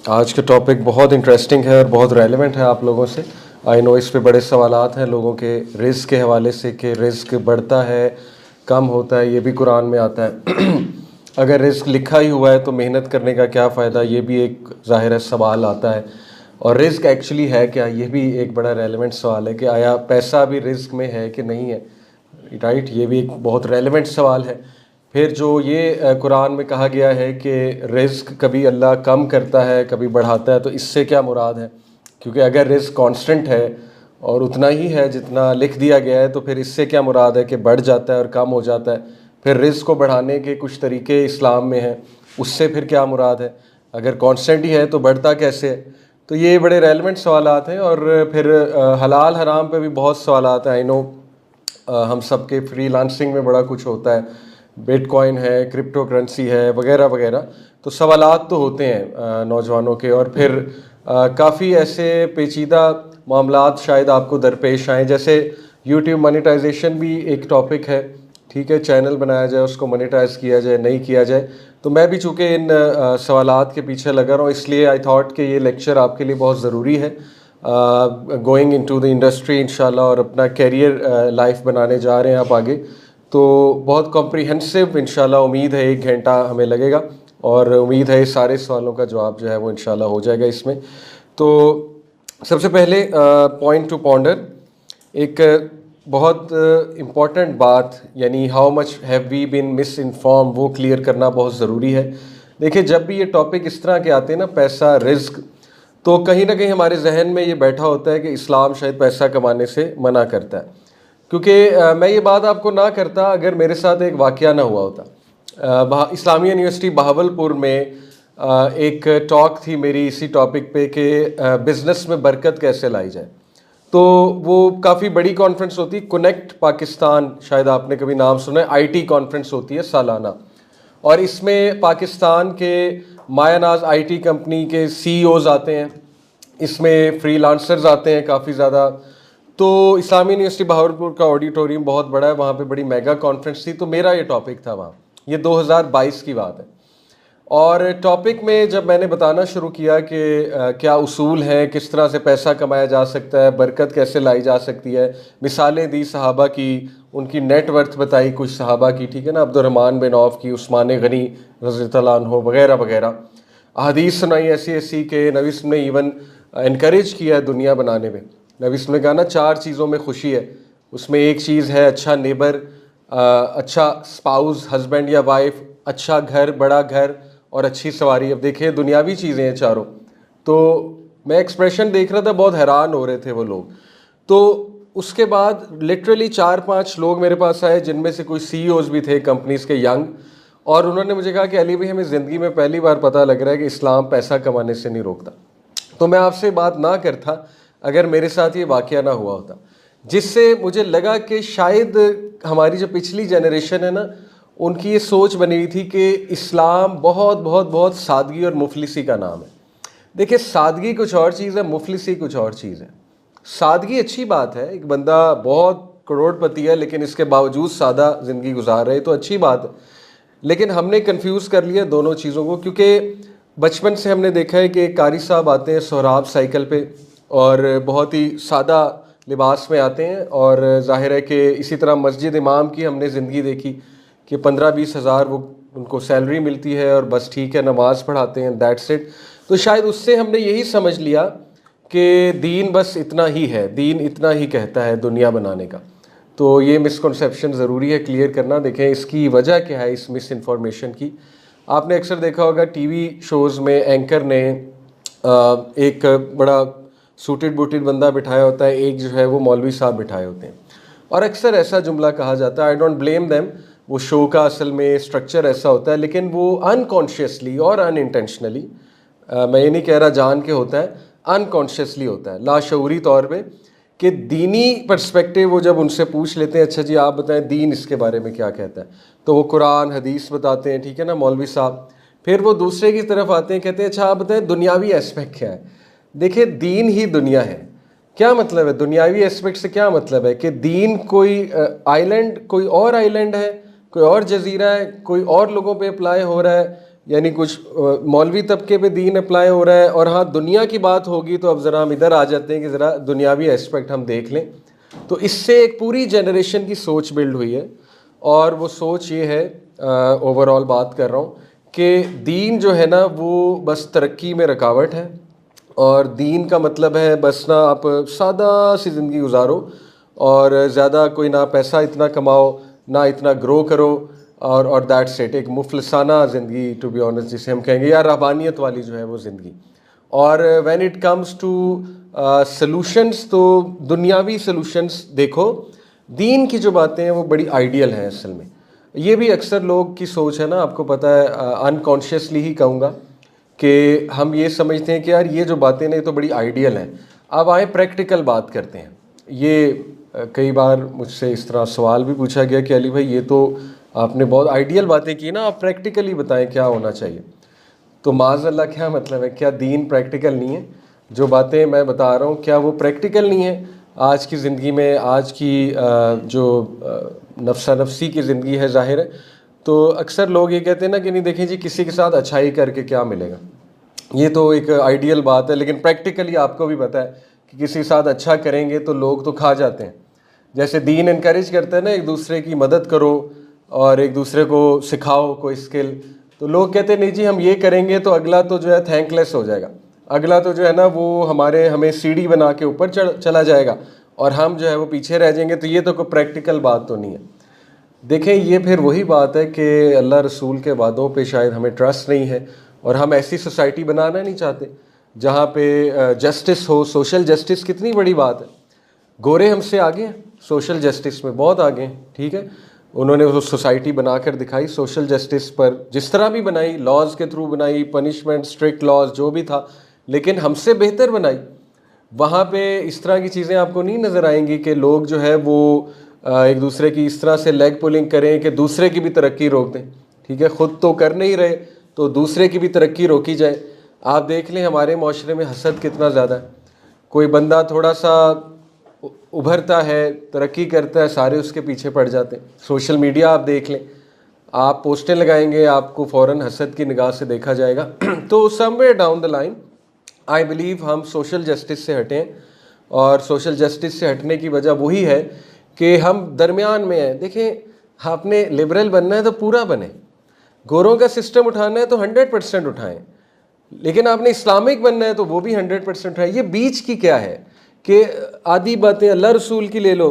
आज का टॉपिक बहुत इंटरेस्टिंग है और बहुत रेलेवेंट है आप लोगों से। आई नो इस पे बड़े सवालात हैं लोगों के रिस्क के हवाले से कि रिस्क बढ़ता है, कम होता है, ये भी कुरान में आता है। अगर रिस्क लिखा ही हुआ है तो मेहनत करने का क्या फ़ायदा, ये भी एक ज़ाहिर है सवाल आता है। और रिस्क एक्चुअली है क्या, ये भी एक बड़ा रेलेवेंट सवाल है कि आया पैसा भी रिस्क में है कि नहीं है, राइट। ये भी एक बहुत रेलेवेंट सवाल है। फिर जो ये कुरान में कहा गया है कि रिस्क कभी अल्लाह कम करता है कभी बढ़ाता है, तो इससे क्या मुराद है? क्योंकि अगर रिस्क कांस्टेंट है और उतना ही है जितना लिख दिया गया है, तो फिर इससे क्या मुराद है कि बढ़ जाता है और कम हो जाता है? फिर रिस्क को बढ़ाने के कुछ तरीके इस्लाम में हैं, उससे फिर क्या मुराद है? अगर कांस्टेंट ही है तो बढ़ता कैसे है? तो ये बड़े रेलेवेंट सवालात हैं। और फिर हलाल हराम पे भी बहुत सवालात हैं। आई नो हम सब के फ्रीलांसिंग में बड़ा कुछ होता है, बिटकॉइन है, क्रिप्टो करेंसी है, वगैरह वगैरह। तो सवालात तो होते हैं नौजवानों के। और फिर काफ़ी ऐसे पेचीदा मामलात शायद आपको दरपेश आएँ, जैसे यूट्यूब मोनेटाइजेशन भी एक टॉपिक है। ठीक है, चैनल बनाया जाए, उसको मोनेटाइज किया जाए, नहीं किया जाए। तो मैं भी चूँकि इन सवालात के पीछे लगा रहा हूँ, इसलिए आई थॉट कि ये लेक्चर आपके लिए बहुत ज़रूरी है। गोइंग इनटू द इंडस्ट्री इंशाल्लाह, और अपना कैरियर लाइफ बनाने जा रहे हैं आप आगे, तो बहुत कॉम्प्रिहेंसिव इंशाल्लाह उम्मीद है 1 घंटा हमें लगेगा। और उम्मीद है सारे सवालों का जवाब जो है वो इंशाल्लाह हो जाएगा इसमें। तो सबसे पहले पॉइंट टू पॉन्डर, एक बहुत इम्पॉर्टेंट बात, यानी how much have we been misinform, वो क्लियर करना बहुत ज़रूरी है। देखिए, जब भी ये टॉपिक इस तरह के आते हैं ना, पैसा, रिस्क, तो कहीं ना कहीं हमारे जहन में ये बैठा होता है कि इस्लाम शायद पैसा कमाने से मना करता है। क्योंकि मैं ये बात आपको ना करता अगर मेरे साथ एक वाक़या ना हुआ होता। इस्लामिया यूनिवर्सिटी बहावलपुर में एक टॉक थी मेरी इसी टॉपिक पे कि बिज़नेस में बरकत कैसे लाई जाए। तो वो काफ़ी बड़ी कॉन्फ्रेंस होती, कनेक्ट पाकिस्तान, शायद आपने कभी नाम सुना है, आईटी कॉन्फ्रेंस होती है सालाना। और इसमें पाकिस्तान के मायानाज आईटी कंपनी के सीईओज आते हैं, इसमें फ्रीलांसर्स आते हैं काफ़ी ज़्यादा। तो इस्लामी यूनिवर्सिटी बहावलपुर का ऑडिटोरियम बहुत बड़ा है, वहाँ पे बड़ी मेगा कॉन्फ्रेंस थी। तो मेरा ये टॉपिक था वहाँ, ये 2022 की बात है। और टॉपिक में जब मैंने बताना शुरू किया कि क्या उसूल हैं, किस तरह से पैसा कमाया जा सकता है, बरकत कैसे लाई जा सकती है, मिसालें दी सहाबा की, उनकी नेटवर्थ बताई कुछ सहाबा की, ठीक है ना, अब्दुर्रहमान बिन औफ की, उस्मान गनी रज़ियल्लाहु अन्हु, वगैरह वगैरह। अहदीस सुनाई ऐसी ऐसी के नबी वसल्लम ने इवन इनकरेज किया है दुनिया बनाने में। नबी वसल्लम ने कहा ना, 4 चीज़ों में खुशी है, उसमें एक चीज़ है अच्छा नेबर, अच्छा स्पाउस, हस्बैंड या वाइफ, अच्छा घर, बड़ा घर, और अच्छी सवारी। अब देखिए दुनियावी चीज़ें हैं चारों। तो मैं एक्सप्रेशन देख रहा था, बहुत हैरान हो रहे थे वो लोग। तो उसके बाद लिटरली 4-5 लोग मेरे पास आए, जिनमें से कोई सीईओज भी थे कंपनीज के, यंग। और उन्होंने मुझे कहा कि अली भाई, हमें ज़िंदगी में पहली बार पता लग रहा है कि इस्लाम पैसा कमाने से नहीं रोकता। तो मैं आपसे बात ना करता अगर मेरे साथ ये वाक़या ना हुआ होता, जिससे मुझे लगा कि शायद हमारी जो पिछली जनरेशन है ना, उनकी ये सोच बनी हुई थी कि इस्लाम बहुत बहुत बहुत सादगी और मुफलिसी का नाम है। देखिए, सादगी कुछ और चीज़ है, मुफलिसी कुछ और चीज़ है। सादगी अच्छी बात है, एक बंदा बहुत करोड़पति है लेकिन इसके बावजूद सादा ज़िंदगी गुजार रहे, तो अच्छी बात है। लेकिन हमने कंफ्यूज कर लिया दोनों चीज़ों को, क्योंकि बचपन से हमने देखा है कि कारी साहब आते हैं सोहराब साइकिल पे और बहुत ही सादा लिबास में आते हैं। और जाहिर है कि इसी तरह मस्जिद इमाम की हमने ज़िंदगी देखी कि 15-20 हज़ार वो उनको सैलरी मिलती है और बस ठीक है, नमाज़ पढ़ाते हैं, दैट्स इट। तो शायद उससे हमने यही समझ लिया कि दीन बस इतना ही है, दीन इतना ही कहता है दुनिया बनाने का। तो ये मिसकंसेप्शन ज़रूरी है क्लियर करना। देखें इसकी वजह क्या है, इस मिस इन्फॉर्मेशन की। आपने अक्सर देखा होगा टीवी शोज़ में एंकर ने एक बड़ा सूटेड बूटेड बंदा बिठाया होता है, एक जो है वो मौलवी साहब बिठाए होते हैं। और अक्सर ऐसा जुमला कहा जाता है, आई डोंट ब्लेम देम, वो शो का असल में स्ट्रक्चर ऐसा होता है, लेकिन वो अनकॉन्शियसली और अनइंटेंशनली, मैं ये नहीं कह रहा जान के होता है, अनकॉन्शियसली होता है, लाशऊरी तौर पे, कि दीनी पर्सपेक्टिव वो जब उनसे पूछ लेते हैं, अच्छा जी आप बताएं दीन इसके बारे में क्या कहता है, तो वो कुरान हदीस बताते हैं, ठीक है ना मौलवी साहब। फिर वो दूसरे की तरफ आते हैं, कहते हैं अच्छा आप बताएं दुनियावी एस्पेक्ट क्या है। देखिए, दीन ही दुनिया है। क्या मतलब है दुनियावी एस्पेक्ट से? क्या मतलब है कि दीन कोई आइलैंड, कोई और आइलैंड है, कोई और जजीरा है, कोई और लोगों पे अप्लाई हो रहा है, यानी कुछ मौलवी तबके पे दीन अप्लाई हो रहा है। और हाँ, दुनिया की बात होगी तो अब ज़रा हम इधर आ जाते हैं कि ज़रा दुनियावी एस्पेक्ट हम देख लें। तो इससे एक पूरी जनरेशन की सोच बिल्ड हुई है, और वो सोच ये है, ओवरऑल बात कर रहा हूँ, कि दीन जो है ना वो बस तरक्की में रुकावट है। और दीन का मतलब है बस ना आप सादा सी ज़िंदगी गुजारो, और ज़्यादा कोई ना पैसा इतना कमाओ, ना इतना ग्रो करो, और दैट्स इट। एक मुफलिसाना ज़िंदगी, टू बी ऑनेस्ट, जिसे हम कहेंगे, या रहबानियत वाली जो है वो ज़िंदगी। और when it comes to solutions, तो दुनियावी सॉल्यूशंस देखो, दीन की जो बातें हैं वो बड़ी आइडियल हैं असल में। ये भी अक्सर लोग की सोच है ना, आपको पता है, अनकॉन्शियसली ही कहूँगा, कि हम ये समझते हैं कि यार ये जो बातें हैं ये तो बड़ी आइडियल हैं। अब आए प्रैक्टिकल बात करते हैं। ये कई बार मुझसे इस तरह सवाल भी पूछा गया कि अली भाई ये तो आपने बहुत आइडियल बातें की ना, आप प्रैक्टिकली बताएं क्या होना चाहिए। तो माज़अल्लाह क्या मतलब है, क्या दीन प्रैक्टिकल नहीं है? जो बातें मैं बता रहा हूँ क्या वो प्रैक्टिकल नहीं है आज की ज़िंदगी में? आज की जो नफ्सा नफसी की ज़िंदगी है, ज़ाहिर है। तो अक्सर लोग ये कहते हैं ना कि नहीं देखें जी, किसी के साथ अच्छाई करके क्या मिलेगा, ये तो एक आइडियल बात है, लेकिन प्रैक्टिकली आपको भी पता है कि किसी के साथ अच्छा करेंगे तो लोग तो खा जाते हैं। जैसे दीन इनकरेज करता है ना, एक दूसरे की मदद करो और एक दूसरे को सिखाओ कोई स्किल, तो लोग कहते हैं नहीं जी हम ये करेंगे तो अगला तो जो है थैंकलेस हो जाएगा, अगला तो जो है ना वो हमें सीढ़ी बना के ऊपर चला जाएगा और हम जो है वो पीछे रह जाएंगे। तो ये तो कोई प्रैक्टिकल बात तो नहीं है। देखें, ये फिर वही बात है कि अल्लाह रसूल के वादों पे शायद हमें ट्रस्ट नहीं है, और हम ऐसी सोसाइटी बनाना नहीं चाहते जहाँ पे जस्टिस हो। सोशल जस्टिस कितनी बड़ी बात है, गोरे हमसे आगे हैं सोशल जस्टिस में, बहुत आगे हैं, ठीक है। उन्होंने वो सोसाइटी बनाकर दिखाई सोशल जस्टिस पर, जिस तरह भी बनाई, लॉज के थ्रू बनाई, पनिशमेंट, स्ट्रिक्ट लॉज जो भी था, लेकिन हमसे बेहतर बनाई। वहाँ पे इस तरह की चीज़ें आपको नहीं नज़र आएंगी कि लोग जो है वो एक दूसरे की इस तरह से लेग पुलिंग करें कि दूसरे की भी तरक्की रोक दें, ठीक है। ख़ुद तो कर नहीं रहे तो दूसरे की भी तरक्की रोकी जाए। आप देख लें हमारे माशरे में हसद कितना ज़्यादा है। कोई बंदा थोड़ा सा उभरता है, तरक्की करता है, सारे उसके पीछे पड़ जाते हैं। सोशल मीडिया आप देख लें, आप पोस्टें लगाएंगे, आपको फ़ौरन हसद की निगाह से देखा जाएगा। तो somewhere down the line I believe हम सोशल जस्टिस से हटें, और सोशल जस्टिस से हटने की वजह वही है कि हम दरमियान में हैं। देखें, आपने लिबरल बनना है तो पूरा बने, गोरों का सिस्टम उठाना है तो 100% उठाएं, लेकिन आपने इस्लामिक बनना है तो वो भी 100% उठाएं। ये बीच की क्या है कि आधी बातें अल्लाह रसूल की ले लो,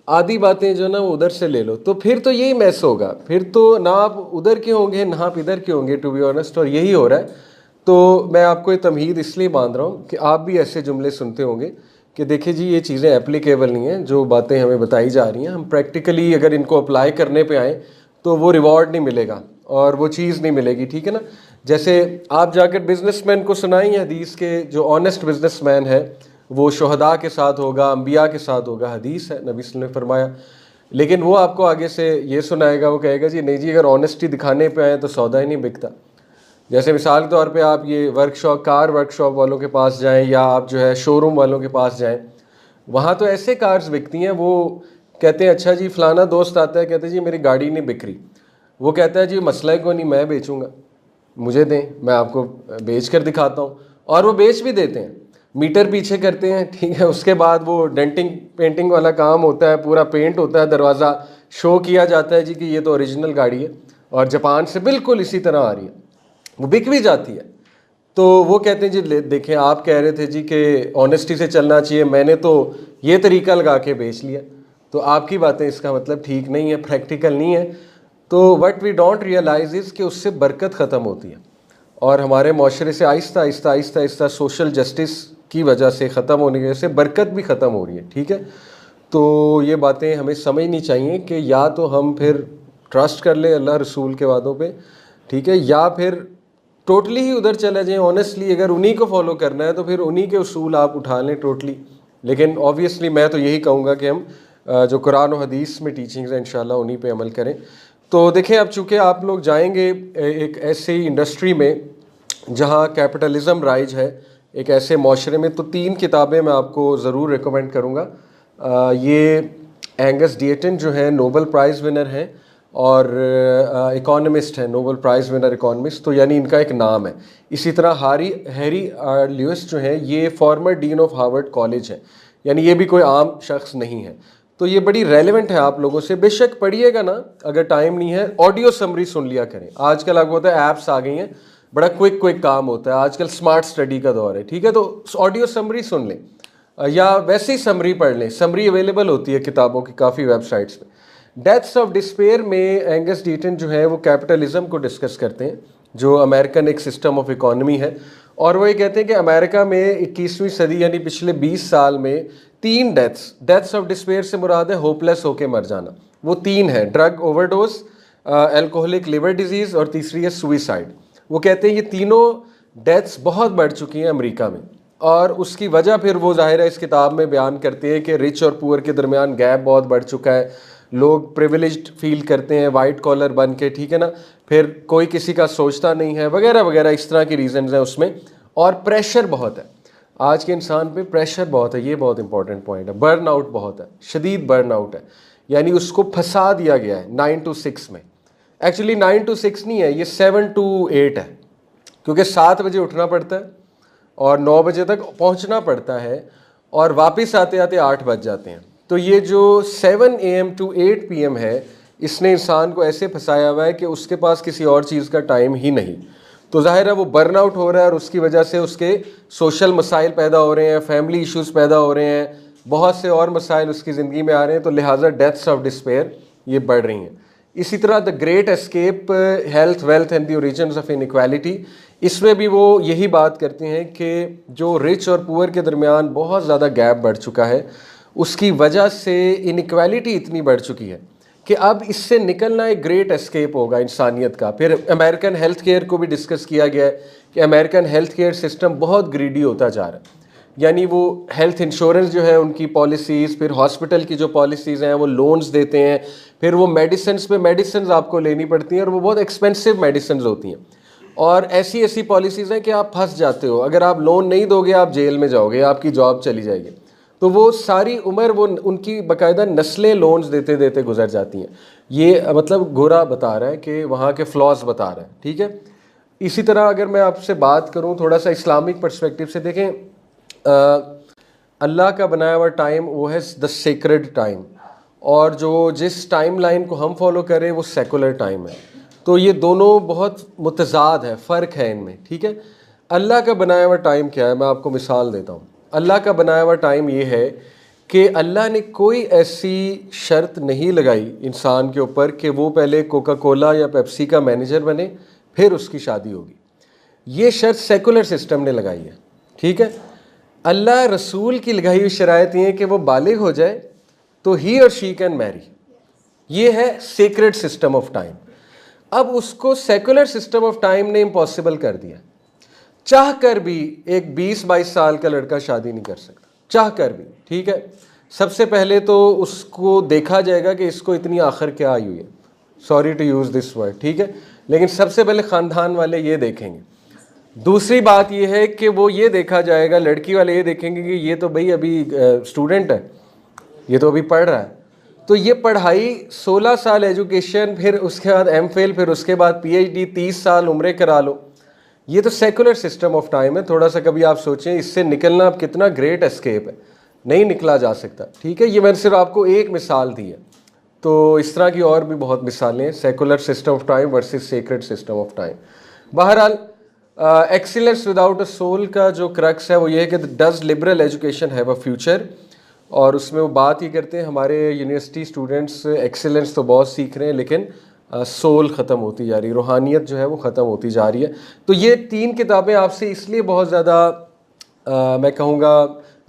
आधी बातें जो ना वो उधर से ले लो, तो फिर तो यही मैस होगा। फिर तो ना आप उधर के होंगे ना आप इधर के होंगे, टू बी ऑनेस्ट, और यही हो रहा है। तो मैं आपको ये तमहीद इसलिए बांध रहा हूँ कि आप भी ऐसे जुमले सुनते होंगे कि देखिए जी ये चीज़ें एप्लीकेबल नहीं हैं, जो बातें हमें बताई जा रही हैं, हम प्रैक्टिकली अगर इनको अप्लाई करने पे आएँ तो वो रिवॉर्ड नहीं मिलेगा और वो चीज़ नहीं मिलेगी, ठीक है ना। जैसे आप जाकर बिजनेसमैन को सुनाई हदीस के, जो ऑनेस्ट बिजनेसमैन है वो शुहदा के साथ होगा, अंबिया के साथ होगा, हदीस है, नबी सल्लल्लाहु अलैहि वसल्लम ने फरमाया। लेकिन वो आपको आगे से ये सुनाएगा, वो कहेगा जी नहीं जी अगर ऑनेस्टी दिखाने पे आए तो सौदा ही नहीं बिकता। जैसे मिसाल के तौर पे आप ये कार वर्कशॉप वालों के पास जाएं, या आप जो है शोरूम वालों के पास जाएं, वहाँ तो ऐसे कार्स बिकती हैं, वो कहते हैं अच्छा जी फ़लाना दोस्त आता है, कहते हैं जी मेरी गाड़ी नहीं बिक रही, वो कहता है जी मसला को नहीं, मैं बेचूंगा, मुझे दें, मैं आपको बेच कर दिखाता हूँ। और वो बेच भी देते हैं, मीटर पीछे करते हैं, ठीक है। उसके बाद वो डेंटिंग पेंटिंग वाला काम होता है, पूरा पेंट होता है, दरवाज़ा शो किया जाता है जी कि ये तो ओरिजिनल गाड़ी है और जापान से बिल्कुल इसी तरह आ रही है, वो बिक भी जाती है। तो वो कहते हैं जी देखें आप कह रहे थे जी कि ऑनेस्टी से चलना चाहिए, मैंने तो ये तरीका लगा के बेच लिया, तो आपकी बातें इसका मतलब ठीक नहीं है, प्रैक्टिकल नहीं है। तो what we don't realize is कि उससे बरकत ख़त्म होती है, और हमारे माशरे से आहिस्ता आहिस्ता आहिस्ता आहिस्ता सोशल जस्टिस की वजह से ख़त्म होने की वजह से बरकत भी ख़त्म हो रही है, ठीक है। तो ये बातें हमें समझनी चाहिए कि या तो हम फिर ट्रस्ट कर लें अल्लाह रसूल के वादों पे, ठीक है, या फिर टोटली ही उधर चले जाएं। ऑनेस्टली अगर उन्हीं को फॉलो करना है तो फिर उन्हीं के उसूल आप उठा लें टोटली। लेकिन ऑब्वियसली मैं तो यही कहूँगा कि हम जो कुरान और हदीस में टीचिंग्स हैं इंशाल्लाह उन्हीं पे अमल करें। तो देखें, अब चूँकि आप लोग जाएंगे एक ऐसे इंडस्ट्री में जहाँ कैपिटलिज़म राइज है, एक ऐसे माशरे में, तो 3 किताबें मैं आपको ज़रूर रिकमेंड करूँगा। ये एंगस डिएटन जो है नोबल प्राइज़ विनर हैं, और इकोनॉमिस्ट है, नोबेल प्राइज़ विनर इकोनॉमिस्ट, तो यानी इनका एक नाम है। इसी तरह हैरी ल्यूइस जो है ये former dean of Harvard college है, यानी ये भी कोई आम शख्स नहीं है। तो ये बड़ी रेलेवेंट है आप लोगों से, बेशक पढ़िएगा ना, अगर टाइम नहीं है ऑडियो समरी सुन लिया करें। आजकल आपको होता है ऐप्स आ गई हैं, बड़ा क्विक काम होता है, आजकल स्मार्ट स्टडी का दौर है, ठीक है। तो ऑडियो समरी सुन लें या वैसे ही समरी पढ़ लें, समरी अवेलेबल होती है किताबों की काफ़ी वेबसाइट्स पे। डेथ्स ऑफ डिस्पेयर में एंगस डीटन जो है वो कैपिटलिज्म को डिस्कस करते हैं, जो अमेरिकन एक सिस्टम ऑफ इकोनॉमी है, और वो ये कहते हैं कि अमेरिका में 21वीं सदी यानी पिछले 20 साल में 3 डेथ्स ऑफ डिस्पेयर से मुराद है होपलेस होके मर जाना। वो 3 है, drug overdose, alcoholic liver disease और तीसरी है सुइसाइड। वो कहते हैं ये तीनों डेथ्स बहुत बढ़ चुकी हैं अमेरिका में, और उसकी वजह फिर वो ज़ाहिर है इस किताब में बयान करते हैं कि रिच और पुअर के दरमियान गैप बहुत बढ़ चुका है, लोग प्रिविलेज्ड फील करते हैं वाइट कॉलर बन के, ठीक है ना, फिर कोई किसी का सोचता नहीं है वगैरह वगैरह, इस तरह की रीजंस हैं उसमें। और प्रेशर बहुत है, आज के इंसान पे प्रेशर बहुत है, ये बहुत इंपॉर्टेंट पॉइंट है। बर्न आउट बहुत है, शदीद बर्न आउट है, यानी उसको फंसा दिया गया है 9 to 6 में। एक्चुअली 9 to 6 नहीं है, ये 7 to 8 है, क्योंकि 7 बजे उठना पड़ता है और 9 बजे तक पहुंचना पड़ता है, और वापस आते आते 8 बज जाते हैं। तो ये जो 7 AM to 8 PM है, इसने इंसान को ऐसे फंसाया हुआ है कि उसके पास किसी और चीज़ का टाइम ही नहीं। तो जाहिर है वो बर्नआउट हो रहा है, और उसकी वजह से उसके सोशल मसाइल पैदा हो रहे हैं, फैमिली इश्यूज़ पैदा हो रहे हैं, बहुत से और मसाइल उसकी ज़िंदगी में आ रहे हैं। तो लिहाजा डेथ्स ऑफ डिस्पेयर ये बढ़ रही हैं। इसी तरह the great escape, health, wealth and the origins of inequality, इसमें भी वो यही बात करते हैं कि जो रिच और पुअर के दरमियान बहुत ज़्यादा गैप बढ़ चुका है, उसकी वजह से इनइक्वालिटी इतनी बढ़ चुकी है कि अब इससे निकलना एक ग्रेट एस्केप होगा इंसानियत का। फिर अमेरिकन हेल्थ केयर को भी डिस्कस किया गया है कि अमेरिकन हेल्थ केयर सिस्टम बहुत ग्रीडी होता जा रहा है, यानी वो हेल्थ इंश्योरेंस जो है उनकी पॉलिसीज़, फिर हॉस्पिटल की जो पॉलिसीज़ हैं वो लोन्स देते हैं, फिर वो मेडिसिन पे मेडिसिन आपको लेनी पड़ती हैं, और वो बहुत एक्सपेंसिव मेडिसिन होती हैं, और ऐसी ऐसी पॉलिसीज़ हैं कि आप फंस जाते हो, अगर आप लोन नहीं दोगे आप जेल में जाओगे, आपकी जॉब चली जाएगी। तो वो सारी उम्र वो उनकी बाकायदा नस्लें लोन्स देते देते गुजर जाती हैं। ये मतलब गोरा बता रहा है कि वहाँ के फ्लॉज बता रहा है, ठीक है। इसी तरह अगर मैं आपसे बात करूँ थोड़ा सा इस्लामिक पर्सपेक्टिव से, देखें अल्लाह का बनाया हुआ टाइम वो है द सेक्रेड टाइम, और जो जिस टाइम लाइन को हम फॉलो करें वो सेकुलर टाइम है। तो ये दोनों बहुत मुतज़ाद है, फ़र्क है इनमें, ठीक है। अल्लाह का बनाया हुआ टाइम क्या है, मैं आपको मिसाल देता हूँ। अल्लाह का बनाया हुआ टाइम ये है कि अल्लाह ने कोई ऐसी शर्त नहीं लगाई इंसान के ऊपर कि वो पहले कोका कोला या पेप्सी का मैनेजर बने फिर उसकी शादी होगी। ये शर्त सेकुलर सिस्टम ने लगाई है, ठीक है। अल्लाह रसूल की लगाई हुई शराइत ये है कि वो बालिग हो जाए तो ही और शी कैन मैरी। ये है सेक्रेड सिस्टम ऑफ टाइम। अब उसको सेकुलर सिस्टम ऑफ टाइम ने इम्पॉसिबल कर दिया। चाह कर भी एक 20-22 साल का लड़का शादी नहीं कर सकता, चाह कर भी, ठीक है। सबसे पहले तो उसको देखा जाएगा कि इसको इतनी आखिर क्या आई हुई है, sorry to use this word, ठीक है, लेकिन सबसे पहले ख़ानदान वाले ये देखेंगे। दूसरी बात ये है कि वो ये देखा जाएगा, लड़की वाले ये देखेंगे कि ये तो भाई अभी स्टूडेंट है, ये तो अभी पढ़ रहा है, तो ये पढ़ाई 16 साल एजुकेशन, फिर उसके बाद MPhil, फिर उसके बाद PhD, 30 साल उम्रें करा लो। ये तो सेकुलर सिस्टम ऑफ टाइम है। थोड़ा सा कभी आप सोचें इससे निकलना अब कितना ग्रेट एस्केप है, नहीं निकला जा सकता, ठीक है। ये मैंने सिर्फ आपको एक मिसाल दी है, तो इस तरह की और भी बहुत मिसालें हैं, secular system of time versus sacred system of time. बहरहाल एक्सीलेंस विदाउट अ सोल का जो क्रक्स है वो ये है कि does liberal education have a future, और उसमें वो बात ये करते हैं हमारे यूनिवर्सिटी स्टूडेंट्स एक्सीलेंस तो बहुत सीख रहे हैं, लेकिन सोल ख़त्म होती जा रही है, रूहानियत जो है वो ख़त्म होती जा रही है। तो ये 3 किताबें आपसे इसलिए बहुत ज़्यादा मैं कहूँगा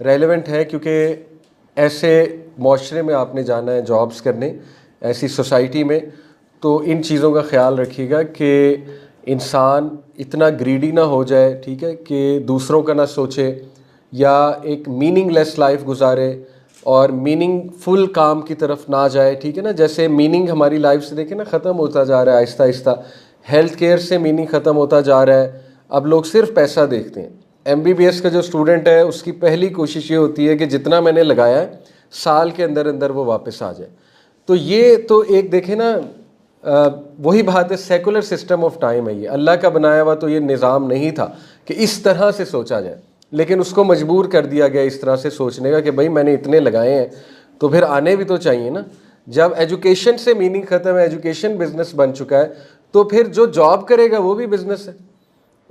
रेलेवेंट है क्योंकि ऐसे माशरे में आपने जाना है जॉब्स करने, ऐसी सोसाइटी में, तो इन चीज़ों का ख्याल रखिएगा कि इंसान इतना ग्रीडी ना हो जाए, ठीक है, कि दूसरों का ना सोचे या एक मीनिंगलेस लाइफ गुजारे और मीनिंगफुल काम की तरफ ना जाए, ठीक है ना। जैसे मीनिंग हमारी लाइफ से देखें ना ख़त्म होता जा रहा है आहिस्ता आहिस्ता, हेल्थ केयर से मीनिंग ख़त्म होता जा रहा है, अब लोग सिर्फ पैसा देखते हैं। MBBS का जो स्टूडेंट है उसकी पहली कोशिश ये होती है कि जितना मैंने लगाया है साल के अंदर अंदर वो वापस आ जाए। तो ये तो एक देखें ना, वही बात है, सेकुलर सिस्टम ऑफ टाइम है ये, अल्लाह का बनाया हुआ तो ये निज़ाम नहीं था कि इस तरह से सोचा जाए, लेकिन उसको मजबूर कर दिया गया इस तरह से सोचने का कि भाई मैंने इतने लगाए हैं तो फिर आने भी तो चाहिए ना। जब एजुकेशन से मीनिंग ख़त्म है, एजुकेशन बिजनेस बन चुका है, तो फिर जो जॉब करेगा वो भी बिजनेस है।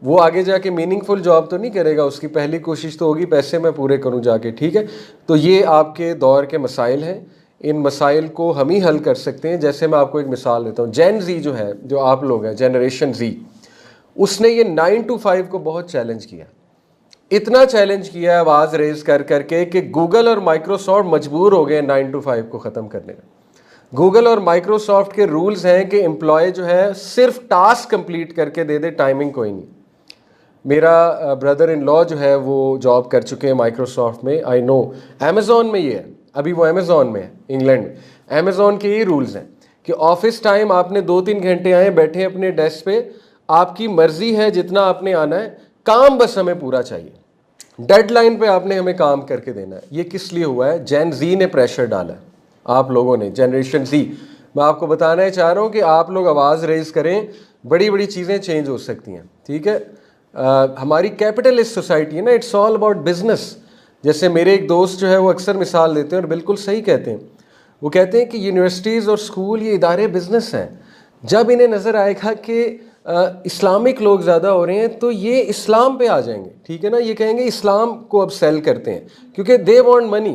वो आगे जाके मीनिंगफुल जॉब तो नहीं करेगा, उसकी पहली कोशिश तो होगी पैसे मैं पूरे करूं जाके, ठीक है। तो ये आपके दौर के मसाइल हैं, इन मसाइल को हम ही हल कर सकते हैं। जैसे मैं आपको एक मिसाल देता हूँ, जेन जी जो है, जो आप लोग हैं जनरेशन जी, उसने ये 9 to 5 को बहुत चैलेंज किया, इतना चैलेंज किया आवाज़ रेज कर करके कि गूगल और माइक्रोसॉफ्ट मजबूर हो गए 9 to 5 को ख़त्म करने में। गूगल और माइक्रोसॉफ्ट के रूल्स हैं कि एम्प्लॉय जो है सिर्फ टास्क कंप्लीट करके दे दे, टाइमिंग कोई नहीं। मेरा ब्रदर इन लॉ जो है वो जॉब कर चुके हैं माइक्रोसॉफ्ट में, आई नो। अमेज़ॉन में ये है, अभी वो अमेज़ॉन में है इंग्लैंड में। अमेज़ॉन के ये रूल्स हैं कि ऑफिस टाइम आपने 2-3 घंटे आए, बैठे अपने डेस्क पे, आपकी मर्जी है जितना आपने आना है, काम बस हमें पूरा चाहिए, डेडलाइन पे आपने हमें काम करके देना है। ये किस लिए हुआ है? जेन जी ने प्रेशर डाला है, आप लोगों ने, जनरेशन जी। मैं आपको बताना चाह रहा हूँ कि आप लोग आवाज़ रेज करें, बड़ी बड़ी चीज़ें चेंज हो सकती हैं, ठीक है। हमारी कैपिटलिस्ट सोसाइटी है ना, इट्स ऑल अबाउट बिजनेस। जैसे मेरे एक दोस्त जो है वो अक्सर मिसाल देते हैं और बिल्कुल सही कहते हैं, वो कहते हैं कि यूनिवर्सिटीज़ और स्कूल ये इदारे बिजनेस हैं। जब इन्हें नज़र आएगा कि इस्लामिक लोग ज़्यादा हो रहे हैं तो ये इस्लाम पे आ जाएंगे, ठीक है ना, ये कहेंगे इस्लाम को अब सेल करते हैं, क्योंकि दे वांट मनी।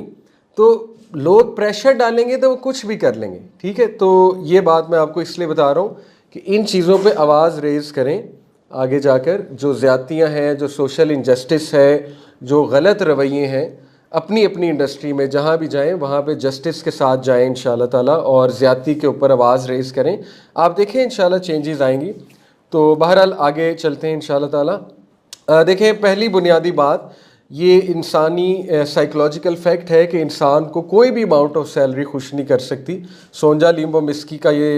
तो लोग प्रेशर डालेंगे तो वो कुछ भी कर लेंगे, ठीक है। तो ये बात मैं आपको इसलिए बता रहा हूँ कि इन चीज़ों पे आवाज़ रेज़ करें आगे जाकर। जो ज़्यादतियाँ हैं, जो सोशल इनजस्टिस है, जो गलत रवैये हैं, अपनी अपनी इंडस्ट्री में जहाँ भी जाएं वहाँ पे जस्टिस के साथ जाएं इंशाल्लाह ताला, और ज़्यादती के ऊपर आवाज़ रेज़ करें। आप देखें इंशाल्लाह चेंजेस आएंगी। तो बहरहाल आगे चलते हैं इंशाल्लाह ताला। देखें, पहली बुनियादी बात, ये इंसानी साइकोलॉजिकल फैक्ट है कि इंसान को कोई भी अमाउंट ऑफ सैलरी खुश नहीं कर सकती। सोंजा लिम्बोमिस्की का ये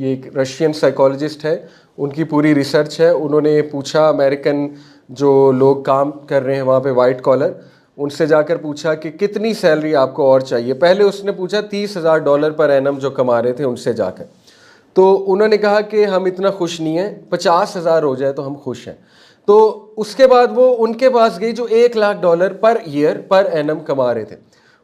एक रशियन साइकोलॉजिस्ट है, उनकी पूरी रिसर्च है। उन्होंने पूछा अमेरिकन जो लोग काम कर रहे हैं वहाँ पे वाइट कॉलर, उनसे जाकर पूछा कि कितनी सैलरी आपको और चाहिए। पहले उसने पूछा $30,000 पर एनम जो कमा रहे थे उनसे जाकर, तो उन्होंने कहा कि हम इतना खुश नहीं हैं, 50,000 हो जाए तो हम खुश हैं। तो उसके बाद वो उनके पास गई जो $1,00,000 पर ईयर पर एनम कमा रहे थे,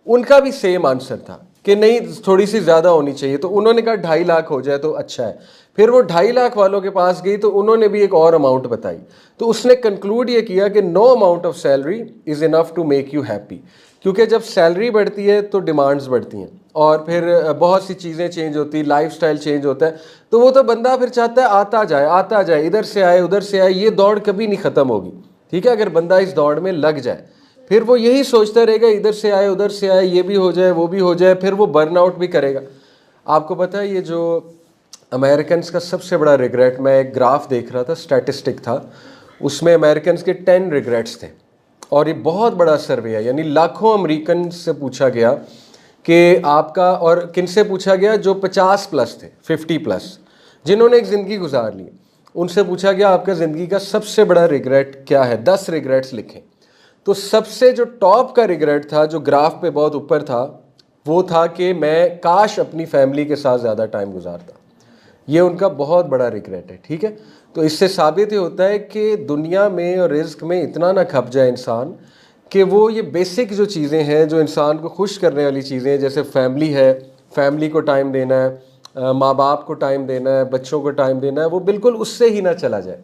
उनका भी सेम आंसर था कि नहीं थोड़ी सी ज़्यादा होनी चाहिए। तो उन्होंने कहा 2.5 लाख हो जाए तो अच्छा है। फिर वो 2.5 लाख वालों के पास गई तो उन्होंने भी एक और अमाउंट बताई। तो उसने कंक्लूड ये किया कि no amount of salary is enough to make you happy, क्योंकि जब सैलरी बढ़ती है तो डिमांड्स बढ़ती हैं और फिर बहुत सी चीज़ें चेंज होती, लाइफस्टाइल चेंज होता है। तो वो तो बंदा फिर चाहता है आता जाए, इधर से आए उधर से आए, ये दौड़ कभी नहीं ख़त्म होगी, ठीक है। अगर बंदा इस दौड़ में लग जाए फिर वो यही सोचता रहेगा, इधर से आए उधर से आए, ये भी हो जाए वो भी हो जाए, फिर वो बर्नआउट भी करेगा। आपको पता है ये जो अमेरिकन का सबसे बड़ा रिग्रेट, मैं एक ग्राफ देख रहा था, स्टैटिस्टिक था, उसमें अमेरिकन के 10 रिग्रेट्स थे, और ये बहुत बड़ा सर्वे है, यानी लाखों अमेरिकन से पूछा गया कि आपका, और किन से पूछा गया, जो 50+ थे, 50+, जिन्होंने एक ज़िंदगी गुजार ली, उनसे पूछा गया आपका ज़िंदगी का सबसे बड़ा रिग्रेट क्या है, 10 रिग्रेट्स लिखें। तो सबसे जो टॉप का रिग्रेट था, जो ग्राफ पे बहुत ऊपर था, वो था कि मैं काश अपनी फैमिली के साथ ज़्यादा टाइम गुजारता। ये उनका बहुत बड़ा रिग्रेट है, ठीक है। तो इससे साबित ये होता है कि दुनिया में और रिस्क में इतना ना खप जाए इंसान कि वो ये बेसिक जो चीज़ें हैं, जो इंसान को खुश करने वाली चीज़ें, जैसे फैमिली है, फैमिली को टाइम देना है, माँ बाप को टाइम देना है, बच्चों को टाइम देना है, वो बिल्कुल उससे ही ना चला जाए।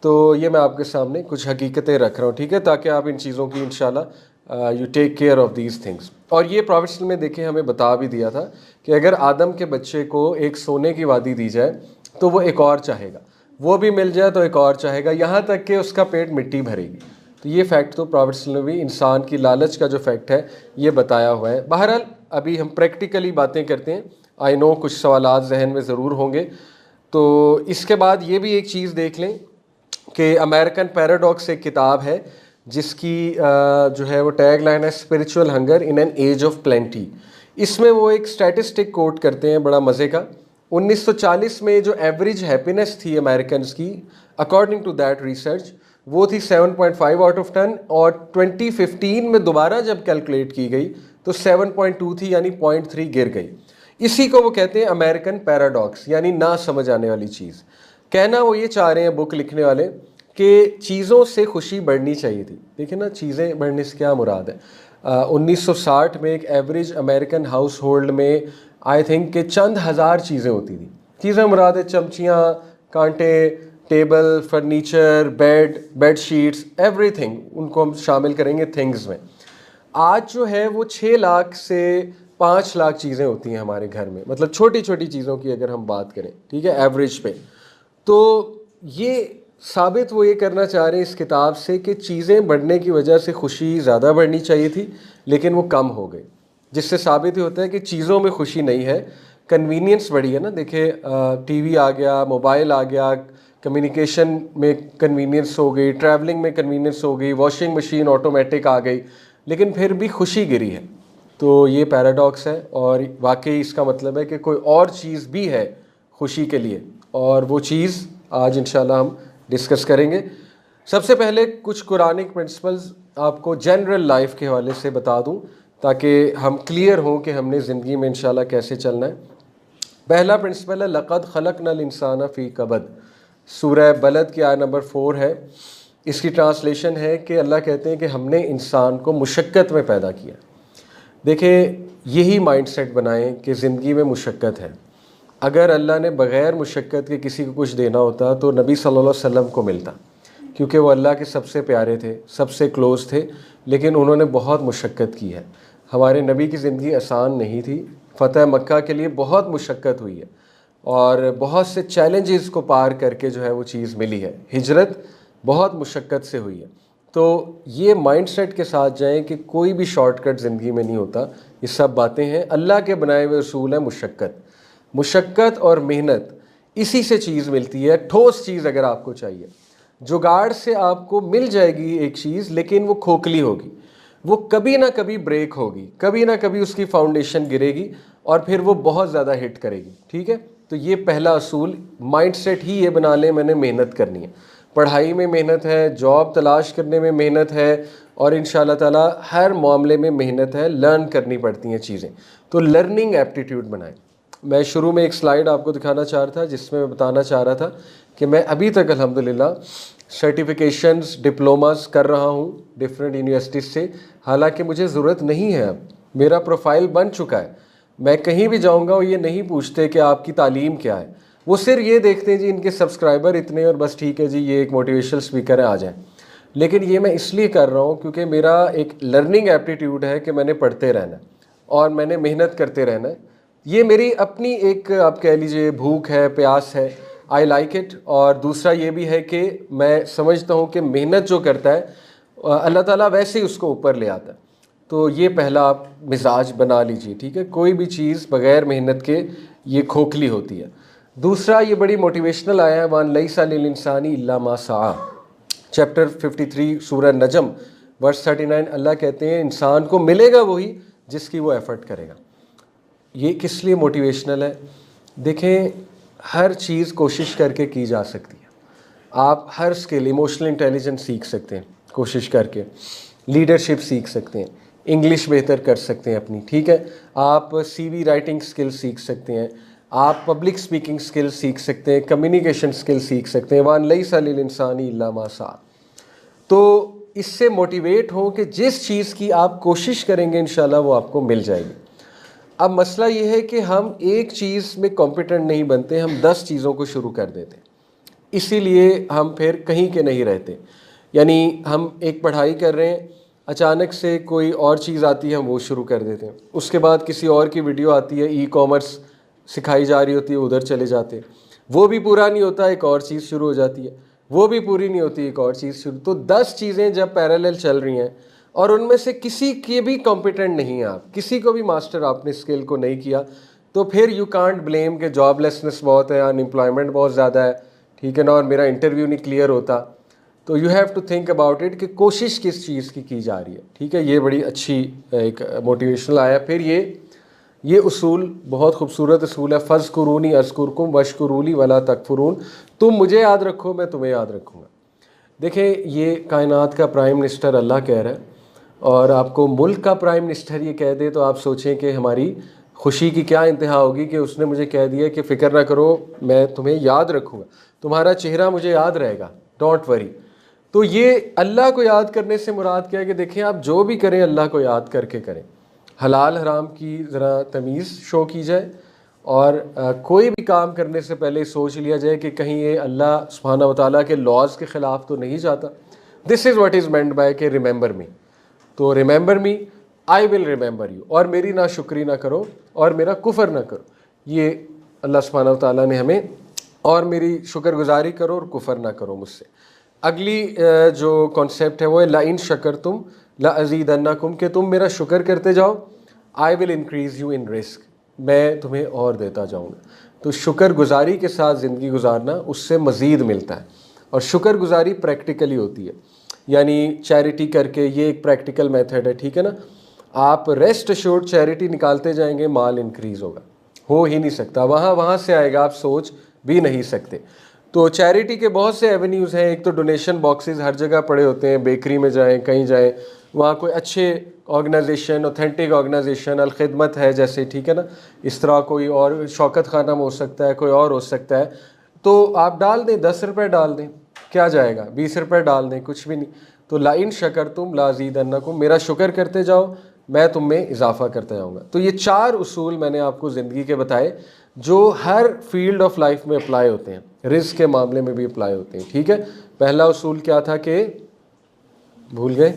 तो ये मैं आपके सामने कुछ हकीकतें रख रहा हूँ, ठीक है, ताकि आप इन चीज़ों की इंशाल्लाह you take care of these things. और ये प्रोफेशनल में देखें, हमें बता भी दिया था कि अगर आदम के बच्चे को एक सोने की वादी दी जाए तो वो एक और चाहेगा, वो भी मिल जाए तो एक और चाहेगा, यहाँ तक कि उसका पेट मिट्टी भरेगी। तो ये फैक्ट तो प्रोफेशनल में भी इंसान की लालच का जो फैक्ट है ये बताया हुआ है। बहरहाल अभी हम प्रैक्टिकली बातें करते हैं। आई नो कुछ सवालात जहन में ज़रूर होंगे। तो इसके बाद ये भी एक चीज़ देख लें कि अमेरिकन पैराडॉक्स एक किताब है जिसकी जो है वो टैग लाइन है spiritual hunger in an age of plenty. इसमें वो एक स्टैटिस्टिक कोट करते हैं बड़ा मज़े का। 1940 में जो एवरेज हैप्पीनेस थी अमेरिकन की, अकॉर्डिंग टू दैट रिसर्च, वो थी 7.5 आउट ऑफ 10, और 2015 में दोबारा जब कैलकुलेट की गई तो 7.2 थी, यानी 0.3 गिर गई। इसी को वो कहते हैं अमेरिकन पैराडॉक्स, यानी ना समझ आने वाली चीज़। कहना वो ये चाह रहे हैं बुक लिखने वाले कि चीज़ों से खुशी बढ़नी चाहिए थी। देखिए ना, चीज़ें बढ़ने से क्या मुराद है। 1960 में एक एवरेज अमेरिकन हाउस होल्ड में आई थिंक कि चंद हज़ार चीज़ें होती थी। चीज़ें मुराद है चमचियाँ, कांटे, table, furniture, bed sheets, everything, उनको हम शामिल करेंगे थिंग्स में। आज जो है वो 6 लाख से 5 लाख चीज़ें होती हैं हमारे घर में, मतलब छोटी छोटी चीज़ों की अगर हम बात करें, ठीक है, एवरेज पे। तो ये साबित वो ये करना चाह रहे हैं इस किताब से कि चीज़ें बढ़ने की वजह से खुशी ज़्यादा बढ़नी चाहिए थी, लेकिन वो कम हो गई, जिससे साबित ही होता है कि चीज़ों में खुशी नहीं है, कन्वीनियंस बढ़ी है ना। देखिए टीवी आ गया, मोबाइल आ गया, कम्युनिकेशन में कन्वीनियंस हो गई, ट्रैवलिंग में कन्वीनियंस हो गई, वॉशिंग मशीन ऑटोमेटिक आ गई, लेकिन फिर भी खुशी गिरी है। तो ये पैराडॉक्स है, और वाकई इसका मतलब है कि कोई और चीज़ भी है खुशी के लिए, और वो चीज़ आज इंशाल्लाह हम डिस्कस करेंगे। सबसे पहले कुछ कुरानिक प्रिंसिपल्स आपको जनरल लाइफ के हवाले से बता दूं, ताकि हम क्लियर हों कि हमने ज़िंदगी में इंशाल्लाह कैसे चलना है। पहला प्रिंसिपल है लक़द ख़लक़नल इंसाना फ़ी कबद, सूरह बलद की आयत नंबर 4 है। इसकी ट्रांसलेशन है कि अल्लाह कहते हैं कि हमने इंसान को मुशक्क़त में पैदा किया। देखिए, यही माइंडसेट बनाएं कि ज़िंदगी में मुशक्क़त है। अगर अल्लाह ने बग़ैर मुशक्क़त के किसी को कुछ देना होता तो नबी सल्लल्लाहु अलैहि वसल्लम को मिलता, क्योंकि वो अल्लाह के सबसे प्यारे थे, सबसे क्लोज़ थे, लेकिन उन्होंने बहुत मुशक्क़त की है। हमारे नबी की ज़िंदगी आसान नहीं थी। फ़तह मक्का के लिए बहुत मुशक्क़त हुई है, और बहुत से चैलेंजेस को पार करके जो है वो चीज़ मिली है। हिजरत बहुत मुशक्क़त से हुई है। तो ये माइंडसेट के साथ जाएं कि कोई भी शॉर्टकट ज़िंदगी में नहीं होता। ये सब बातें हैं, अल्लाह के बनाए हुए उसूल है। मुशक्क़त और मेहनत, इसी से चीज़ मिलती है। ठोस चीज़ अगर आपको चाहिए, जुगाड़ से आपको मिल जाएगी एक चीज़, लेकिन वो खोखली होगी, वो कभी ना कभी ब्रेक होगी, कभी ना कभी उसकी फाउंडेशन गिरेगी, और फिर वो बहुत ज़्यादा हिट करेगी। ठीक है, तो ये पहला असूल, माइंडसेट ही ये बना लें मैंने मेहनत करनी है। पढ़ाई में मेहनत है, जॉब तलाश करने में मेहनत है, और इंशाअल्लाह ताला हर मामले में मेहनत है। लर्न करनी पड़ती हैं चीज़ें, तो लर्निंग एप्टीट्यूड बनाएं। मैं शुरू में एक स्लाइड आपको दिखाना चाह रहा था, जिसमें मैं बताना चाह रहा था कि मैं अभी तक अल्हम्दुलिल्लाह सर्टिफिकेशंस, डिप्लोमास कर रहा हूँ डिफरेंट यूनिवर्सिटीज़ से। हालांकि मुझे ज़रूरत नहीं है, अब मेरा प्रोफाइल बन चुका है। मैं कहीं भी जाऊँगा वो ये नहीं पूछते कि आपकी तालीम क्या है, वो सिर्फ ये देखते हैं जी इनके सब्सक्राइबर इतने, और बस ठीक है जी ये एक मोटिवेशनल स्पीकर है, आ जाए। लेकिन ये मैं इसलिए कर रहा हूँ क्योंकि मेरा एक लर्निंग एप्टीट्यूड है कि मैंने पढ़ते रहना है और मैंने मेहनत करते रहना है। ये मेरी अपनी एक, आप कह लीजिए, भूख है, प्यास है, आई लाइक इट। और दूसरा ये भी है कि मैं समझता हूँ कि मेहनत जो करता है अल्लाह ताला वैसे ही उसको ऊपर ले आता है। तो ये पहला आप मिजाज बना लीजिए, ठीक है। कोई भी चीज़ बग़ैर मेहनत के ये खोखली होती है। दूसरा, ये बड़ी मोटिवेशनल आया है, वान लैसा लिल इंसानी इल्ला मा सआ, चैप्टर 53 सूरह नजम वर्स 39। अल्लाह कहते हैं इंसान को मिलेगा वही जिसकी वो एफर्ट करेगा। ये किस लिए मोटिवेशनल है? देखें, हर चीज़ कोशिश करके की जा सकती है। आप हर स्किल, इमोशनल इंटेलिजेंस सीख सकते हैं कोशिश करके, लीडरशिप सीख सकते हैं, इंग्लिश बेहतर कर सकते हैं अपनी, ठीक है। आप सीवी राइटिंग स्किल सीख सकते हैं, आप पब्लिक स्पीकिंग स्किल सीख सकते हैं, कम्युनिकेशन स्किल सीख सकते हैं। वान लैसा लिल इंसानी इल्ला मा सआ। तो इससे मोटिवेट हो कि जिस चीज़ की आप कोशिश करेंगे इंशाल्लाह वो आपको मिल जाएगी। अब मसला ये है कि हम एक चीज़ में कॉम्पिटेंट नहीं बनते, हम 10 चीज़ों को शुरू कर देते हैं, इसीलिए हम फिर कहीं के नहीं रहते। यानी हम एक पढ़ाई कर रहे हैं, अचानक से कोई और चीज़ आती है, हम वो शुरू कर देते हैं। उसके बाद किसी और की वीडियो आती है, ई कॉमर्स सिखाई जा रही होती है, उधर चले जाते हैं। वो भी पूरा नहीं होता, एक और चीज़ शुरू हो जाती है, वो भी पूरी नहीं होती, एक और चीज़ शुरू। तो 10 चीज़ें जब पैरेलल चल रही हैं और उनमें से किसी के भी कॉम्पिटेंट नहीं है, आप किसी को भी मास्टर आपने स्किल को नहीं किया, तो फिर यू कांट ब्लेम कि जॉबलेसनेस बहुत है, अनएम्प्लॉयमेंट बहुत ज़्यादा है, ठीक है ना, और मेरा इंटरव्यू नहीं क्लियर होता। तो you have to think about it कि कोशिश किस चीज़ की जा रही है, ठीक है। ये बड़ी अच्छी एक मोटिवेशनल आया। फिर ये उसूल बहुत खूबसूरत उसूल है, फ़ज़्कुरूनी अज़्कुरकुम वश्कुरूली वला तकफुरून। तुम मुझे याद रखो, मैं तुम्हें याद रखूँगा। देखें, ये कायनात का प्राइम मिनिस्टर अल्लाह कह रहा है, और आपको मुल्क का प्राइम मिनिस्टर ये कह दे तो आप सोचें कि हमारी खुशी की क्या इंतहा होगी कि उसने मुझे कह दिया कि फ़िक्र ना करो, मैं तुम्हें याद रखूँगा, तुम्हारा चेहरा मुझे याद रहेगा, डोंट वरी। तो ये अल्लाह को याद करने से मुराद क्या है कि देखें आप जो भी करें अल्लाह को याद करके करें। हलाल हराम की ज़रा तमीज़ शो की जाए और कोई भी काम करने से पहले सोच लिया जाए कि कहीं ये अल्लाह सुब्हानहू व तआला के लॉज के ख़िलाफ़ तो नहीं जाता। This is what is meant by के रिमेंबर मी। तो remember me, I will remember you, और मेरी ना शुक्री ना करो और मेरा कुफर ना करो। ये अल्लाह सुब्हानहू व तआला ने हमें, और मेरी शुक्रगुजारी करो और कुफर ना करो मुझसे। अगली जो कॉन्सेप्ट है वो है ला इन शकरतुम ला अज़ीदन्नकुम, कि तुम मेरा शुक्र करते जाओ, I will increase you in risk, मैं तुम्हें और देता जाऊँगा। तो शुक्रगुजारी के साथ ज़िंदगी गुजारना उससे मज़ीद मिलता है, और शुक्रगुजारी प्रैक्टिकली होती है, यानी चैरिटी करके, ये एक प्रैक्टिकल मेथड है, ठीक है ना। आप रेस्ट अश्योर्ड चैरिटी निकालते जाएंगे, माल इंक्रीज़ होगा, हो ही नहीं सकता, वहाँ से आएगा, आप सोच भी नहीं सकते। तो चैरिटी के बहुत से एवेन्यूज़ हैं। एक तो डोनेशन बॉक्सेस हर जगह पड़े होते हैं, बेकरी में जाएं, कहीं जाएं, वहाँ कोई अच्छे ऑर्गेनाइजेशन, ऑथेंटिक ऑर्गेनाइजेशन, अल खिदमत है जैसे, ठीक है ना, इस तरह कोई और शौकत खानम हो सकता है, कोई और हो सकता है, तो आप डाल दें, 10 रुपये डाल दें, क्या जाएगा, 20 रुपये डाल दें, कुछ भी नहीं। तो ला इन शकरतुम ला अज़ीदन्नकुम, मेरा शुक्र करते जाओ, मैं तुम में इजाफा करता जाऊँगा। तो ये 4 उसूल मैंने आपको ज़िंदगी के बताए जो हर फील्ड ऑफ लाइफ में अप्लाई होते हैं, रिस्क के मामले में भी अप्लाई होते हैं, ठीक है। पहला उसूल क्या था कि भूल गए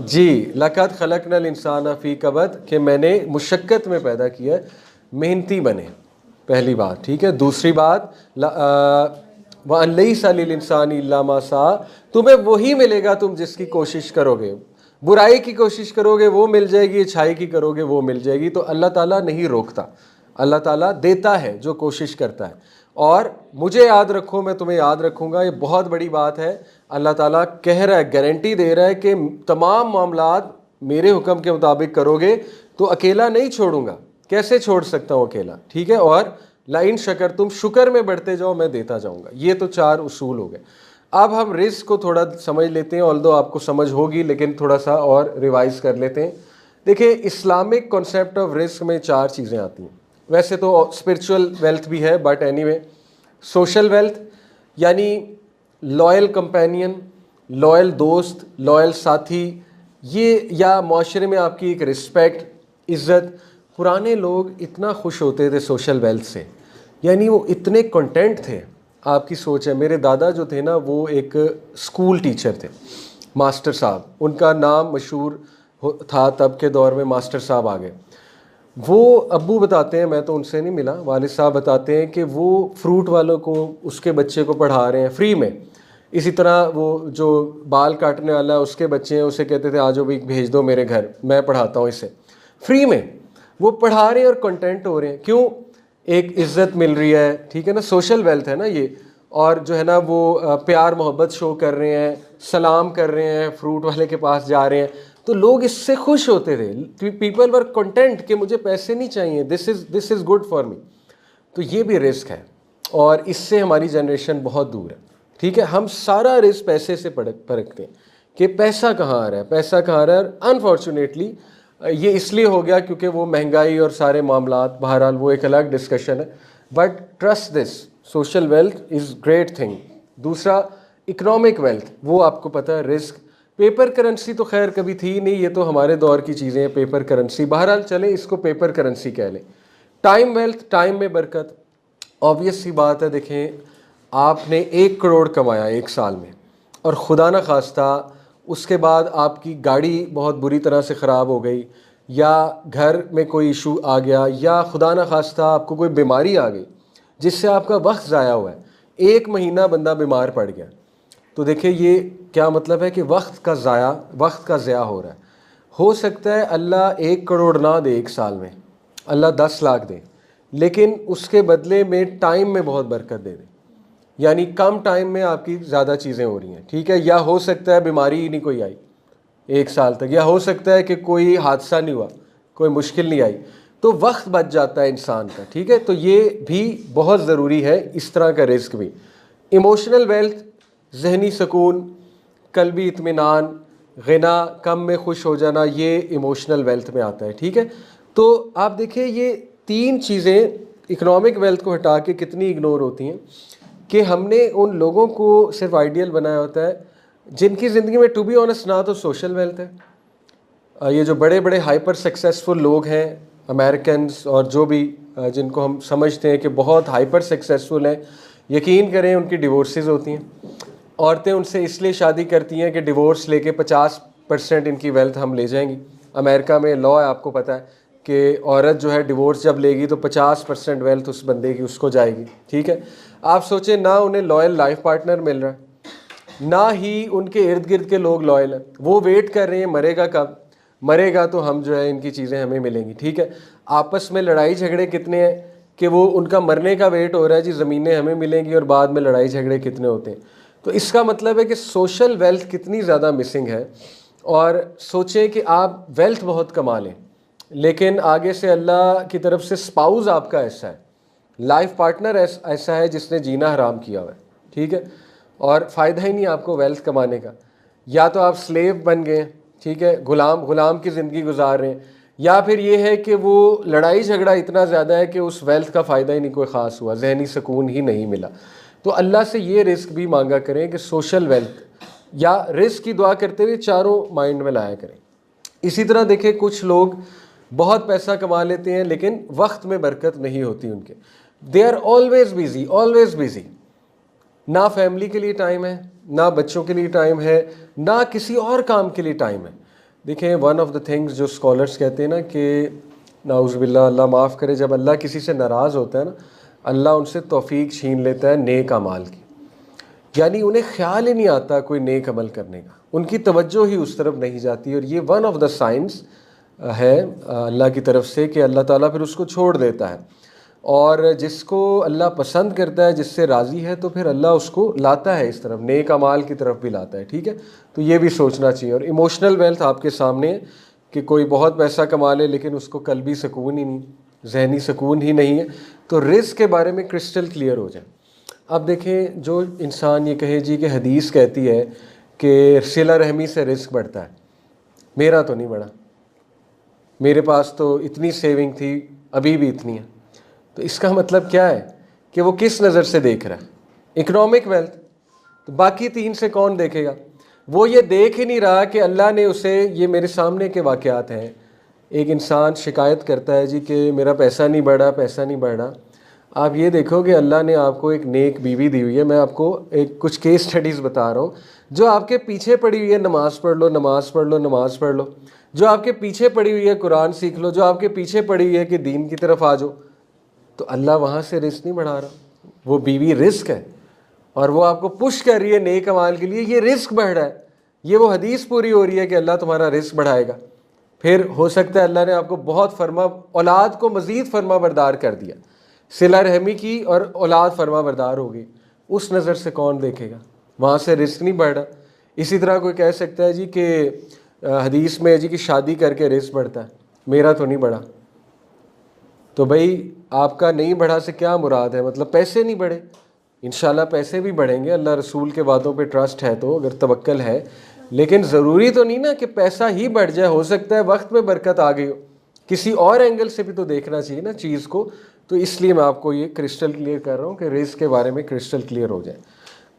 जी, लक़द खलक़नल इंसान फ़ी कबद, कि मैंने मुशक्क़त में पैदा किया है, मेहनती बने, पहली बात, ठीक है। दूसरी बात व अन लैसा लिल इंसानी इल्ला मा सा, तुम्हें वही मिलेगा तुम जिसकी कोशिश करोगे। बुराई की कोशिश करोगे वो मिल जाएगी, अच्छाई की करोगे वो मिल जाएगी। तो अल्लाह ताला नहीं रोकता, अल्लाह ताला देता है जो कोशिश करता है। और मुझे याद रखो, मैं तुम्हें याद रखूँगा, ये बहुत बड़ी बात है। अल्लाह ताला कह रहा है, गारंटी दे रहा है कि तमाम मामलात मेरे हुक्म के मुताबिक करोगे तो अकेला नहीं छोड़ूंगा। कैसे छोड़ सकता हूँ अकेला, ठीक है। और लाइन शकर, तुम शुक्र में बढ़ते जाओ, मैं देता जाऊँगा। ये तो 4 उसूल हो गए। अब हम रिस्क को थोड़ा समझ लेते हैं, ऑल्दो आपको समझ होगी, लेकिन थोड़ा सा और रिवाइज कर लेते हैं। देखिए, इस्लामिक कॉन्सेप्ट ऑफ रिस्क में 4 चीज़ें आती हैं। वैसे तो स्पिरिचुअल वेल्थ भी है, बट एनीवे, सोशल वेल्थ यानी लॉयल कंपेनियन, लॉयल दोस्त, लॉयल साथी, ये, या माशरे में आपकी एक रिस्पेक्ट, इज़्ज़त। पुराने लोग इतना खुश होते थे सोशल वेल्थ से, यानी वो इतने कंटेंट थे। आपकी सोच है, मेरे दादा जो थे ना, वो एक स्कूल टीचर थे, मास्टर साहब, उनका नाम मशहूर था तब के दौर में, मास्टर साहब आ गए। वो अब्बू बताते हैं, मैं तो उनसे नहीं मिला, वालिद साहब बताते हैं कि वो फ्रूट वालों को, उसके बच्चे को पढ़ा रहे हैं फ्री में। इसी तरह वो जो बाल काटने वाला है, उसके बच्चे हैं, उसे कहते थे आज भी भेज दो मेरे घर, मैं पढ़ाता हूँ इसे, फ्री में वो पढ़ा रहे हैं और कंटेंट हो रहे हैं। क्यों? एक इज़्ज़त मिल रही है, ठीक है ना, सोशल वेल्थ है ना ये। और जो है ना, वो प्यार मोहब्बत शो कर रहे हैं, सलाम कर रहे हैं, फ्रूट वाले के पास जा रहे हैं, तो लोग इससे खुश होते थे। पीपल वर कंटेंट कि मुझे पैसे नहीं चाहिए, this is good for me. तो ये भी रिस्क है, और इससे हमारी जनरेशन बहुत दूर है, ठीक है। हम सारा रिस्क पैसे से परखते हैं कि पैसा कहाँ आ रहा है, पैसा कहाँ आ रहा है। अनफॉर्चुनेटली ये इसलिए हो गया क्योंकि वो महंगाई और सारे मामलात, बहरहाल वो एक अलग डिस्कशन है। But trust this, social wealth is great thing. दूसरा, इकोनॉमिक वेल्थ, वो आपको पता है, रिस्क। पेपर करेंसी तो खैर कभी थी नहीं, ये तो हमारे दौर की चीज़ें हैं, पेपर करेंसी, बहरहाल चले इसको पेपर करेंसी कह लें। टाइम वेल्थ, टाइम में बरकत, ऑब्वियस सी बात है। देखें, आपने 1 करोड़ कमाया 1 साल में, और खुदा न खास्ता उसके बाद आपकी गाड़ी बहुत बुरी तरह से ख़राब हो गई, या घर में कोई इशू आ गया, या खुदा न खास्ता आपको कोई बीमारी आ गई जिससे आपका वक्त ज़ाया हुआ है, 1 महीना बंदा बीमार पड़ गया, तो देखिए ये क्या मतलब है कि वक्त का ज़या हो रहा है। हो सकता है अल्लाह 1 करोड़ ना दे 1 साल में, अल्लाह 10 लाख दे, लेकिन उसके बदले में टाइम में बहुत बरकत दे दे, यानी कम टाइम में आपकी ज़्यादा चीज़ें हो रही हैं, ठीक है। या हो सकता है बीमारी ही नहीं कोई आई 1 साल तक, या हो सकता है कि कोई हादसा नहीं हुआ, कोई मुश्किल नहीं आई, तो वक्त बच जाता है इंसान का, ठीक है। तो ये भी बहुत ज़रूरी है, इस तरह का रिस्क भी। इमोशनल वेल्थ, जहनी सुकून, कल्बी इत्मीनान, गिना, कम में खुश हो जाना, ये इमोशनल वेल्थ में आता है, ठीक है। तो आप देखिए ये तीन चीज़ें इकोनॉमिक वेल्थ को हटा के कितनी इग्नोर होती हैं कि हमने उन लोगों को सिर्फ आइडियल बनाया होता है जिनकी ज़िंदगी में टू बी ऑनेस्ट ना तो सोशल वेल्थ है। ये जो बड़े बड़े हाइपर सक्सेसफुल लोग हैं अमेरिकन्स और जो भी जिनको हम समझते हैं कि बहुत हाइपर सक्सेसफुल हैं, यकीन करें उनकी डिवोर्सेस होती हैं। औरतें उनसे इसलिए शादी करती हैं कि डिवोर्स लेके 50% इनकी वेल्थ हम ले जाएंगी। अमेरिका में लॉ है, आपको पता है कि औरत जो है डिवोर्स जब लेगी तो 50% वेल्थ उस बंदे की उसको जाएगी। ठीक है, आप सोचें ना उन्हें लॉयल लाइफ पार्टनर मिल रहा है, ना ही उनके इर्द गिर्द के लोग लॉयल हैं। वो वेट कर रहे हैं मरेगा कब, मरेगा तो हम जो है इनकी चीज़ें हमें मिलेंगी। ठीक है, आपस में लड़ाई झगड़े कितने हैं कि वो उनका मरने का वेट हो रहा है जी, ज़मीनें हमें मिलेंगी, और बाद में लड़ाई झगड़े कितने होते हैं। तो इसका मतलब है कि सोशल वेल्थ कितनी ज़्यादा मिसिंग है। और सोचें कि आप वेल्थ बहुत कमा लें लेकिन आगे से अल्लाह की तरफ से स्पाउस आपका ऐसा है, लाइफ पार्टनर ऐसा है जिसने जीना हराम किया हुआ है। ठीक है, और फ़ायदा ही नहीं आपको वेल्थ कमाने का। या तो आप स्लेव बन गए, ठीक है, गुलाम की ज़िंदगी गुजार रहे हैं, या फिर ये है कि वो लड़ाई झगड़ा इतना ज़्यादा है कि उस वेल्थ का फ़ायदा ही नहीं कोई ख़ास हुआ, जहनी सुकून ही नहीं मिला। तो अल्लाह से ये रिस्क भी मांगा करें कि सोशल वेल्थ या रिस्क की दुआ करते हुए चारों माइंड में लाया करें। इसी तरह देखें कुछ लोग बहुत पैसा कमा लेते हैं लेकिन वक्त में बरकत नहीं होती उनके। दे आर ऑलवेज बिजी, ना फैमिली के लिए टाइम है, ना बच्चों के लिए टाइम है, ना किसी और काम के लिए टाइम है। देखें वन ऑफ द थिंग्स जो स्कॉलर्स कहते हैं ना कि नाउज़ुबिल्लाह, अल्लाह माफ़ करे, जब अल्लाह किसी से नाराज़ होता है ना, अल्लाह उनसे तौफीक छीन लेता है नेक अमाल की। यानी उन्हें ख्याल ही नहीं आता कोई नेक अमल करने का, उनकी तवज्जो ही उस तरफ नहीं जाती। और ये वन ऑफ द साइंस है अल्लाह की तरफ से कि अल्लाह ताला फिर उसको छोड़ देता है। और जिसको अल्लाह पसंद करता है, जिससे राज़ी है, तो फिर अल्लाह उसको लाता है इस तरफ, नेक अमाल की तरफ भी लाता है। ठीक है, तो ये भी सोचना चाहिए। और इमोशनल वेल्थ आपके सामने है कि कोई बहुत पैसा कमा ले लेकिन उसको कल्बी सुकून ही नहीं, जहनी सुकून ही नहीं है। तो रिस्क के बारे में क्रिस्टल क्लियर हो जाए। अब देखें जो इंसान ये कहे जी कि हदीस कहती है कि सिला रहमी से रिस्क बढ़ता है, मेरा तो नहीं बढ़ा, मेरे पास तो इतनी सेविंग थी अभी भी इतनी है, तो इसका मतलब क्या है कि वो किस नज़र से देख रहा है? Economic wealth. तो बाकी तीन से कौन देखेगा? वो ये देख ही नहीं रहा कि अल्लाह ने उसे, ये मेरे सामने के वाक़यात हैं, एक इंसान शिकायत करता है जी कि मेरा पैसा नहीं बढ़ा, पैसा नहीं बढ़ा। आप ये देखो कि अल्लाह ने आपको एक नेक बीवी दी हुई है। मैं आपको एक कुछ केस स्टडीज़ बता रहा हूँ जो आपके पीछे पड़ी हुई है, नमाज़ पढ़ लो, नमाज़ पढ़ लो, नमाज़ पढ़ लो, जो आपके पीछे पड़ी हुई है कुरान सीख लो, जो आपके पीछे पड़ी हुई है कि दीन की तरफ आ जाओ। तो अल्लाह वहाँ से रिस्क नहीं बढ़ा रहा, वो बीवी रिस्क है और वो आपको पुश कर रही है नेक अमाल के लिए, ये रिस्क बढ़ रहा है। ये वो हदीस पूरी हो रही है कि अल्लाह तुम्हारा रिस्क बढ़ाएगा। फिर हो सकता है अल्लाह ने आपको बहुत फरमा औलाद को मज़ीद फरमा बरदार कर दिया, सिला रहमी की और औलाद फरमा बरदार हो गई, उस नज़र से कौन देखेगा? वहाँ से रिस्क नहीं बढ़ रहा। इसी तरह कोई कह सकता है जी कि हदीस में जी कि शादी करके रिस्क बढ़ता है, मेरा तो नहीं बढ़ा। तो भाई आपका नहीं बढ़ा से क्या मुराद है? मतलब पैसे नहीं बढ़े? इंशाल्लाह पैसे भी बढ़ेंगे, अल्लाह रसूल के बातों पे ट्रस्ट है तो, अगर तवक्कल है। लेकिन ज़रूरी तो नहीं ना कि पैसा ही बढ़ जाए, हो सकता है वक्त में बरकत आ गई हो, किसी और एंगल से भी तो देखना चाहिए ना चीज़ को। तो इसलिए मैं आपको ये क्रिस्टल क्लियर कर रहा हूँ कि रिस्क के बारे में क्रिस्टल क्लियर हो जाए।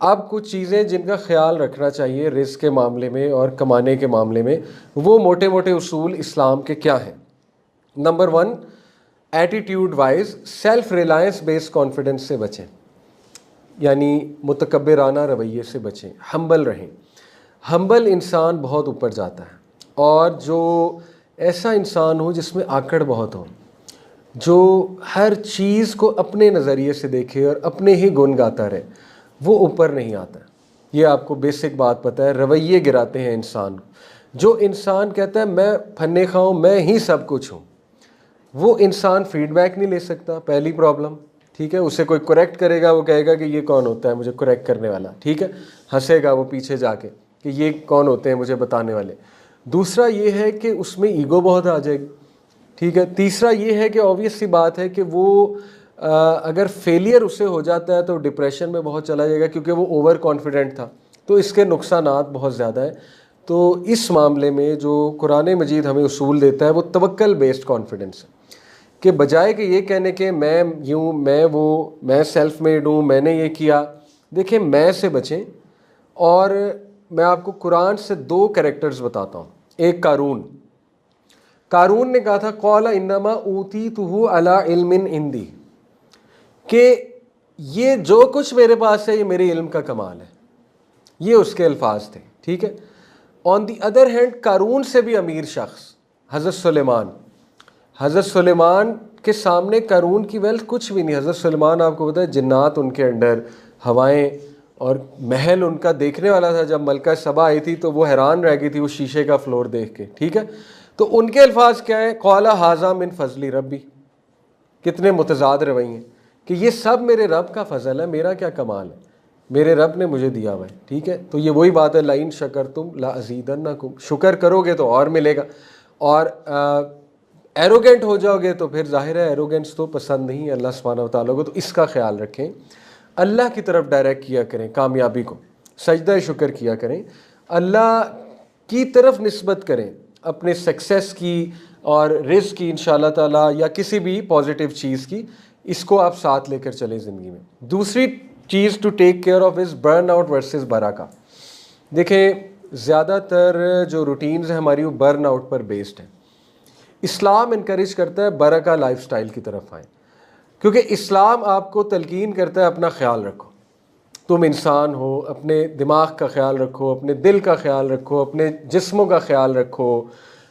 अब कुछ चीज़ें जिनका ख्याल रखना चाहिए रिस्क के मामले में और कमाने के मामले में, वो मोटे मोटे उसूल इस्लाम के क्या हैं? Number 1, attitude wise self reliance based confidence से बचें, यानी मुतकब्बिराना रवैये से बचें, हम्बल रहें। हम्बल इंसान बहुत ऊपर जाता है। और जो ऐसा इंसान हो जिसमें आकड़ बहुत हो, जो हर चीज़ को अपने नज़रिए से देखे और अपने ही गुण गाता रहे, वो ऊपर नहीं आता। ये आपको बेसिक बात पता है, रवैये गिराते हैं इंसान को। जो इंसान कहता है मैं फन्ने खाऊं, मैं ही सब कुछ हूँ, वो इंसान फीडबैक नहीं ले सकता, पहली प्रॉब्लम। ठीक है, उसे कोई करेक्ट करेगा, वो कहेगा कि ये कौन होता है मुझे करेक्ट करने वाला। ठीक है, हंसेगा वो पीछे जाके कि ये कौन होते हैं मुझे बताने वाले। दूसरा ये है कि उसमें ईगो बहुत आ जाएगी। ठीक है, तीसरा ये है कि ऑब्वियस सी बात है कि वो अगर फेलियर उसे हो जाता है तो डिप्रेशन में बहुत चला जाएगा, क्योंकि वो ओवर कॉन्फिडेंट था। तो इसके नुकसानात बहुत ज़्यादा है। तो इस मामले में जो कुरान मजीद हमें उसूल देता है वो तवक्कल बेस्ड कॉन्फिडेंस है, कि बजाय कि ये कहने के मैं यूँ मैं वो, मैं सेल्फ मेड हूँ, मैंने ये किया। देखिए, मैं से बचें। और मैं आपको कुरान से 2 कैरेक्टर्स बताता हूँ। एक कारून ने कहा था कौला इन्नमा ऊतीतुहु अला इल्मिन इंदी, कि ये जो कुछ मेरे पास है ये मेरे इल्म का कमाल है। ये उसके अल्फाज थे, ठीक है। ऑन दी अदर हैंड कारून से भी अमीर शख्स हज़रत सुलेमान के सामने कारून की वेल्थ कुछ भी नहीं। हज़रत सुलेमान आपको पता है जिन्नात उनके अंडर, हवाएं और महल उनका देखने वाला था। जब मलका सबा आई थी तो वो हैरान रह गई थी वो शीशे का फ्लोर देख के, ठीक है। तो उनके अल्फाज क्या है, कौला हाजा मिन फजली रब्बी। कितने मुतजाद रवैये हैं कि ये सब मेरे रब का फजल है, मेरा क्या कमाल है, मेरे रब ने मुझे दिया हुआ है, ठीक है। तो ये वही बात है, लाइन शकर तुम ला अज़ीदन्नकुम, शुक्र करोगे तो और मिलेगा। और एरोगेंट हो जाओगे तो फिर जाहिर है एरोगेंस तो पसंद नहीं है अल्लाह सुब्हानहू व तआला को। तो इसका ख्याल रखें, अल्लाह की तरफ डायरेक्ट किया करें कामयाबी को, सजदा शुक्र किया करें, अल्लाह की तरफ निस्बत करें अपने सक्सेस की और रिज़्क़ की इंशाअल्लाह ताला, या किसी भी पॉजिटिव चीज़ की। इसको आप साथ लेकर चलें ज़िंदगी में। दूसरी चीज़ to take care of is burn out versus बराका। देखें, ज़्यादातर जो रूटीन्स हैं हमारी वो बर्न आउट पर बेस्ड हैं। इस्लाम इनकरेज करता है बरका लाइफस्टाइल की तरफ आए, क्योंकि इस्लाम आपको तलकीन करता है अपना ख्याल रखो, तुम इंसान हो, अपने दिमाग का ख्याल रखो, अपने दिल का ख्याल रखो, अपने जिस्मों का ख्याल रखो,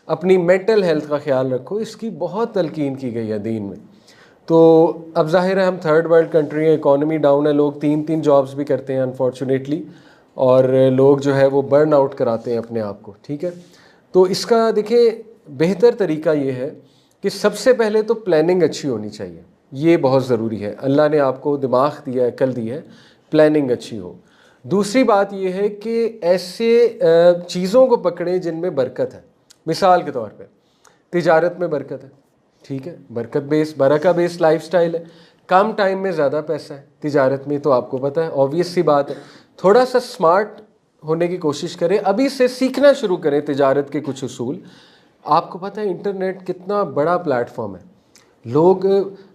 अपनी मेंटल हेल्थ का ख्याल रखो। इसकी बहुत तलकीन की गई है दीन में। तो अब ज़ाहिर है हम थर्ड वर्ल्ड कंट्री है, इकॉनमी डाउन है, लोग 3-3 जॉब्स भी करते हैं अनफॉर्चुनेटली, और लोग जो है वो बर्न आउट कराते हैं अपने आप को, ठीक है। तो इसका देखिए बेहतर तरीका ये है कि सबसे पहले तो प्लानिंग अच्छी होनी चाहिए, ये बहुत ज़रूरी है। अल्लाह ने आपको दिमाग दिया है, अकल दी है, प्लानिंग अच्छी हो। दूसरी बात यह है कि ऐसे चीज़ों को पकड़ें जिनमें बरकत है। मिसाल के तौर पे तिजारत में बरकत है, ठीक है, बरकत बेस बरका बेस लाइफस्टाइल है, कम टाइम में ज़्यादा पैसा है तिजारत में, तो आपको पता है ऑब्वियस सी बात है। थोड़ा सा स्मार्ट होने की कोशिश करें, अभी से सीखना शुरू करें तिजारत के कुछ उसूल। आपको पता है इंटरनेट कितना बड़ा प्लेटफॉर्म है, लोग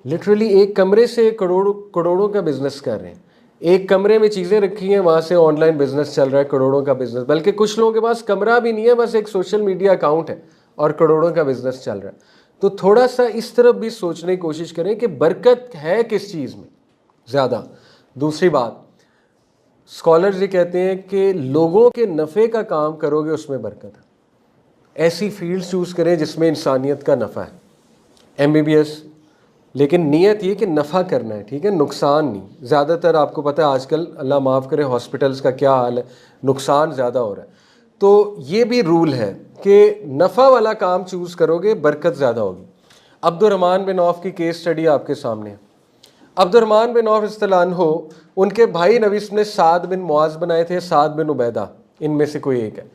लिटरली एक कमरे से करोड़ों का बिजनेस कर रहे हैं। एक कमरे में चीज़ें रखी हैं, वहाँ से ऑनलाइन बिजनेस चल रहा है, करोड़ों का बिजनेस। बल्कि कुछ लोगों के पास कमरा भी नहीं है, बस एक सोशल मीडिया अकाउंट है और करोड़ों का बिजनेस चल रहा है। तो थोड़ा सा इस तरफ भी सोचने की कोशिश करें कि बरकत है किस चीज़ में ज़्यादा। दूसरी बात, स्कॉलर्स ये कहते हैं कि लोगों के नफ़े का काम करोगे उसमें बरकत है। ऐसी फील्ड चूज़ करें जिसमें इंसानियत का नफ़ा है। MBBS, लेकिन नीयत ये कि नफ़ा करना है, ठीक है, नुकसान नहीं। ज़्यादातर आपको पता है आजकल, अल्लाह माफ़ करे, हॉस्पिटल्स का क्या हाल है, नुकसान ज़्यादा हो रहा है। तो ये भी रूल है कि नफ़ा वाला काम चूज़ करोगे बरकत ज़्यादा होगी। अब्दुर्रहमान बिन औफ की केस स्टडी आपके सामने है। अब्दुर्रहमान बिन औफ रज़ियल्लाहु अन्हु, उनके भाई नवीस ने साद बिन मुआज़ बनाए थे, साद बिन उबैदा, इनमें से कोई एक है।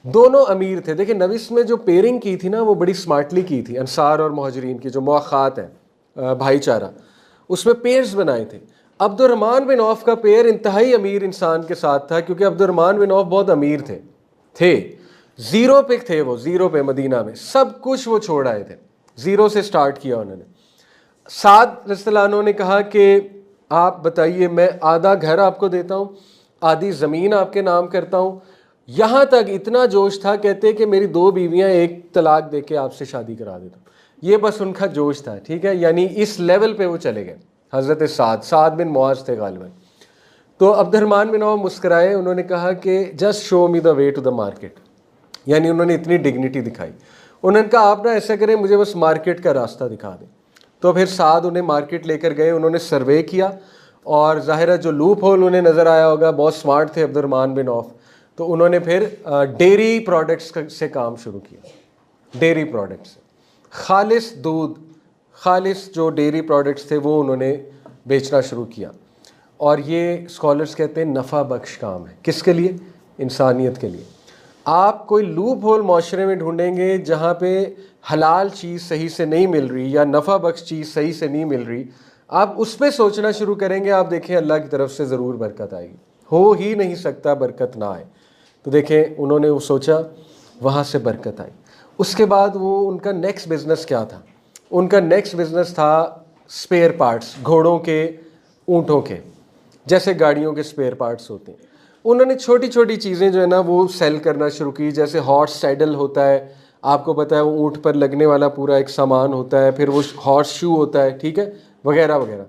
दोनों अमीर थे। देखिए नवीस में जो पेयरिंग की थी ना वो बड़ी स्मार्टली की थी, अंसार और मुहाजिरीन की जो मुआखात है, भाईचारा, उसमें पेयर्स बनाए थे। अब्दुर्रहमान बिन औफ का पेयर इंतहाई अमीर इंसान के साथ था, क्योंकि अब्दुर्रहमान बिन औफ बहुत अमीर थे ज़ीरो पे थे, वो ज़ीरो पे मदीना में सब कुछ वो छोड़ आए थे, ज़ीरो से स्टार्ट किया उन्होंने। साद रज़ियल्लाहु अन्हु ने कहा कि आप बताइए, मैं आधा घर आपको देता हूँ, आधी ज़मीन आपके नाम करता हूँ। यहाँ तक इतना जोश था, कहते कि मेरी 2 बीवियाँ एक तलाक दे के आपसे शादी करा देता हूँ। ये बस उनका जोश था, ठीक है, यानी इस लेवल पे वो चले गए। हज़रत साद बिन मुआज़ थे गालिबन। तो अब्दुर्रहमान बिन औफ मुस्कराए, उन्होंने कहा कि just show me the way to the market, यानी उन्होंने इतनी डिग्निटी दिखाई। उन्होंने कहा आप ना ऐसा करें, मुझे बस मार्केट का रास्ता दिखा दें। तो फिर साद उन्हें मार्केट लेकर गए, उन्होंने सर्वे किया, और ज़ाहिर है जो लूप होल उन्हें नज़र आया होगा, बहुत स्मार्ट थे अब्दुर्रहमान बिन औफ, तो उन्होंने फिर डेयरी प्रोडक्ट्स से काम शुरू किया। डेयरी प्रोडक्ट्स, खालिस दूध, खालिस जो डेयरी प्रोडक्ट्स थे वो उन्होंने बेचना शुरू किया। और ये स्कॉलर्स कहते हैं नफ़ा बख्श काम है। किसके लिए? इंसानियत के लिए। आप कोई लूप होल माशरे में ढूंढेंगे जहाँ पे हलाल चीज़ सही से नहीं मिल रही या नफ़ा बख्श चीज़ सही से नहीं मिल रही, आप उस पर सोचना शुरू करेंगे, आप देखें अल्लाह की तरफ से ज़रूर बरकत आएगी। हो ही नहीं सकता बरकत ना आए, तो देखें उन्होंने वो सोचा, वहाँ से बरकत आई। उसके बाद वो उनका नेक्स्ट बिज़नेस क्या था? उनका नेक्स्ट बिज़नेस था स्पेयर पार्ट्स, घोड़ों के, ऊँटों के, जैसे गाड़ियों के स्पेयर पार्ट्स होते हैं। उन्होंने छोटी छोटी चीज़ें जो है ना वो सेल करना शुरू की, जैसे हॉर्स सैडल होता है, आपको पता है वो ऊँट पर लगने वाला पूरा एक सामान होता है, फिर वो हॉर्स शू होता है, ठीक है, वगैरह वगैरह,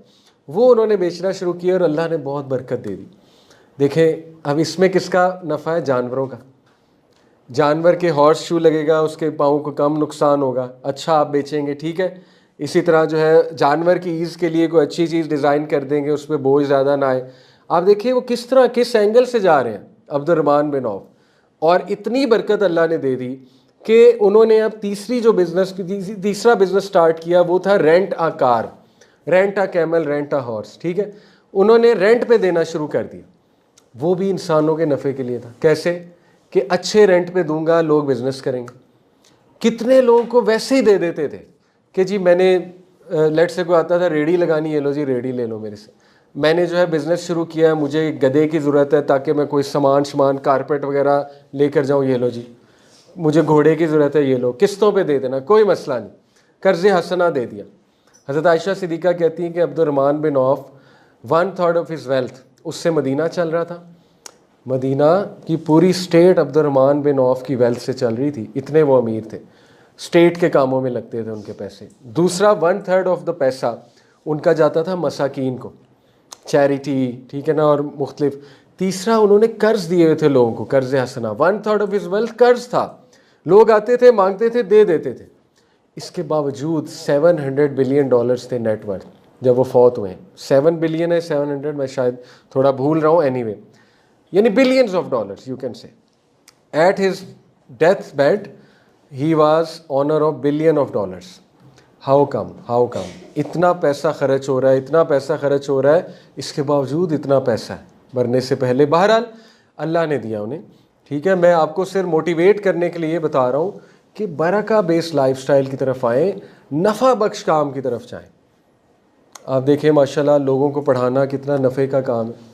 वो उन्होंने बेचना शुरू किया और अल्लाह ने बहुत बरकत दे दी। देखें अब इसमें किसका नफ़ा है? जानवरों का। जानवर के हॉर्स शू लगेगा, उसके पाँव को कम नुकसान होगा, अच्छा आप बेचेंगे, ठीक है। इसी तरह जो है जानवर की ईज़ के लिए कोई अच्छी चीज़ डिज़ाइन कर देंगे, उस पर बोझ ज़्यादा ना आए। आप देखिए वो किस तरह, किस एंगल से जा रहे हैं अब्दुर्रहमान बिन औफ, और इतनी बरकत अल्लाह ने दे दी कि उन्होंने अब तीसरा बिज़नेस स्टार्ट किया, वो था रेंट आ कार, रेंट आ कैमल, रेंट आ हॉर्स, ठीक है। उन्होंने रेंट पे देना शुरू कर दिया, वो भी इंसानों के नफ़े के लिए था। कैसे कि अच्छे रेंट पे दूंगा, लोग बिज़नेस करेंगे। कितने लोगों को वैसे ही दे देते थे कि जी मैंने लेट से कोई आता था रेडी लगानी, ये लो जी रेडी ले लो मेरे से, मैंने जो है बिज़नेस शुरू किया है, मुझे गधे की ज़रूरत है ताकि मैं कोई सामान कारपेट वगैरह लेकर जाऊँ, ये लो जी, मुझे घोड़े की ज़रूरत है, ये लो, किस्तों पे दे देना, कोई मसला नहीं, कर्ज़ हसना दे दिया। हज़रत आयशा सिद्दीक़ा कहती हैं कि Abdurrahman bin Auf 1/3 of his wealth उससे मदीना चल रहा था। मदीना की पूरी स्टेट अब्दुर्रहमान बिन औफ की वेल्थ से चल रही थी, इतने वो अमीर थे, स्टेट के कामों में लगते थे उनके पैसे। दूसरा 1/3 ऑफ द पैसा उनका जाता था मसाकीन को, चैरिटी, ठीक है ना, और मुख्तलिफ। तीसरा उन्होंने कर्ज दिए हुए थे लोगों को, कर्ज हसना, 1/3 ऑफ हिज वेल्थ कर्ज था, लोग आते थे मांगते थे, दे देते थे। इसके बावजूद $700 बिलियन थे नेटवर्थ जब वो फौत हुए। 7 बिलियन है, 700 मैं शायद थोड़ा भूल रहा हूँ, एनीवे यानी billions of dollars you can say. At his death bed he was owner of $1 billion. How come इतना पैसा खर्च हो रहा है, इतना पैसा खर्च हो रहा है, इसके बावजूद इतना पैसा है मरने से पहले। बहरहाल अल्लाह ने दिया उन्हें, ठीक है। मैं आपको सिर्फ मोटिवेट करने के लिए बता रहा हूँ कि बरका बेस्ड लाइफस्टाइल की तरफ आएँ, नफ़ा बख्श काम की तरफ जाएँ। आप देखें माशाल्लाह लोगों को पढ़ाना कितना नफ़े का काम है।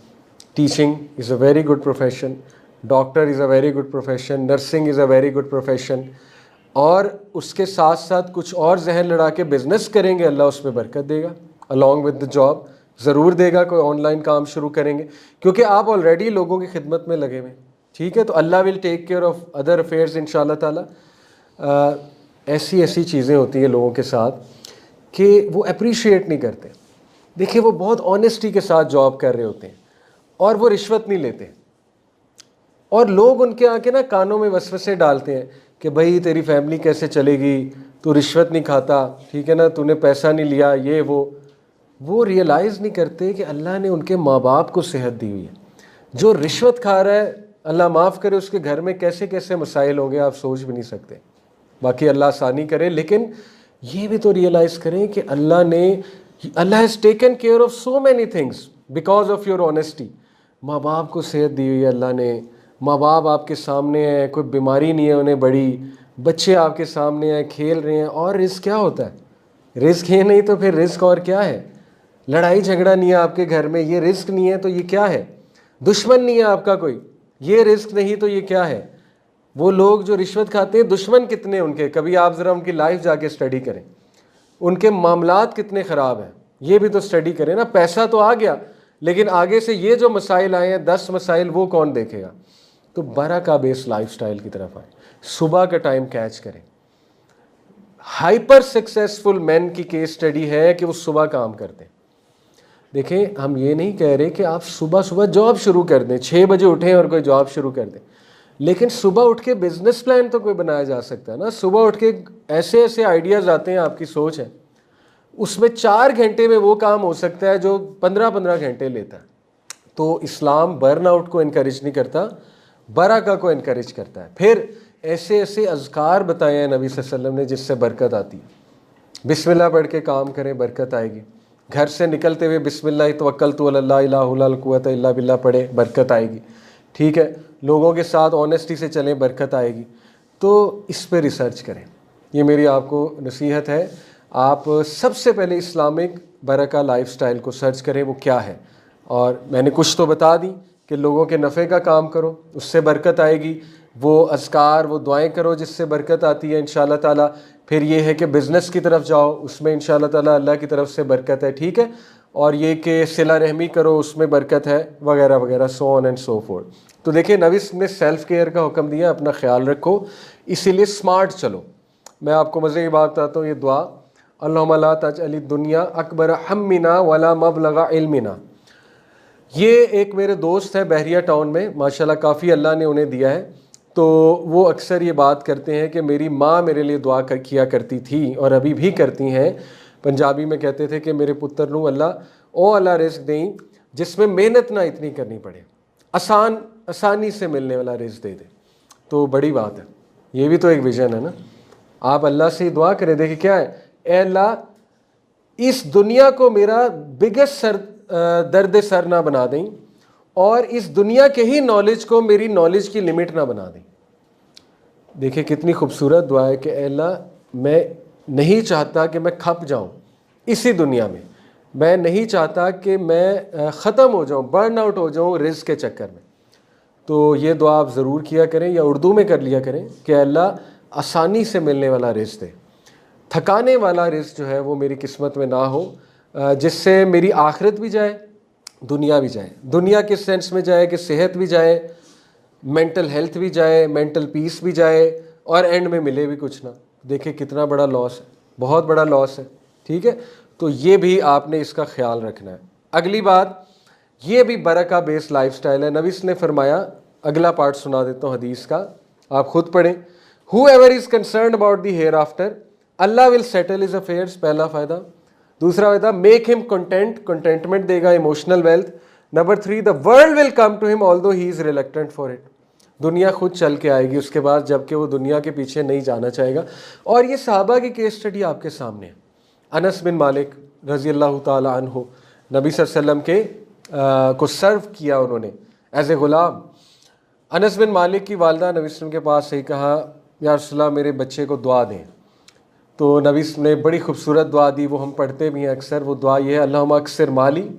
Teaching is a very good profession, doctor is a very good profession, nursing is a very good profession, और उसके साथ साथ कुछ और जहन लड़ा के बिज़नेस करेंगे, अल्लाह उसमें बरकत देगा, अलॉन्ग विद द जॉब ज़रूर देगा। कोई ऑनलाइन काम शुरू करेंगे क्योंकि आप ऑलरेडी लोगों की खिदमत में लगे हुए, ठीक है, तो Allah will take care of other affairs इंशाअल्लाह ताला। ऐसी चीज़ें होती हैं लोगों के साथ कि वो अप्रिशिएट नहीं करते। देखिए वो बहुत ऑनेस्टी के साथ जॉब कर रहे होते हैं और वो रिश्वत नहीं लेते, और लोग उनके आके ना कानों में वसवसे डालते हैं कि भाई तेरी फैमिली कैसे चलेगी, तू रिश्वत नहीं खाता, ठीक है ना, तूने पैसा नहीं लिया, ये वो रियलाइज़ नहीं करते कि अल्लाह ने उनके माँ बाप को सेहत दी हुई है। जो रिश्वत खा रहा है, अल्लाह माफ़ करे, उसके घर में कैसे कैसे मसाइल होंगे आप सोच भी नहीं सकते। बाकी अल्लाह आसानी करे, लेकिन ये भी तो रियलाइज़ करें कि Allah has taken care of so many things because of your honesty. माँ बाप को सेहत दी हुई है अल्लाह ने, माँ बाप आपके सामने हैं, कोई बीमारी नहीं है उन्हें बड़ी, बच्चे आपके सामने हैं, खेल रहे हैं, और रिस्क क्या होता है? रिस्क ये नहीं तो फिर रिस्क और क्या है? लड़ाई झगड़ा नहीं है आपके घर में, ये रिस्क नहीं है तो ये क्या है? दुश्मन नहीं है आपका कोई, ये रिस्क नहीं तो ये क्या है? वो लोग जो रिश्वत खाते हैं, दुश्मन कितने उनके, कभी आप ज़रा उनकी लाइफ जाके स्टडी करें, उनके मामलात कितने ख़राब हैं, ये भी तो स्टडी करें ना। पैसा तो आ गया, लेकिन आगे से ये जो मसाइल आए हैं, 10 मसाइल, वो कौन देखेगा? तो बरका बेस्ड लाइफस्टाइल की तरफ आए, सुबह का टाइम कैच करें। हाइपर सक्सेसफुल मैन की केस स्टडी है कि वो सुबह काम करते हैं। देखें हम ये नहीं कह रहे कि आप सुबह सुबह जॉब शुरू कर दें, 6 बजे उठें और कोई जॉब शुरू कर दें, लेकिन सुबह उठ के बिजनेस प्लान तो कोई बनाया जा सकता है ना। सुबह उठ के ऐसे ऐसे आइडियाज़ आते हैं, आपकी सोच है, उसमें 4 घंटे में वो काम हो सकता है जो 15-15 घंटे लेता है। तो इस्लाम बर्नआउट को इनकरेज नहीं करता, बरका को इनकरेज करता है। फिर ऐसे ऐसे अज़कार बताए हैं नबी सल्लल्लाहु अलैहि वसल्लम ने जिससे बरकत आती है। बिस्मिल्लाह पढ़ के काम करें, बरकत आएगी। घर से निकलते हुए बिस्मिल्लाह तवक्कलतु अल्लाह ला कुव्वता इल्ला बिल्लाह पढ़े, बरकत आएगी, ठीक है। लोगों के साथ ऑनेस्टी से चलें, बरकत आएगी। तो इस पर रिसर्च करें, ये मेरी आपको नसीहत है। आप सबसे पहले इस्लामिक बरका लाइफस्टाइल को सर्च करें, वो क्या है। और मैंने कुछ तो बता दी कि लोगों के नफ़े का काम करो, उससे बरकत आएगी। वो अज़कार, वो दुआएं करो जिससे बरकत आती है इंशाअल्लाह ताला। फिर ये है कि बिज़नेस की तरफ जाओ, उसमें इंशाअल्लाह ताला अल्लाह की तरफ से बरकत है, ठीक है। और ये कि सिला रहमी करो, उसमें बरकत है, वगैरह वगैरह, so on and so fourth. तो देखिए नबी ने सेल्फ़ केयर का हुक्म दिया, अपना ख्याल रखो, इसीलिए स्मार्ट चलो। मैं आपको मज़े की बात बताता हूँ, ये दुआ, अल्लाहुम्मा ला तजअल दुनिया अकबर हम्मिना वला मबलगा इल्मिना। ये एक मेरे दोस्त है बहरिया टाउन में, माशाल्लाह काफ़ी अल्लाह ने उन्हें दिया है। तो वो अक्सर ये बात करते हैं कि मेरी माँ मेरे लिए दुआ किया करती थी और अभी भी करती हैं। पंजाबी में कहते थे कि मेरे पुत्र नू अल्लाह रिज़्क़ दें जिसमें मेहनत ना इतनी करनी पड़े, आसानी से मिलने वाला रिज़्क़ दे दे। तो बड़ी बात है, ये भी तो एक विज़न है ना। आप अल्लाह से दुआ करें, देखिए क्या है, ए अल्लाह इस दुनिया को मेरा बिगेस्ट दर्द सर ना बना दें और इस दुनिया के ही नॉलेज को मेरी नॉलेज की लिमिट ना बना दें। देखिए कितनी खूबसूरत दुआ है कि अल्लाह मैं नहीं चाहता कि मैं खप जाऊं इसी दुनिया में, मैं नहीं चाहता कि मैं ख़त्म हो जाऊं, बर्न आउट हो जाऊं रिज़्क़ के चक्कर में। तो ये दुआ आप ज़रूर किया करें या उर्दू में कर लिया करें कि अल्लाह आसानी से मिलने वाला रिज़्क़ दे, थकाने वाला रिज़्क़ जो है वो मेरी किस्मत में ना हो, जिससे मेरी आखिरत भी जाए, दुनिया भी जाए। दुनिया किस सेंस में जाए कि सेहत भी जाए, मेंटल हेल्थ भी जाए, मेंटल पीस भी जाए और एंड में मिले भी कुछ ना। देखिए कितना बड़ा लॉस है, बहुत बड़ा लॉस है, ठीक है। तो ये भी आपने इसका ख्याल रखना है। अगली बात, ये भी बरका बेस्ड लाइफस्टाइल है। नबी ने फरमाया, अगला पार्ट सुना देता हूँ हदीस का, आप खुद पढ़ें। Whoever is concerned about the hereafter, Allah will settle his affairs, पहला फ़ायदा। दूसरा फ़ायदा, मेक हिम कंटेंट, कंटेंटमेंट देगा, emotional wealth. Number 3, the world will come to him although he is reluctant for it, दुनिया खुद चल के आएगी उसके बाद, जबकि वो दुनिया के पीछे नहीं जाना चाहेगा। और ये सहाबा की केस स्टडी आपके सामने है। अनस बिन मालिक रज़ी अल्लाह ताला अन्हु, नबी सल्लल्लाहु अलैहि वसल्लम के को सर्व किया उन्होंने एज ए ग़ुलाम। अनस बिन मालिक की वालदा नबी वसल्लम के पास से कहा, या रसूलल्लाह मेरे बच्चे को दुआ दें। तो नबी ने बड़ी खूबसूरत दुआ दी, वो हम पढ़ते भी हैं अक्सर। वो दुआ ये है, अल्लाहुम्मा अक्सिर माली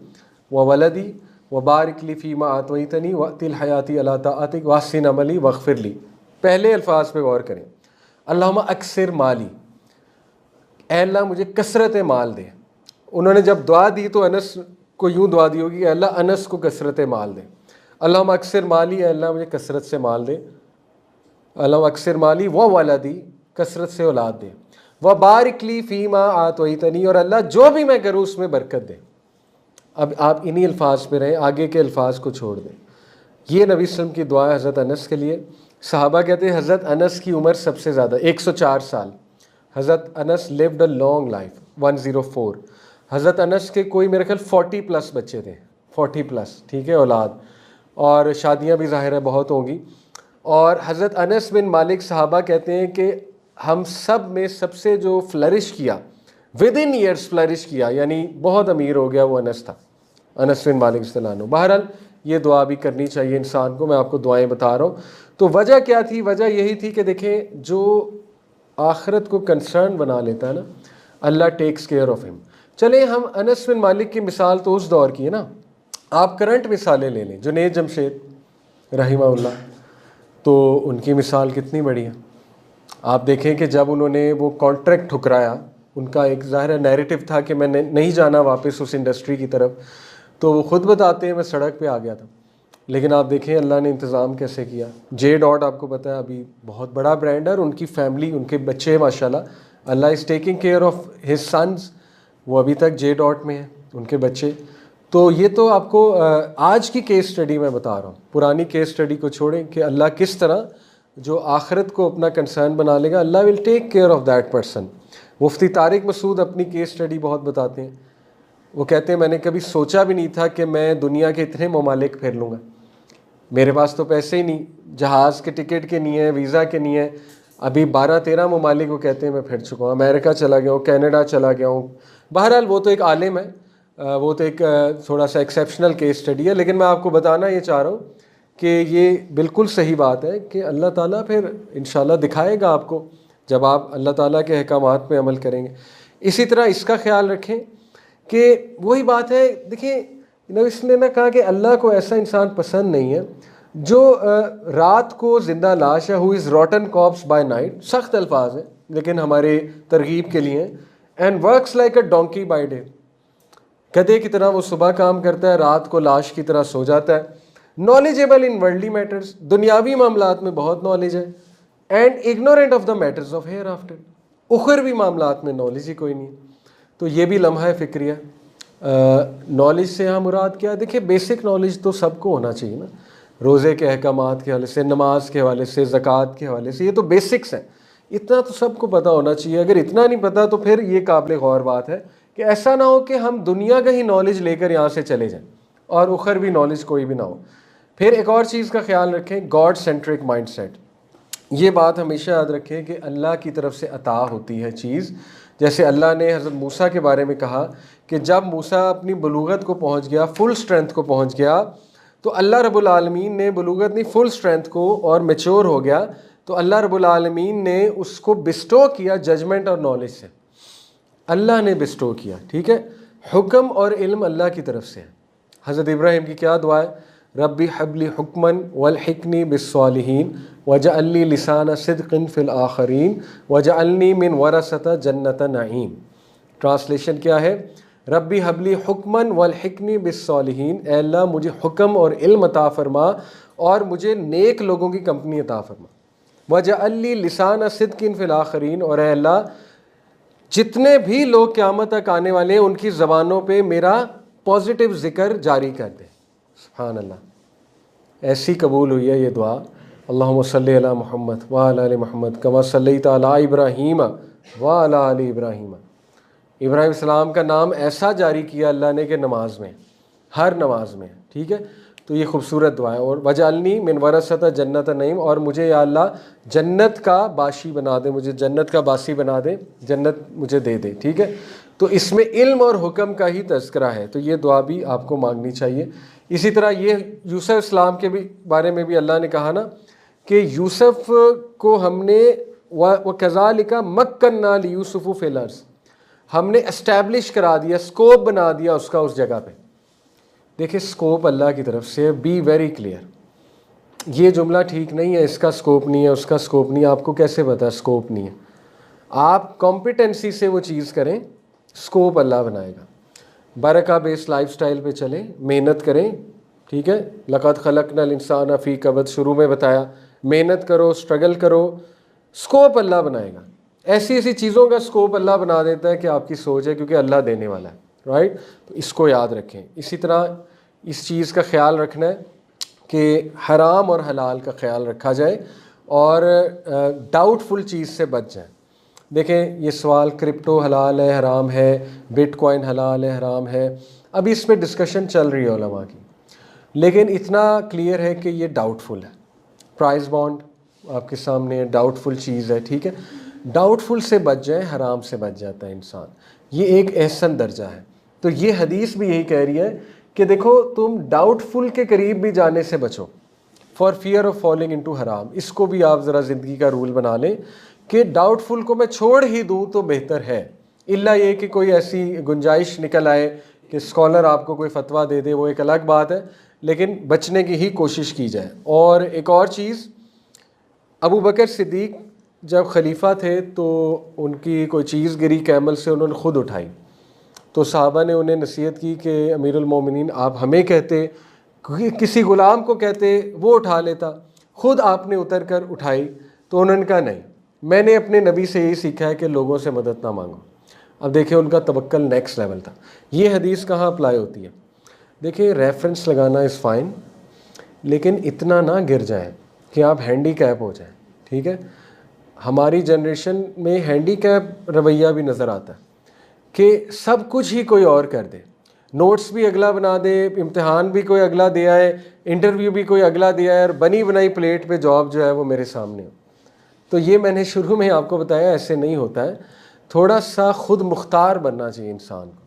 व वलदी व बारिक ली फ़ीमा आतवैतनी व तिल हयाती अला ताअतिक वाहसिन अमली वग़फ़िर ली। पहले अल्फाज पे गौर करें, अल्लाहुम्मा अक्सिर माली, ऐ अल्लाह मुझे कसरत माल दे। उन्होंने जब दुआ दी तो अनस को यूँ दुआ दी होगी, अल्लाह अनस को कसरत माल दे। अल्लाहुम्मा अक्सिर माली, अल्लाह मुझे कसरत से माल दे। अल्लाहुम्मा अक्सिर माली व वलदी, कसरत से औलाद दे। व बारिक ली फ़ीमा आतवैतनी, और अल्लाह जो भी मैं करूँ उसमें बरकत दे। अब आप इन्हीं अल्फाज पे रहें, आगे के अल्फाज को छोड़ दें। ये नबी वसल्लम की दुआ है हज़रत अनस के लिए। सहाबा कहते हैं हज़रत अनस की उम्र सबसे ज़्यादा 104 साल। हज़रत Anas lived a long life 104। हज़रत अनस के कोई मेरे ख्याल 40 प्लस बच्चे थे, 40 प्लस, ठीक है, औलाद, और शादियाँ भी ज़ाहिर है बहुत होंगी। और हज़रत अनस बिन मालिक सहाबा कहते हैं कि हम सब में सबसे जो फ्लरिश किया, विद इन ईयर्स फ्लरिश किया, यानी बहुत अमीर हो गया, वो अनस था, अनस बिन मालिक रज़ियल्लाहु अन्हु। बहरहाल ये दुआ भी करनी चाहिए इंसान को, मैं आपको दुआएं बता रहा हूँ। तो वजह क्या थी? वजह यही थी कि देखें, जो आखिरत को कंसर्न बना लेता है ना, Allah takes care of him. चले हम अनस बिन मालिक की मिसाल तो उस दौर की है ना, आप करंट मिसालें ले लें, जुनैद जमशेद रहिमहुल्लाह, तो उनकी मिसाल कितनी बड़ी है। आप देखें कि जब उन्होंने वो कॉन्ट्रैक्ट ठुकराया, उनका एक ज़ाहिर नैरेटिव था कि मैंने नहीं जाना वापस उस इंडस्ट्री की तरफ, तो वो ख़ुद बताते हैं मैं सड़क पे आ गया था। लेकिन आप देखें अल्लाह ने इंतज़ाम कैसे किया। जे डॉट आपको पता है अभी बहुत बड़ा ब्रांड है, और उनकी फैमिली, उनके बच्चे माशाल्लाह, Allah is taking care of his sons, वो अभी तक जे डॉट में हैं उनके बच्चे। तो ये तो आपको आज की केस स्टडी मैं बता रहा हूँ, पुरानी केस स्टडी को छोड़ें कि अल्लाह किस तरह जो आखिरत को अपना कंसर्न बना लेगा, Allah will take care of that person. Mufti Tariq Masood अपनी केस स्टडी बहुत बताते हैं। वो कहते हैं मैंने कभी सोचा भी नहीं था कि मैं दुनिया के इतने ममालिक फिर लूँगा। मेरे पास तो पैसे ही नहीं, जहाज़ के टिकट के नहीं है, वीज़ा के नहीं है। अभी 12-13 ममालिक वो कहते हैं मैं फिर चुका हूँ। अमेरिका चला गया हूँ, कनाडा चला गया हूँ। बहरहाल वो तो एक आलिम है, वो तो एक थोड़ा सा एक्सेप्शनल केस स्टडी है। लेकिन मैं आपको बताना ये चाह रहा हूँ कि ये बिल्कुल सही बात है कि अल्लाह ताला फिर इंशाल्लाह दिखाएगा आपको, जब आप अल्लाह ताला के अहकामात पे अमल करेंगे। इसी तरह इसका ख्याल रखें कि वही बात है, देखिए इसने ना कहा कि अल्लाह को ऐसा इंसान पसंद नहीं है जो रात को ज़िंदा लाश है, who is rotten corpse by night, सख्त अल्फाज हैं लेकिन हमारे तरगीब के लिए, and works like a donkey by day, गधे की तरह वो सुबह काम करता है, रात को लाश की तरह सो जाता है, नॉलेजेबल इन वर्ल्डली मैटर्स, दुनियावी मामलात में बहुत नॉलेज है, and ignorant of the matters of hereafter, उखरवी मामलात में नॉलेज ही कोई नहीं। तो ये भी लम्हा फिक्रिया। नॉलेज से यहाँ मुराद क्या है? देखिए बेसिक नॉलेज तो सबको होना चाहिए ना, रोज़े के अहकामात के हवाले से, नमाज के हवाले से, ज़कात के हवाले से, ये तो बेसिक्स हैं, इतना तो सबको पता होना चाहिए। अगर इतना नहीं पता तो फिर ये काबिल गौर बात है कि ऐसा ना हो कि हम दुनिया का ही नॉलेज लेकर यहाँ से चले जाएं और उखर भी नॉलेज कोई भी ना हो। फिर एक और चीज़ का ख्याल रखें, गॉड सेंट्रिक माइंडसेट। ये बात हमेशा याद रखें कि अल्लाह की तरफ से अता होती है चीज़। जैसे अल्लाह ने हज़रत मूसा के बारे में कहा कि जब मूसा अपनी बलूगत को पहुँच गया, फुल स्ट्रेंथ को पहुँच गया, तो अल्लाह रब्बुल आलमीन ने बलूगत नहीं, फुल स्ट्रेंथ को, और मैच्योर हो गया, तो अल्लाह रब्बुल आलमीन ने उसको बिस्टो किया जजमेंट और नॉलेज से, अल्लाह ने बिस्टो किया। ठीक है, हुक्म और इल्म अल्लाह की तरफ से है। हज़रत इब्राहीम की क्या दुआ है? रब्बी हबली हुक्मन वल्हिकनी बिस्सालिहीन वजअलनी लिसाना सिद्क़िन फ़िल आखरीन वजअलनी मिन वरसत जन्नत नईम। ट्रांसलेशन क्या है? रब्बी हबली हुक्मन वल्हिकनी बिस्सालिहीन, ऐ अल्लाह मुझे हुक्म और इल्म अता फरमा और मुझे नेक लोगों की कंपनी अता फरमा। वजअलनी लिसाना सिद्क़िन फ़िल आखरीन, और ऐ अल्लाह जितने भी लोग क़यामत तक आने वाले हैं उनकी ज़बानों पे मेरा पॉजिटिव ज़िक्र जारी कर दे। सुभान अल्लाह, ऐसी कबूल हुई है ये दुआ। अल्लाहुम्मा सल्ली अला मुहम्मद व अला आलि मुहम्मद कमा सल्लैता अला इब्राहीम व अला आलि इब्राहीम। इब्राहीम सलाम का नाम ऐसा जारी किया अल्लाह ने कि नमाज में, हर नमाज में। ठीक है, तो ये खूबसूरत दुआ है। और वजअलनी मिन वरसत जन्नत नईम, और मुझे या अल्लाह जन्नत का बाशी बना दे, मुझे जन्नत का बासी बना दे, जन्नत मुझे दे दे। ठीक है, तो इसमें इल्म और हुक्म का ही तज़किरा है, तो ये दुआ भी आपको मांगनी चाहिए। इसी तरह ये यूसुफ इस्लाम के भी बारे में भी अल्लाह ने कहा ना कि यूसुफ को हमने व कज़ालिका मक्कन्ना लियूसुफ़ फ़िल अर्ज़, हमने एस्टैब्लिश करा दिया, स्कोप बना दिया उसका उस जगह पे। देखिए स्कोप अल्लाह की तरफ से, बी वेरी क्लियर। ये जुमला ठीक नहीं है, इसका स्कोप नहीं है, उसका स्कोप नहीं है। आपको कैसे पता स्कोप नहीं है? आप कॉम्पिटेंसी से वो चीज़ करें, स्कोप अल्लाह बनाएगा। बरका बेस्ड लाइफस्टाइल पे चलें, मेहनत करें। ठीक है, लक़द ख़लक़नल इंसान फ़ी कबद, शुरू में बताया, मेहनत करो, स्ट्रगल करो, स्कोप अल्लाह बनाएगा। ऐसी ऐसी चीज़ों का स्कोप अल्लाह बना देता है कि आपकी सोच है, क्योंकि अल्लाह देने वाला है। राइट, तो इसको याद रखें। इसी तरह इस चीज़ का ख्याल रखना है कि हराम और हलाल का ख्याल रखा जाए और डाउटफुल चीज़ से बच जाए। देखें ये सवाल क्रिप्टो हलाल है हराम है, बिटकॉइन हलाल है हराम है, अभी इस पर डिस्कशन चल रही है उलमा की, लेकिन इतना क्लियर है कि ये डाउटफुल है। प्राइस बॉन्ड आपके सामने डाउटफुल चीज़ है। ठीक है, डाउटफुल से बच जाए, हराम से बच जाता है इंसान, ये एक एहसन दर्जा है। तो ये हदीस भी यही कह रही है कि देखो तुम डाउटफुल के करीब भी जाने से बचो, for fear of falling into हराम। इसको भी आप ज़रा ज़िंदगी का रूल बना लें कि डाउटफुल को मैं छोड़ ही दूँ तो बेहतर है, इल्ला ये कि कोई ऐसी गुंजाइश निकल आए कि स्कॉलर आपको कोई फतवा दे दे, वो एक अलग बात है, लेकिन बचने की ही कोशिश की जाए। और एक और चीज़, अबू बकर सिद्दीक जब खलीफा थे तो उनकी कोई चीज़ गिरी कैमल से, उन्होंने ख़ुद उठाई, तो साहबा ने उन्हें नसीहत की कि अमीरुल मोमिनीन आप हमें कहते, किसी ग़ुलाम को कहते वो उठा लेता, ख़ुद आपने उतर कर उठाई। तो उन्होंने कहा नहीं, मैंने अपने नबी से यही सीखा है कि लोगों से मदद ना मांगो। अब देखिए उनका तवक्कल नेक्स्ट लेवल था। ये हदीस कहाँ अप्लाई होती है? देखिए रेफरेंस लगाना इज़ फ़ाइन, लेकिन इतना ना गिर जाए कि आप हैंडीकैप हो जाएं। ठीक है, हमारी जनरेशन में हैंडीकैप रवैया भी नज़र आता है कि सब कुछ ही कोई और कर दे, नोट्स भी अगला बना दे, इम्तिहान भी कोई अगला दे आए, इंटरव्यू भी कोई अगला दे आए, और बनी बनाई प्लेट पे जॉब जो है वो मेरे सामने हो। तो ये मैंने शुरू में आपको बताया, ऐसे नहीं होता है। थोड़ा सा ख़ुद मुख्तार बनना चाहिए इंसान को,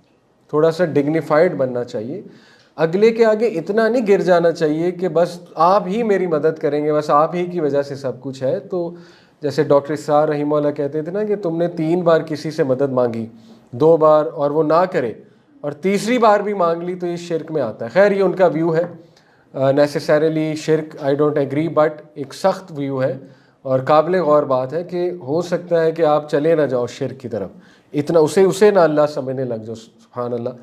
थोड़ा सा डिग्निफाइड बनना चाहिए, अगले के आगे इतना नहीं गिर जाना चाहिए कि बस आप ही मेरी मदद करेंगे, बस आप ही की वजह से सब कुछ है। तो जैसे डॉक्टर इसरार रहीमहुल्लाह कहते थे ना कि तुमने 3 बार किसी से मदद मांगी, 2 बार और वो ना करे, और तीसरी बार भी मांग ली तो ये शिरक में आता है। खैर ये उनका व्यू है, नेसेसरीली शिरक आई डोंट एग्री, बट एक सख्त व्यू है और काबिल गौर बात है कि हो सकता है कि आप चले ना जाओ शिरक की तरफ, इतना उसे ना अल्लाह समझने लग जाओ, सुभान अल्लाह।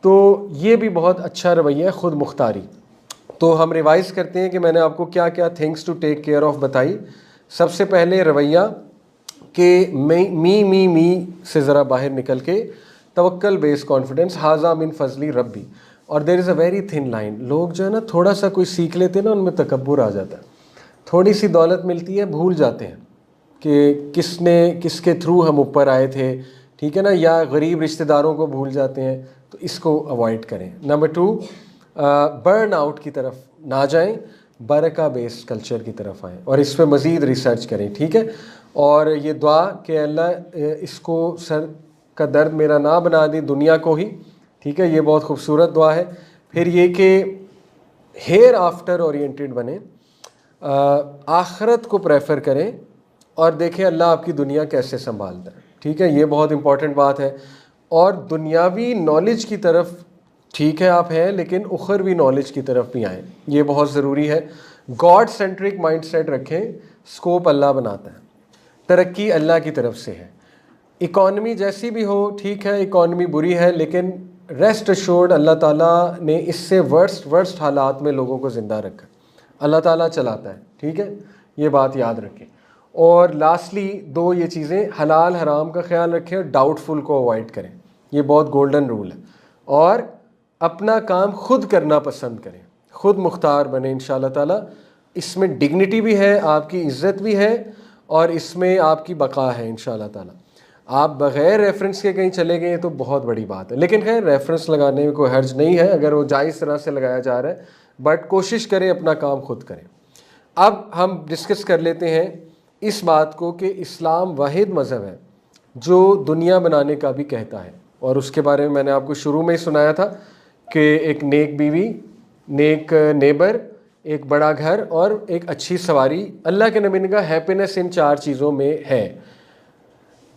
तो ये भी बहुत अच्छा रवैया है, ख़ुद मुख्तारी। तो हम रिवाइज़ करते हैं कि मैंने आपको क्या क्या things to take care of बताई। सबसे पहले रवैया कि मी से ज़रा बाहर निकल के तवक्कल बेस कॉन्फिडेंस, हाजा मिन फजली रब्बी। और there is a very thin line, लोग जो है ना थोड़ा सा कोई सीख लेते हैं ना उनमें तकब्बुर आ जाता है, थोड़ी सी दौलत मिलती है भूल जाते हैं कि किसके थ्रू हम ऊपर आए थे, ठीक है ना, या गरीब रिश्तेदारों को भूल जाते हैं। तो इसको अवॉइड करें। नंबर 2, बर्न आउट की तरफ ना जाएं, बरका बेस्ड कल्चर की तरफ आएँ और इस पर मज़ीद रिसर्च करें, ठीक है। और ये दुआ कि अल्लाह इसको सर का दर्द मेरा ना बना दे दुनिया को ही, ठीक है, ये बहुत खूबसूरत दुआ है। फिर ये कि हेयर आफ्टर ओरिएंटेड बने, आखरत को प्रेफर करें और देखें अल्लाह आपकी दुनिया कैसे संभालता है, ठीक है, ये बहुत इंपॉर्टेंट बात है। और दुनियावी नॉलेज की तरफ ठीक है आप हैं, लेकिन उखरवी नॉलेज की तरफ भी आएँ, ये बहुत ज़रूरी है। गॉड सेंट्रिक माइंडसेट रखें, स्कोप अल्लाह बनाता है, तरक्की अल्लाह की तरफ से है। इकॉनमी जैसी भी हो, ठीक है, इकॉनमी बुरी है, लेकिन रेस्ट अश्योर्ड अल्लाह ताला ने इससे वर्स्ट हालात में लोगों को ज़िंदा रखा, अल्लाह ताला चलाता है, ठीक है, ये बात याद रखें। और लास्टली 2 ये चीज़ें, हलाल हराम का ख्याल रखें और डाउटफुल को अवॉइड करें, ये बहुत गोल्डन रूल है। और अपना काम खुद करना पसंद करें, खुद मुख्तार बने इंशाअल्लाह ताला। इसमें डिग्निटी भी है, आपकी इज़्ज़त भी है और इसमें आपकी बका है इंशाअल्लाह ताला। आप बग़ैर रेफरेंस के कहीं चले गए तो बहुत बड़ी बात है, लेकिन खैर रेफरेंस लगाने में कोई हर्ज नहीं है अगर वो जायज़ तरह से लगाया जा रहा है, बट कोशिश करें अपना काम खुद करें। अब हम डिस्कस कर लेते हैं इस बात को कि इस्लाम वाहिद मज़हब है जो दुनिया बनाने का भी कहता है, और उसके बारे में मैंने आपको शुरू में ही सुनाया था कि एक नेक बीवी, नेक नेबर, एक बड़ा घर और एक अच्छी सवारी। अल्लाह के नबी ने कहा हैप्पीनेस इन 4 चीज़ों में है,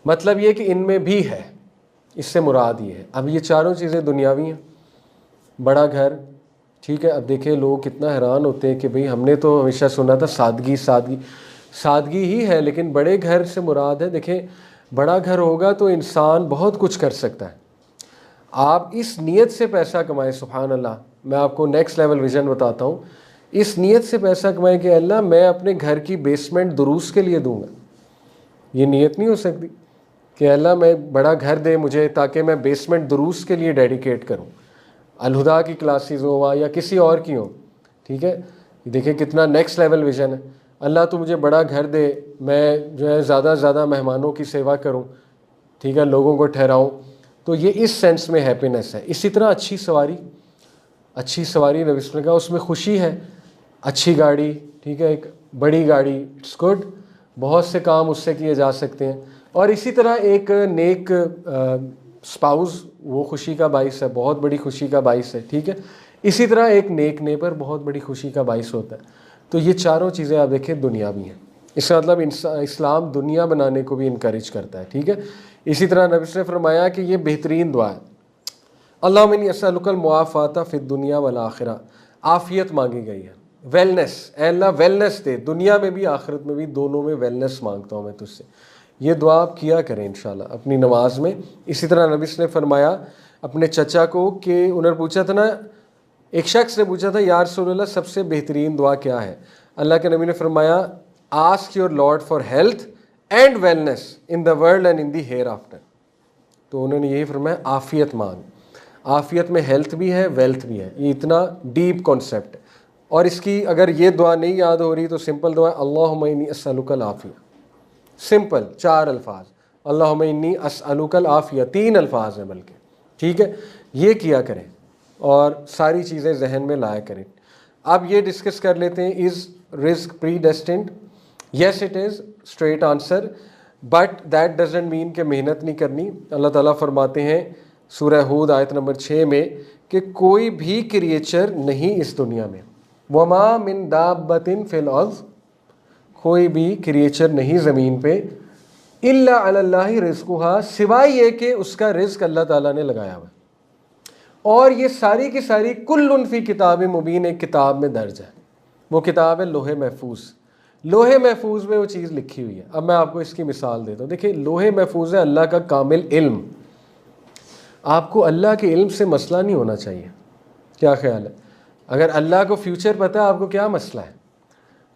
मतलब ये कि इनमें भी है, इससे मुराद ये है। अब ये चारों चीज़ें दुनियावी हैं, बड़ा घर, ठीक है। अब देखिए लोग कितना हैरान होते हैं कि भाई हमने तो हमेशा सुना था सादगी ही है, लेकिन बड़े घर से मुराद है, देखें बड़ा घर होगा तो इंसान बहुत कुछ कर सकता है। आप इस नीयत से पैसा कमाएं, सुभान अल्लाह, मैं आपको नेक्स्ट लेवल विज़न बताता हूँ। इस नीयत से पैसा कमाएं कि अल्लाह मैं अपने घर की बेसमेंट दुरूस के लिए दूंगा। ये नीयत नहीं हो सकती कि अल्लाह मैं बड़ा घर दे मुझे ताकि मैं बेसमेंट दुरूस के लिए डेडिकेट करूँ, अलहुदा की क्लासेस हो वहाँ या किसी और की हो, ठीक है। देखिए कितना नेक्स्ट लेवल विज़न है। अल्लाह तो मुझे बड़ा घर दे, मैं जो है ज़्यादा से ज़्यादा मेहमानों की सेवा करूँ, ठीक है, लोगों को ठहराऊँ, तो ये इस सेंस में हैप्पीनेस है। इसी तरह अच्छी सवारी नबी ने कहा उसमें खुशी है, अच्छी गाड़ी, ठीक है, एक बड़ी गाड़ी, इट्स गुड, बहुत से काम उससे किए जा सकते हैं। और इसी तरह एक नेक स्पाउस, वो खुशी का बाइस है, बहुत बड़ी खुशी का बाइस है, ठीक है। इसी तरह एक नेक नेबर बहुत बड़ी खुशी का बाइस होता है। तो ये चारों चीज़ें आप देखें दुनियावी हैं, इसका मतलब इस्लाम दुनिया बनाने को भी इनकरेज करता है, ठीक है। इसी तरह नबी ने फरमाया कि ये बेहतरीन दुआ है, अल्लाहुम्मा इन्नी अस्अलुकल मुआफ़ाता फ़िद दुनिया वल आखिरा, आफ़ियत मांगी गई है, वेलनेस, अल्लाह वेलनेस दे, दुनिया में भी आखिरत में भी, दोनों में वेलनेस मांगता हूँ मैं तुझसे। ये दुआ आप किया करें इंशाल्लाह अपनी नमाज में। इसी तरह नबी ने फरमाया अपने चचा को कि उन्होंने पूछा था ना, एक शख्स ने पूछा था या रसूलल्लाह सबसे बेहतरीन दुआ क्या है? अल्लाह के नबी ने फरमाया ask your lord for health and wellness in the world and in the hereafter. तो उन्होंने यही फरमाया आफ़ियत मांग, आफ़ियत में हेल्थ भी है, वेल्थ भी है। ये इतना डीप कॉन्सेप्ट है। और इसकी अगर ये दुआ नहीं याद हो रही तो सिंपल दुआ अल्लाहुम्मा इन्नी अस्अलुकल आफ़िया, सिंपल 4 अल्फाज, अल्लाहुम्मा इन्नी अस्अलुकल आफ़िया 3 अल्फाज हैं बल्कि, ठीक है। ये किया करें और सारी चीज़ें जहन में लाया करें। अब ये डिस्कस कर लेते हैं, is risk pre destined? Yes it is, straight answer, but that doesn't mean कि मेहनत नहीं करनी। अल्लाह ताला फरमाते हैं सूरह हूद आयत नंबर 6 में कि कोई भी क्रिएचर नहीं इस दुनिया में, वमा मिन दाब्बतिन फिल अर्ज़, कोई भी क्रिएचर नहीं ज़मीन पे, इल्ला अलल्लाहि रिज़्क़ुहा, सिवाय ये कि उसका रिज़्क़ अल्लाह ताला ने लगाया हुआ। और ये सारी की सारी कुल्लुन फी किताब मुबीन एक किताब में दर्ज है। वो किताब है लोहे महफूज। लोहे महफूज में वो चीज़ लिखी हुई है। अब मैं आपको इसकी मिसाल देता हूँ। देखिए, लोहे महफूज है अल्लाह का कामिल इल्म। आपको अल्लाह के इल्म से मसला नहीं होना चाहिए। क्या ख्याल है? अगर अल्लाह को फ्यूचर पता है, आपको क्या मसला है?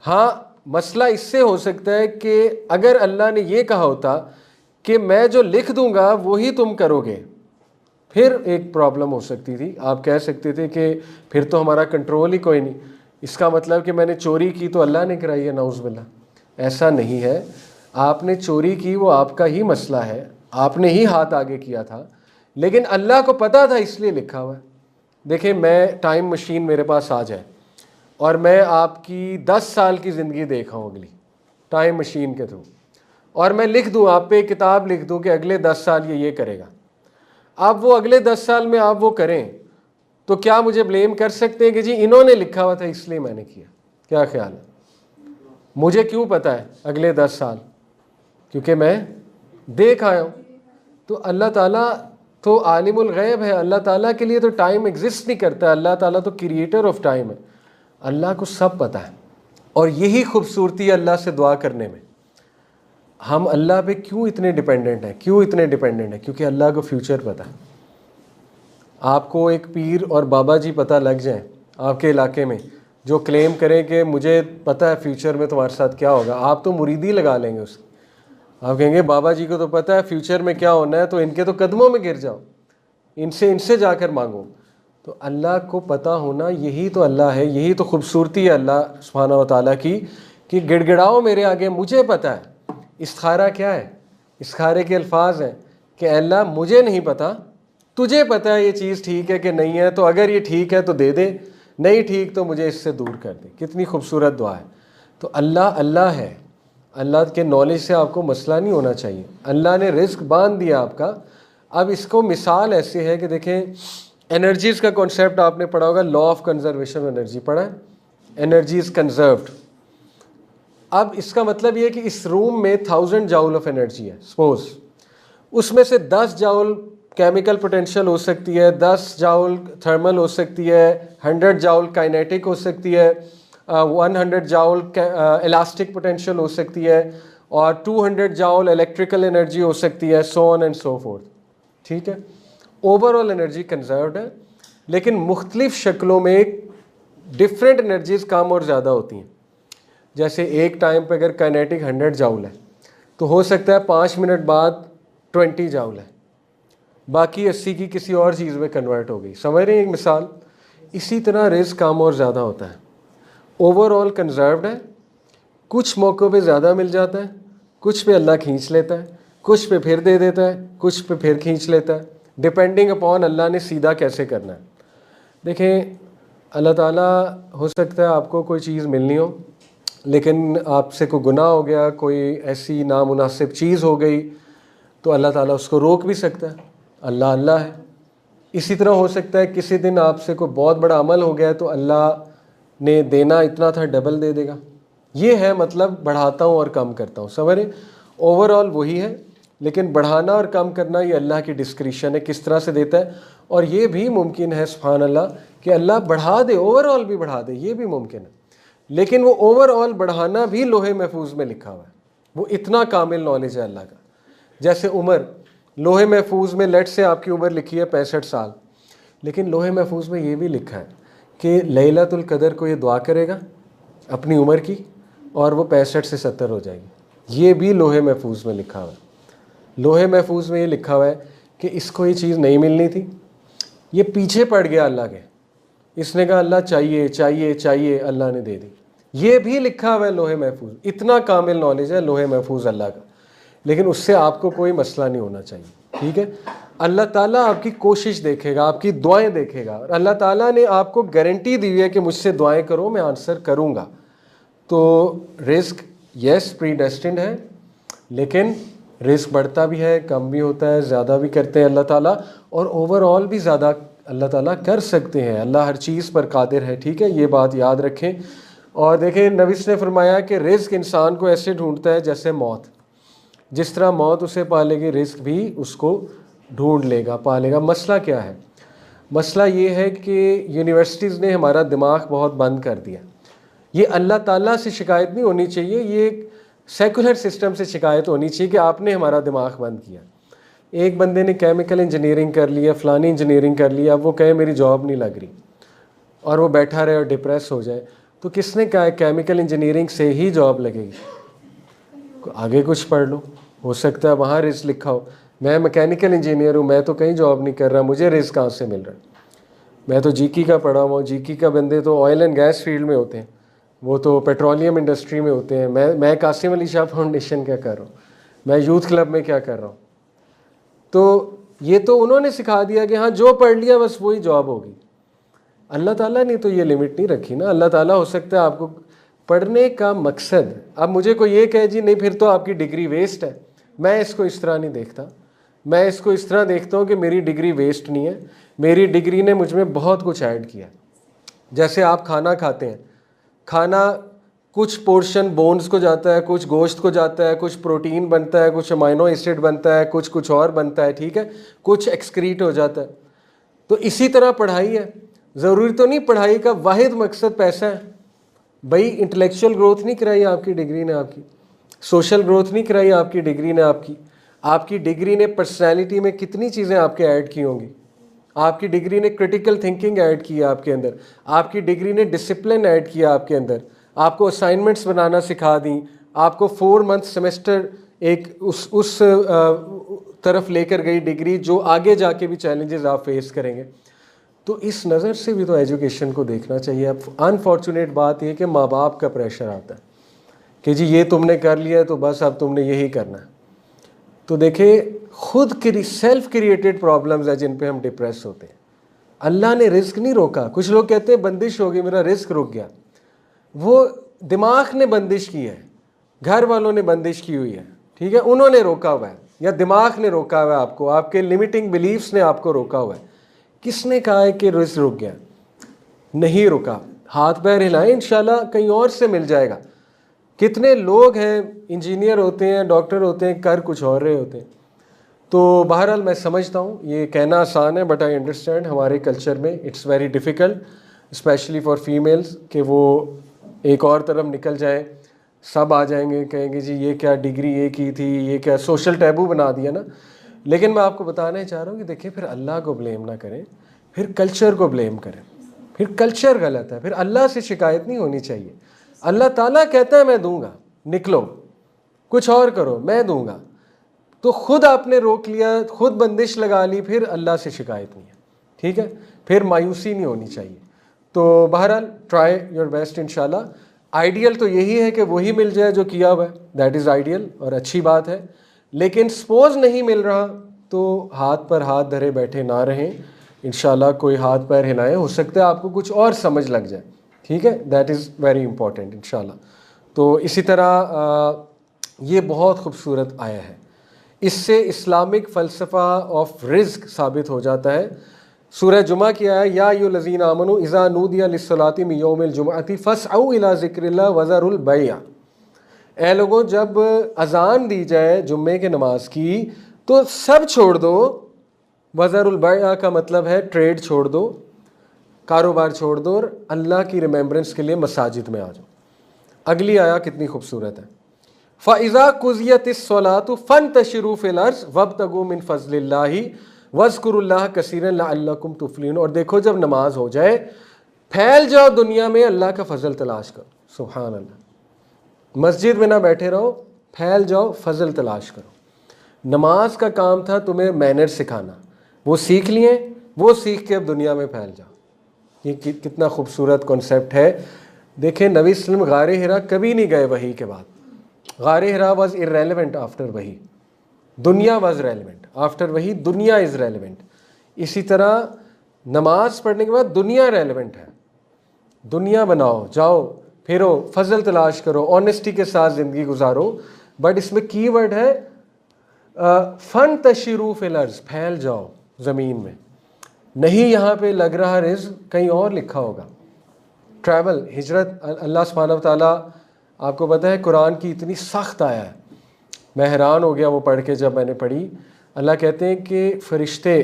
हाँ, मसला इससे हो सकता है कि अगर अल्लाह ने ये कहा होता कि मैं जो लिख दूंगा वही तुम करोगे, फिर एक प्रॉब्लम हो सकती थी। आप कह सकते थे कि फिर तो हमारा कंट्रोल ही कोई नहीं, इसका मतलब कि मैंने चोरी की तो अल्लाह ने कराई है, नाउज़ुबिल्लाह। ऐसा नहीं है। आपने चोरी की, वो आपका ही मसला है, आपने ही हाथ आगे किया था, लेकिन अल्लाह को पता था, इसलिए लिखा हुआ है। देखिए, मैं टाइम मशीन मेरे पास आ जाए और मैं आपकी 10 साल की ज़िंदगी देखा हूँ अगली टाइम मशीन के थ्रू, और मैं लिख दूँ, आप पे एक किताब लिख दूँ कि अगले 10 साल ये करेगा। अब वो अगले 10 साल में आप वो करें तो क्या मुझे ब्लेम कर सकते हैं कि जी इन्होंने लिखा हुआ था इसलिए मैंने किया? क्या ख्याल है? मुझे क्यों पता है अगले 10 साल? क्योंकि मैं देख आया हूँ। तो अल्लाह ताला तो आलिमुल गैब है। अल्लाह ताला के लिए तो टाइम एग्जिस्ट नहीं करता। अल्लाह ताला तो क्रिएटर ऑफ टाइम है। अल्लाह को सब पता है। और यही खूबसूरती है अल्लाह से दुआ करने में। हम अल्लाह पे क्यों इतने डिपेंडेंट हैं? क्यों इतने डिपेंडेंट हैं? क्योंकि अल्लाह को फ्यूचर पता है। आपको एक पीर और बाबा जी पता लग जाएं आपके इलाके में जो क्लेम करें कि मुझे पता है फ्यूचर में तुम्हारे साथ क्या होगा, आप तो मुरीदी लगा लेंगे उसकी। आप कहेंगे बाबा जी को तो पता है फ्यूचर में क्या होना है, तो इनके तो कदमों में गिर जाओ, इनसे जाकर मांगो। तो अल्लाह को पता होना, यही तो अल्लाह है, यही तो खूबसूरती है अल्लाह सुब्हानहू व तआला की कि गिड़गिड़ाओ मेरे आगे, मुझे पता है। इस्तिखारा क्या है? इस्तिखारे के अल्फाज हैं कि अल्लाह मुझे नहीं पता, तुझे पता है ये चीज़ ठीक है कि नहीं है, तो अगर ये ठीक है तो दे दे, नहीं ठीक तो मुझे इससे दूर कर दे। कितनी खूबसूरत दुआ है। तो अल्लाह अल्लाह है। अल्लाह के नॉलेज से आपको मसला नहीं होना चाहिए। अल्लाह ने रिस्क बांध दिया आपका। अब इसको मिसाल ऐसे है कि देखें, एनर्जीज़ का कॉन्सेप्ट आपने पढ़ा होगा, लॉ ऑफ कंजर्वेशन एनर्जी पढ़ा है, एनर्जी इज़ कंजर्व्ड। अब इसका मतलब ये है कि इस रूम में 1000 जाउल ऑफ एनर्जी है, सपोज उसमें से 10 जाउल केमिकल पोटेंशियल हो सकती है, 10 जाउल थर्मल हो सकती है, 100 जाउल काइनेटिक हो सकती है, 100 जाउल इलास्टिक पोटेंशियल हो सकती है, और 200 जाउल इलेक्ट्रिकल एनर्जी हो सकती है, so on and so fourth. ठीक है, ओवरऑल एनर्जी कंजर्व्ड है, लेकिन मुख्तलिफ शक्लों में डिफरेंट एनर्जीज कम और ज़्यादा होती हैं। जैसे एक टाइम पे अगर काइनेटिक 100 जाउल है तो हो सकता है 5 मिनट बाद 20 जाउल है, बाकी 80 की किसी और चीज़ में कन्वर्ट हो गई। समझ रहे हैं एक मिसाल? इसी तरह रिस्क कम और ज़्यादा होता है। ओवरऑल कंजर्व्ड है, कुछ मौक़ों पे ज़्यादा मिल जाता है, कुछ पे अल्लाह खींच लेता है, कुछ पे फिर दे देता है, कुछ पे फिर खींच लेता है, डिपेंडिंग अपॉन अल्लाह ने सीधा कैसे करना है। देखें, अल्लाह ताला हो सकता है आपको कोई चीज़ मिलनी हो, लेकिन आपसे कोई गुनाह हो गया, कोई ऐसी नामुनासिब चीज़ हो गई, तो अल्लाह ताला उसको रोक भी सकता है। अल्लाह अल्लाह है। इसी तरह हो सकता है किसी दिन आपसे कोई बहुत बड़ा अमल हो गया तो अल्लाह ने देना इतना था, डबल दे देगा। ये है मतलब बढ़ाता हूँ और कम करता हूँ। समझ रहे? ओवरऑल वही है, लेकिन बढ़ाना और कम करना ये अल्लाह की डिस्क्रिशन है, किस तरह से देता है। और ये भी मुमकिन है सुभान अल्लाह कि अल्लाह बढ़ा दे, ओवरऑल भी बढ़ा दे, ये भी मुमकिन है। लेकिन वो ओवरऑल बढ़ाना भी लोहे महफूज में लिखा हुआ है। वो इतना कामिल नॉलेज है अल्लाह का। जैसे उम्र, लोहे महफूज में लेट से आपकी उम्र लिखी है 65 साल, लेकिन लोहे महफूज में ये भी लिखा है कि लैलतुल कदर को ये दुआ करेगा अपनी उम्र की और वो 65 से 70 हो जाएगी। ये भी लोहे महफूज में लिखा हुआ है। लोहे महफूज में ये लिखा हुआ है कि इसको ये चीज़ नहीं मिलनी थी, ये पीछे पड़ गया अल्लाह के, इसने कहा अल्लाह चाहिए चाहिए चाहिए, अल्लाह ने दे दी। ये भी लिखा हुआ है लोहे महफूज। इतना कामिल नॉलेज है लोहे महफूज अल्लाह का, लेकिन उससे आपको कोई मसला नहीं होना चाहिए। ठीक है, अल्लाह ताला आपकी कोशिश देखेगा, आपकी दुआएं देखेगा, और अल्लाह ताला ने आपको गारंटी दी हुई है कि मुझसे दुआएं करो, मैं आंसर करूँगा। तो रिस्क यस प्रीडेस्टिन्ड है, लेकिन रिस्क बढ़ता भी है, कम भी होता है, ज़्यादा भी करते हैं अल्लाह ताला, और ओवरऑल भी ज़्यादा अल्लाह ताला कर सकते हैं। अल्लाह हर चीज़ पर कादिर है। ठीक है, ये बात याद रखें। और देखें, नबी ने फरमाया कि रिस्क इंसान को ऐसे ढूंढता है जैसे मौत, जिस तरह मौत उसे पालेगी रिस्क भी उसको ढूंढ लेगा, पालेगा। मसला क्या है? मसला ये है कि यूनिवर्सिटीज़ ने हमारा दिमाग बहुत बंद कर दिया। ये अल्लाह ताला से शिकायत नहीं होनी चाहिए, ये एक सेकुलर सिस्टम से शिकायत होनी चाहिए कि आपने हमारा दिमाग बंद किया। एक बंदे ने केमिकल इंजीनियरिंग कर लिया, फ़लानी इंजीनियरिंग कर लिया, अब वो कहे मेरी जॉब नहीं लग रही और वो बैठा रहे और डिप्रेस हो जाए, तो किसने कहा है केमिकल इंजीनियरिंग से ही जॉब लगेगी? आगे कुछ पढ़ लो, हो सकता है वहाँ रिस्क लिखा हो। मैं मैकेनिकल इंजीनियर हूँ, मैं तो कहीं जॉब नहीं कर रहा, मुझे रिस्क कहाँ से मिल रहा है? मैं तो जीकी का पढ़ा हुआ हूँ, जीकी का बंदे तो ऑयल एंड गैस फील्ड में होते हैं, वो तो पेट्रोलियम इंडस्ट्री में होते हैं। मैं कासिम अली शाह फाउंडेशन क्या कर रहा हूँ, मैं यूथ क्लब में क्या कर रहा हूँ? तो ये तो उन्होंने सिखा दिया कि हाँ जो पढ़ लिया बस वही जॉब होगी। अल्लाह ताला ने तो ये लिमिट नहीं रखी ना। अल्लाह ताला हो सकता है आपको पढ़ने का मकसद, अब मुझे कोई ये कहे जी नहीं फिर तो आपकी डिग्री वेस्ट है, मैं इसको इस तरह नहीं देखता। मैं इसको इस तरह देखता हूँ कि मेरी डिग्री वेस्ट नहीं है, मेरी डिग्री ने मुझ में बहुत कुछ ऐड किया। जैसे आप खाना खाते हैं, खाना कुछ पोर्शन बोन्स को जाता है, कुछ गोश्त को जाता है, कुछ प्रोटीन बनता है, कुछ अमाइनो एसिड बनता है, कुछ और बनता है, ठीक है, कुछ एक्सक्रीट हो जाता है। तो इसी तरह पढ़ाई है। ज़रूरी तो नहीं पढ़ाई का वाहिद मकसद पैसा है। भाई इंटेलेक्चुअल ग्रोथ नहीं कराई आपकी डिग्री ने, आपकी सोशल ग्रोथ नहीं कराई आपकी डिग्री ने, आपकी डिग्री ने पर्सनैलिटी में कितनी चीज़ें आपके ऐड की होंगी। आपकी डिग्री ने क्रिटिकल थिंकिंग ऐड की आपके अंदर, आपकी डिग्री ने डिसिप्लिन ऐड किया आपके अंदर, आपको असाइनमेंट्स बनाना सिखा दी, आपको 4 मंथ सेमेस्टर एक उस तरफ लेकर गई डिग्री जो आगे जाके भी चैलेंजेस आप फेस करेंगे। तो इस नज़र से भी तो एजुकेशन को देखना चाहिए। अब अनफॉर्चुनेट बात यह कि माँ बाप का प्रेशर आता है कि जी ये तुमने कर लिया है तो बस अब तुमने यही करना है। तो देखिए खुद की सेल्फ क्रिएटेड प्रॉब्लम्स है जिन पे हम डिप्रेस होते हैं। अल्लाह ने रिस्क नहीं रोका। कुछ लोग कहते हैं बंदिश हो गई, मेरा रिस्क रुक गया। वो दिमाग ने बंदिश की है, घर वालों ने बंदिश की हुई है, ठीक है, उन्होंने रोका हुआ है, या दिमाग ने रोका हुआ है आपको, आपके लिमिटिंग बिलीफ्स ने आपको रोका हुआ है। किसने कहा है कि रिस्क रुक गया? नहीं रुका। हाथ पैर हिलाएं, इंशाल्लाह कहीं और से मिल जाएगा। कितने लोग हैं इंजीनियर होते हैं, डॉक्टर होते हैं, कर कुछ और रहे होते हैं। तो बहरहाल मैं समझता हूँ ये कहना आसान है, बट आई अंडरस्टैंड हमारे कल्चर में it's very difficult specially for females कि वो एक और तरफ निकल जाए। सब आ जाएंगे, कहेंगे जी ये क्या डिग्री ये की थी, ये क्या, सोशल टैबू बना दिया ना। लेकिन मैं आपको बताना चाह रहा हूँ कि देखिए फिर अल्लाह को ब्लेम ना करें, फिर कल्चर को ब्लेम करें। फिर कल्चर गलत है, फिर अल्लाह से शिकायत नहीं होनी चाहिए। अल्लाह ताला कहता है मैं दूंगा, निकलो कुछ और करो, मैं दूंगा। तो खुद आपने रोक लिया, खुद बंदिश लगा ली, फिर अल्लाह से शिकायत नहीं है, ठीक है, फिर मायूसी नहीं होनी चाहिए। तो बहरहाल ट्राई योर बेस्ट इंशाल्लाह। आइडियल तो यही है कि वही मिल जाए जो किया हुआ है, दैट इज़ आइडियल और अच्छी बात है। लेकिन सपोज नहीं मिल रहा तो हाथ पर हाथ धरे बैठे ना रहें, इंशाल्लाह कोई हाथ पैर हिलाएं, हो सकता है आपको कुछ और समझ लग जाए, ठीक है, दैट इज़ वेरी इंपॉर्टेंट इंशाल्लाह। तो इसी तरह ये बहुत खूबसूरत आया है, इससे इस्लामिक फ़लसफ़ा ऑफ रिज़्क साबित हो जाता है। सूरह जुमा की आया या अय्युहल्लज़ीना आमनू इज़ा नूदिया लिस्सलाति मिन यौमिल जुमअति फ़स्अऊ इला ज़िक्रिल्लाह वज़रुल बैअ। ए लोगों, जब अज़ान दी जाए जुम्मे के नमाज की तो सब छोड़ दो। वज़रुल बैअ का मतलब है ट्रेड छोड़ दो, कारोबार छोड़ दो और अल्लाह की रिमेम्बरेंस के लिए मसाजिद में आ जाओ। अगली आया कितनी खूबसूरत है, फ़इज़ा कुज़ियतिस्सलातु फ़ंतशिरू फ़िल अर्ज़ वब्तगू मिन फ़ज़लिल्लाहि वज़्कुरुल्लाह कसीरन लअल्लकुम तुफ़्लिहून। और देखो जब नमाज हो जाए फैल जाओ दुनिया में, अल्लाह का फ़ज़ल तलाश करो। सुभान अल्लाह, मस्जिद में ना बैठे रहो, फैल जाओ, फ़ज़ल तलाश करो। नमाज का काम था तुम्हें मैनर सिखाना, वो सीख लिए, वो सीख के अब दुनिया में फैल जाओ। ये कितना खूबसूरत कॉन्सेप्ट है। देखें नबी सल्लल्लाहु अलैहि वसल्लम गारे हिरा कभी नहीं गए वही के बाद। गारे हिरा वॉज इर्रेलेवेंट आफ्टर वही, दुनिया वॉज रेलिवेंट आफ्टर वही, दुनिया इज़ रेलिवेंट। इसी तरह नमाज पढ़ने के बाद दुनिया रेलिवेंट है। दुनिया बनाओ, जाओ फिरो, फजल तलाश करो, ऑनेस्टी के साथ ज़िंदगी गुजारो। बट इसमें की वर्ड है फन तशरू फिल अर्ज़, फैल जाओ ज़मीन में। नहीं यहाँ पे लग रहा रिज़्क, कहीं और लिखा होगा। ट्रैवल, हिजरत, अल्लाह सुब्हानहू व तआला आपको पता है कुरान की इतनी सख्त आया है, मैं हैरान हो गया वो पढ़ के जब मैंने पढ़ी। अल्लाह कहते हैं कि फ़रिश्ते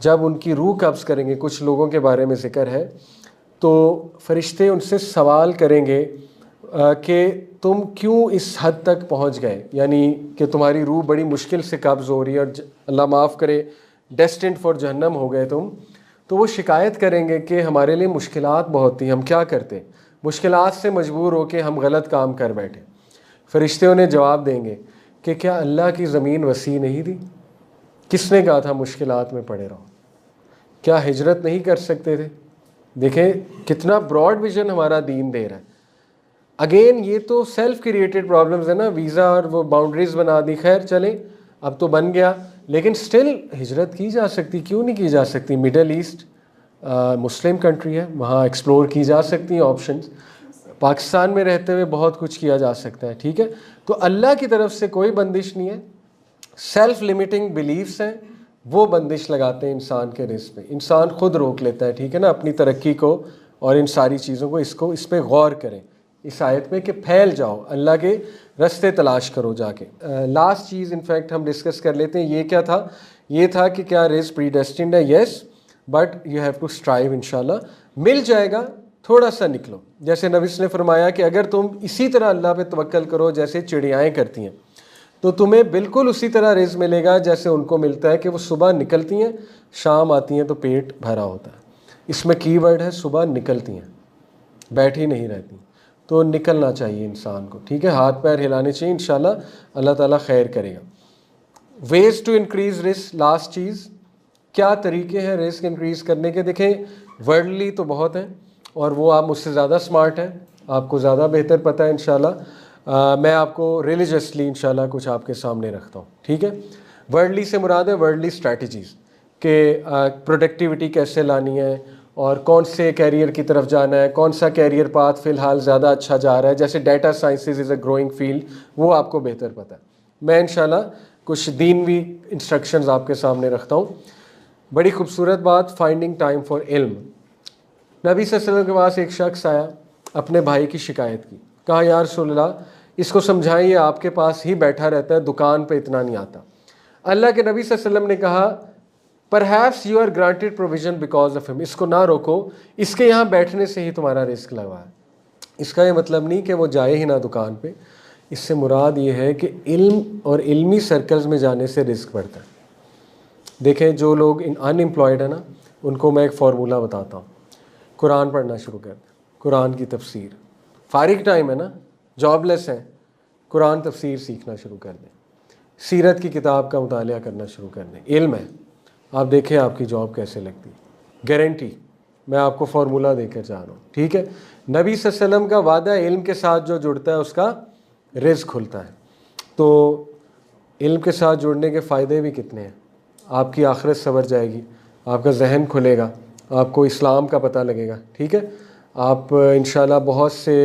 जब उनकी रूह कब्ज़ करेंगे, कुछ लोगों के बारे में ज़िक्र है, तो फरिश्ते उनसे सवाल करेंगे कि तुम क्यों इस हद तक पहुंच गए, यानी कि तुम्हारी रूह बड़ी मुश्किल से कब्ज़ हो रही है और अल्लाह माफ़ करे डेस्टिन्ड फॉर जहन्नम हो गए तुम। तो वो शिकायत करेंगे कि हमारे लिए मुश्किलात बहुत थी, हम क्या करते, मुश्किलात से मजबूर हो के हम गलत काम कर बैठे। फरिश्ते उन्हें जवाब देंगे कि क्या अल्लाह की ज़मीन वसी नहीं थी? किसने कहा था मुश्किलात में पड़े रहो? क्या हिजरत नहीं कर सकते थे? देखें कितना ब्रॉड विजन हमारा दीन दे रहा है। अगेन ये तो सेल्फ क्रिएटेड प्रॉब्लम्स है ना, वीज़ा और वो बाउंड्रीज बना दी, खैर चले अब तो बन गया, लेकिन स्टिल हिजरत की जा सकती, क्यों नहीं की जा सकती? मिडल ईस्ट मुस्लिम कंट्री है, वहाँ एक्सप्लोर की जा सकती हैं ऑप्शंस। पाकिस्तान में रहते हुए बहुत कुछ किया जा सकता है, ठीक है। तो अल्लाह की तरफ से कोई बंदिश नहीं है, सेल्फ लिमिटिंग बिलीफ्स हैं, वो बंदिश लगाते हैं इंसान के रिस्क पे। इंसान खुद रोक लेता है, ठीक है ना, अपनी तरक्की को और इन सारी चीज़ों को। इस पर गौर करें इस आयत में कि फैल जाओ, अल्लाह के रास्ते तलाश करो जाके। लास्ट चीज़ इनफैक्ट हम डिस्कस कर लेते हैं, ये क्या था? ये था कि क्या रिस्क प्रीडेस्टिन्ड है? Yes, but you have to strive, इंशाल्लाह मिल जाएगा, थोड़ा सा निकलो। जैसे नबी ने फरमाया कि अगर तुम इसी तरह अल्लाह पे तवक्कल करो जैसे चिड़ियाएँ करती हैं, तो तुम्हें बिल्कुल उसी तरह रिज़्क मिलेगा जैसे उनको मिलता है कि वो सुबह निकलती हैं, शाम आती हैं तो पेट भरा होता है। इसमें कीवर्ड है सुबह निकलती हैं, बैठी नहीं रहती। तो निकलना चाहिए इंसान को, ठीक है, हाथ पैर हिलाने चाहिए, इंशाल्लाह अल्लाह ताला खैर करेगा। Ways to increase risk, last चीज़, क्या तरीके हैं रिस्क इंक्रीज़ करने के? देखें वर्ल्डली तो बहुत हैं और वो आप मुझसे ज़्यादा स्मार्ट हैं, आपको ज़्यादा बेहतर पता है इंशाल्लाह। मैं आपको रिलीजियसली इंशाल्लाह कुछ आपके सामने रखता हूँ, ठीक है। वर्ल्डली से मुराद है वर्ल्डली स्ट्रैटेजीज़ के प्रोडक्टिविटी कैसे लानी है और कौन से कैरियर की तरफ जाना है, कौन सा कैरियर पाथ फ़िलहाल ज़्यादा अच्छा जा रहा है। जैसे data sciences is a growing field, वो आपको बेहतर पता है। मैं इंशाल्लाह कुछ दीनवी इंस्ट्रक्शंस आपके सामने रखता हूँ। बड़ी खूबसूरत बात, फाइंडिंग टाइम फॉर इल्म। नबी सल्लल्लाहु अलैहि वसल्लम के पास एक शख्स आया, अपने भाई की शिकायत की, कहा या रसूलल्लाह इसको समझाइए, आपके पास ही बैठा रहता है, दुकान पे इतना नहीं आता। अल्लाह के नबी सल्लल्लाहु अलैहि वसल्लम ने कहा perhaps you are granted provision because of him, इसको ना रोको, इसके यहाँ बैठने से ही तुम्हारा रिस्क लगा है। इसका ये मतलब नहीं कि वो जाए ही ना दुकान पे, इससे मुराद ये है कि इल्म और इल्मी सर्कल्स में जाने से रिस्क बढ़ता है। देखें जो लोग अनएम्प्लॉयड है ना, उनको मैं एक फार्मूला बताता हूँ, कुरान पढ़ना शुरू कर दें, कुरान की तफसीर, फारिग टाइम है ना, जॉबलेस हैं, कुरान तफसीर सीखना शुरू कर दें, सीरत की किताब का मुतालिया करना शुरू कर दें, इल्म है, आप देखें आपकी जॉब कैसे लगती है, गारंटी, मैं आपको फार्मूला देकर जा रहा हूँ, ठीक है। नबी सल्लल्लाहु अलैहि वसल्लम का वादा इल्म के साथ जो जुड़ता है उसका रिज़्क खुलता है। तो इल्म के साथ जुड़ने के फ़ायदे भी कितने हैं, आपकी आखिरत संवर जाएगी, आपका जहन खुलेगा, आपको इस्लाम का पता लगेगा, ठीक है। आप इंशाल्लाह बहुत से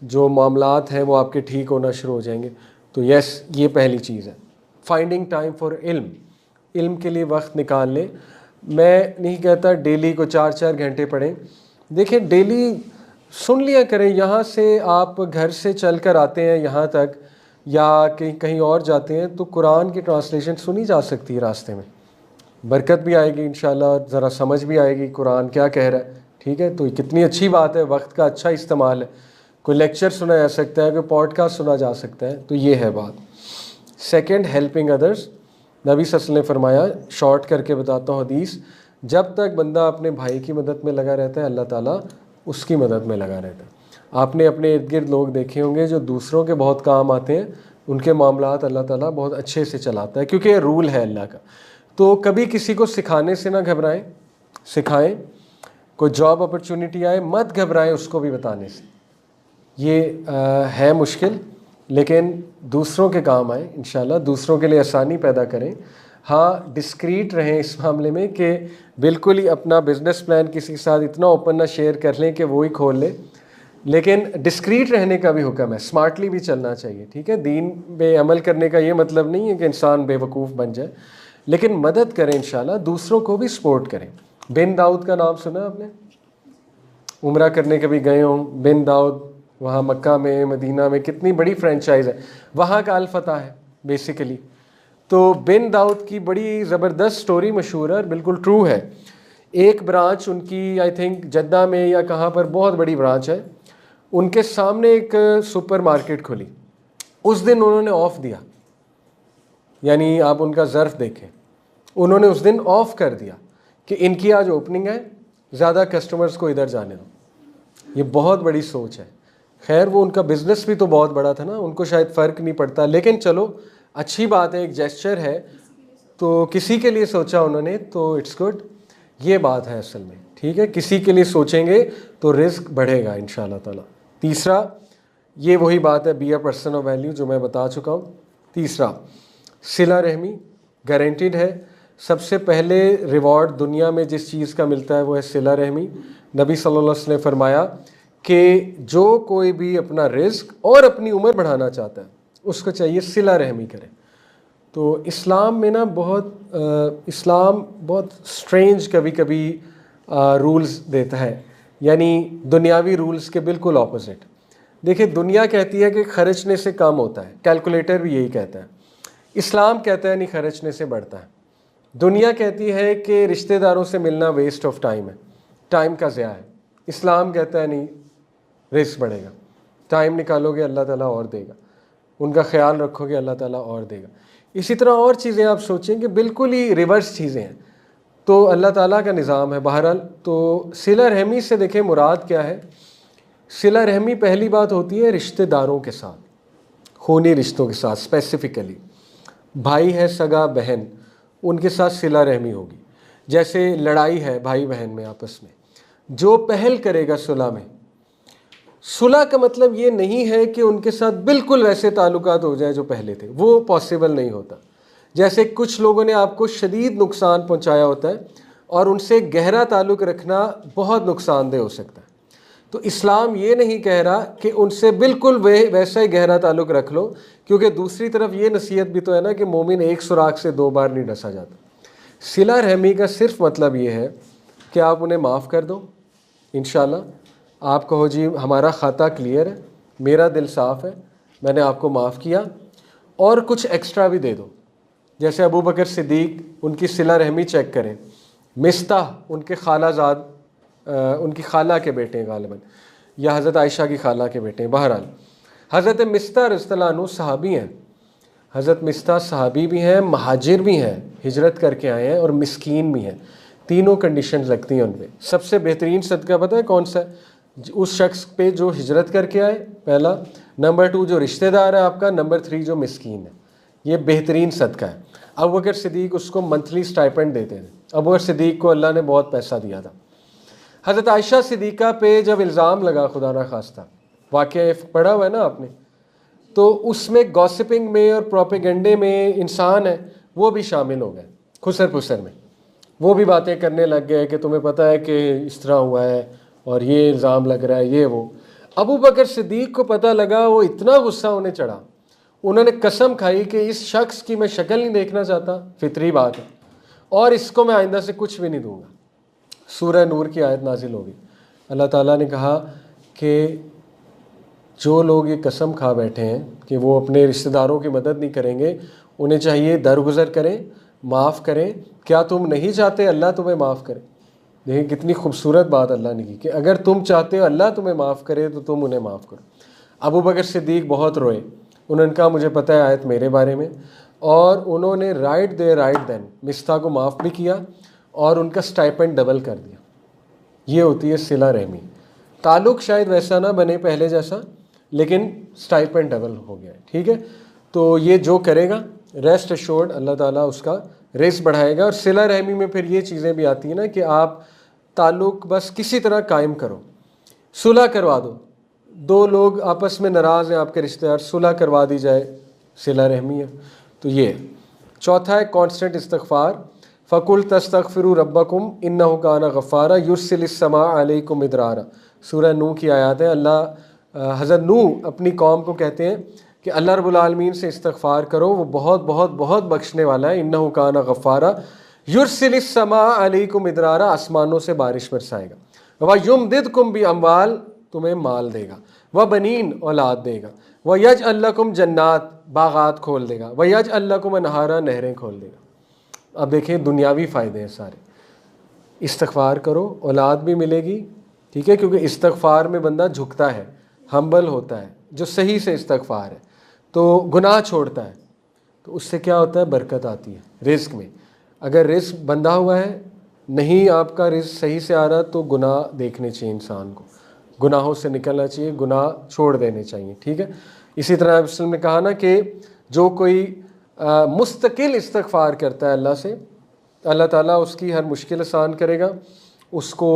जो मामलात हैं वो आपके ठीक होना शुरू हो जाएंगे। तो यस, ये पहली चीज़ है, फाइंडिंग टाइम फॉर इल्म, इल्म के लिए वक्त निकाल लें। मैं नहीं कहता डेली को 4-4 घंटे पढ़ें, देखें डेली सुन लिया करें। यहाँ से आप घर से चल कर आते हैं यहाँ तक या कहीं कहीं और जाते हैं तो कुरान की ट्रांसलेशन सुनी जा सकती है रास्ते में, बरकत भी आएगी इंशाल्लाह, ज़रा समझ भी आएगी कुरान क्या कह रहा है, ठीक है। तो कितनी अच्छी बात है, वक्त का अच्छा इस्तेमाल है, कोई लेक्चर सुना जा सकता है, कोई पॉडकास्ट सुना जा सकता है, तो ये है बात। Second, helping others. नबी सल्लल्लाहु अलैहि वसल्लम ने फरमाया, शॉर्ट करके बताता हूँ हदीस, जब तक बंदा अपने भाई की मदद में लगा रहता है अल्लाह ताला उसकी मदद में लगा रहता है। आपने अपने इर्द गिर्द लोग देखे होंगे जो दूसरों के बहुत काम आते हैं, उनके मामलात अल्लाह ताला बहुत अच्छे से चलाता है, क्योंकि ये रूल है अल्लाह का। तो कभी किसी को सिखाने से ना घबराएं, सिखाएं। कोई जॉब अपॉर्चुनिटी आए मत घबराएं उसको भी बताने से, ये है मुश्किल, लेकिन दूसरों के काम आए इंशाल्लाह, दूसरों के लिए आसानी पैदा करें। हाँ, डिस्क्रीट रहें इस मामले में कि बिल्कुल ही अपना बिज़नेस प्लान किसी के साथ इतना ओपन ना शेयर कर लें कि वो ही खोल ले, लेकिन डिस्क्रीट रहने का भी हुक्म है, स्मार्टली भी चलना चाहिए, ठीक है। दीन पे अमल करने का ये मतलब नहीं है कि इंसान बेवकूफ़ बन जाए, लेकिन मदद करें इंशाल्लाह, दूसरों को भी सपोर्ट करें। बिन दाऊद का नाम सुना आपने? उम्रा करने कभी गए हों, बिन दाऊद, वहाँ मक्का में मदीना में कितनी बड़ी फ्रेंचाइज़ है, वहाँ का अल फतह है बेसिकली। तो बिन दाऊद की बड़ी ज़बरदस्त स्टोरी मशहूर है और बिल्कुल ट्रू है। एक ब्रांच उनकी आई थिंक जद्दा में या कहाँ पर बहुत बड़ी ब्रांच है, उनके सामने एक सुपर मार्केट खुली। उस दिन उन्होंने ऑफ दिया, यानी आप उनका ज़र्फ देखें, उन्होंने उस दिन ऑफ कर दिया कि इनकी आज ओपनिंग है, ज़्यादा कस्टमर्स को इधर जाने दो। ये बहुत बड़ी सोच है। खैर वो उनका बिज़नेस भी तो बहुत बड़ा था ना, उनको शायद फ़र्क नहीं पड़ता, लेकिन चलो अच्छी बात है, एक जेस्चर है, तो किसी के लिए सोचा उन्होंने, तो इट्स गुड। ये बात है असल में, ठीक है, किसी के लिए सोचेंगे तो रिस्क बढ़ेगा इंशाल्लाह ताला। तीसरा, ये वही बात है, be a person of value, जो मैं बता चुका हूँ। तीसरा, सिला रहमी गारंटीड है। सबसे पहले रिवॉर्ड दुनिया में जिस चीज़ का मिलता है वो है सिला रहमी। नबी सल्लल्लाहु अलैहि वसल्लम ने फरमाया कि जो कोई भी अपना रिस्क और अपनी उम्र बढ़ाना चाहता है उसको चाहिए सिला रहमी करे। तो इस्लाम में ना इस्लाम बहुत स्ट्रेंज कभी कभी रूल्स देता है, यानी दुनियावी रूल्स के बिल्कुल ऑपोजिट। देखिए, दुनिया कहती है कि खर्चने से कम होता है, कैलकुलेटर भी यही कहता है। इस्लाम कहता है नहीं, खर्चने से बढ़ता है। दुनिया कहती है कि रिश्तेदारों से मिलना वेस्ट ऑफ टाइम है, टाइम का ज़िया है। इस्लाम कहता है नहीं, रिस्क बढ़ेगा, टाइम निकालोगे अल्लाह ताला और देगा, उनका ख्याल रखोगे अल्लाह ताला और देगा। इसी तरह और चीज़ें आप सोचेंगे बिल्कुल ही रिवर्स चीज़ें हैं, तो अल्लाह ताला का निज़ाम है। बहरहाल, तो सिला रहमी से देखें मुराद क्या है। सिला रहमी पहली बात होती है रिश्तेदारों के साथ, खूनी रिश्तों के साथ, स्पेसिफ़िकली भाई है, सगा, बहन, उनके साथ सिला रहमी होगी। जैसे लड़ाई है भाई बहन में आपस में, जो पहल करेगा सुलह में, सुलह का मतलब ये नहीं है कि उनके साथ बिल्कुल वैसे ताल्लुकात हो जाए जो पहले थे, वो पॉसिबल नहीं होता। जैसे कुछ लोगों ने आपको शदीद नुकसान पहुंचाया होता है और उनसे गहरा ताल्लुक़ रखना बहुत नुकसानदेह हो सकता है। तो इस्लाम ये नहीं कह रहा कि उनसे बिल्कुल वैसा ही गहरा ताल्लुक़ रख लो, क्योंकि दूसरी तरफ ये नसीहत भी तो है ना कि मोमिन एक सुराख से 2 बार नहीं डसा जाता। सिला रहमी का सिर्फ मतलब ये है कि आप उन्हें माफ़ कर दो इंशाल्लाह। आप कहो जी हमारा खाता क्लियर है, मेरा दिल साफ़ है, मैंने आपको माफ़ किया, और कुछ एक्स्ट्रा भी दे दो। जैसे अबू बकर सिद्दीक, उनकी सिला रहमी चेक करें। मिस्ताह उनके खालाजाद, उनकी खाला के बेटे हैं गालिबन, या हज़रत आयशा की खाला के बेटे हैं। बहरहाल, हज़रत मिस्ताह रज़ियल्लाहु अन्हु सहाबी हैं। हज़रत मिस्ताह सहाबी भी हैं, महाजिर भी हैं, हिजरत करके आए हैं, और मिस्कीन भी हैं। तीनों कंडीशन लगती हैं उनमें। सबसे बेहतरीन सदका पता है कौन सा है? उस शख्स पे जो हिजरत करके आए, पहला। नंबर 2 जो रिश्तेदार है आपका। नंबर 3 जो मिस्कीन है। ये बेहतरीन सदका है। अबू बकर सिद्दीक उसको मंथली स्टाइपेंड देते थे। अबू बकर सिद्दीक को अल्लाह ने बहुत पैसा दिया था। हज़रत आयशा सिद्दीक़ा पे जब इल्ज़ाम लगा, खुदा ना खास्ता, वाक़या पढ़ा हुआ है ना आपने, तो उसमें गॉसिपिंग में और प्रोपेगेंडे में इंसान है वो भी शामिल हो गए, खुसर पुसर में। वो भी बातें करने लग गए कि तुम्हें पता है कि इस तरह हुआ है और ये इल्ज़ाम लग रहा है, ये वो। अबू बकर सिद्दीक को पता लगा, वो इतना गुस्सा उन्हें चढ़ा, उन्होंने कसम खाई कि इस शख्स की मैं शक्ल नहीं देखना चाहता, फितरी बात है, और इसको मैं आइंदा से कुछ भी नहीं दूंगा। सूरह नूर की आयत नाजिल होगी। अल्लाह ताला ने कहा कि जो लोग ये कसम खा बैठे हैं कि वो अपने रिश्तेदारों की मदद नहीं करेंगे, उन्हें चाहिए दरगुजर करें, माफ़ करें। क्या तुम नहीं चाहते अल्लाह तुम्हें माफ़ करे? देखिए कितनी खूबसूरत बात अल्लाह ने की कि अगर तुम चाहते हो अल्लाह तुम्हें माफ़ करे तो तुम उन्हें माफ़ करो। अबू बकर सिद्दीक बहुत रोए, उन्होंने कहा मुझे पता है आयत मेरे बारे में, और उन्होंने राइट देन मिस्ता को माफ़ भी किया और उनका स्टाइपेंड डबल कर दिया। ये होती है सिला रहमी। ताल्लुक़ शायद वैसा ना बने पहले जैसा, लेकिन स्टाइपेंड डबल हो गया है, ठीक है। तो ये जो करेगा, रेस्ट एश्योर्ड अल्लाह ताला उसका रिस्क बढ़ाएगा। और सिला रहमी में फिर ये चीज़ें भी आती हैं ना कि आप ताल्लुक़ बस किसी तरह कायम करो, सुलह करवा दो। 2 लोग आपस में नाराज़ हैं आपके रिश्तेदार, सुलह करवा दी जाए, सिला रहमी है। तो ये चौथा है कॉन्स्टेंट इस्तग़फ़ार। फ़कुल तस्तग़फ़िरू रब्बकुम इन्नहु काना गफ़्फ़ारा युरसिलिस समा अलैकुम मिदरारा। सूरह नूह की आयत है। हज़रत नूह अपनी कौम को कहते हैं कि अल्लाह रब्बुल आलमीन से इस्तग़फ़ार करो, वो बहुत बहुत बहुत बख्शने वाला है। इन्नहु काना गफ़्फ़ारा युरसिलिस समा अलैकुम मिदरारा, आसमानों से बारिश बरसाएगा। व युमदिदकुम बि अम्वाल, तुम्हें माल देगा, व बनीन औलाद देगा, व यजअल लकुम जन्नात, बागात खोल देगा, वयज अल्लाह को मनहारा, नहरें खोल देगा। अब देखें दुनियावी फ़ायदे हैं सारे। इस्तग़फ़ार करो, औलाद भी मिलेगी, ठीक है, क्योंकि इस्तग़फ़ार में बंदा झुकता है, हम्बल होता है, जो सही से इस्तग़फ़ार है तो गुनाह छोड़ता है, तो उससे क्या होता है, बरकत आती है रिज़्क़ में। अगर रिज़्क़ बंधा हुआ है, नहीं आपका रिज़्क़ सही से आ रहा, तो गुनाह देखने चाहिए इंसान को, गुनाहों से निकलना चाहिए, गुनाह छोड़ देने चाहिए, ठीक है। इसी तरह रसूल ने कहा ना कि जो कोई मुस्तकिल इस्तग़फ़ार करता है अल्लाह से, अल्लाह ताला उसकी हर मुश्किल आसान करेगा, उसको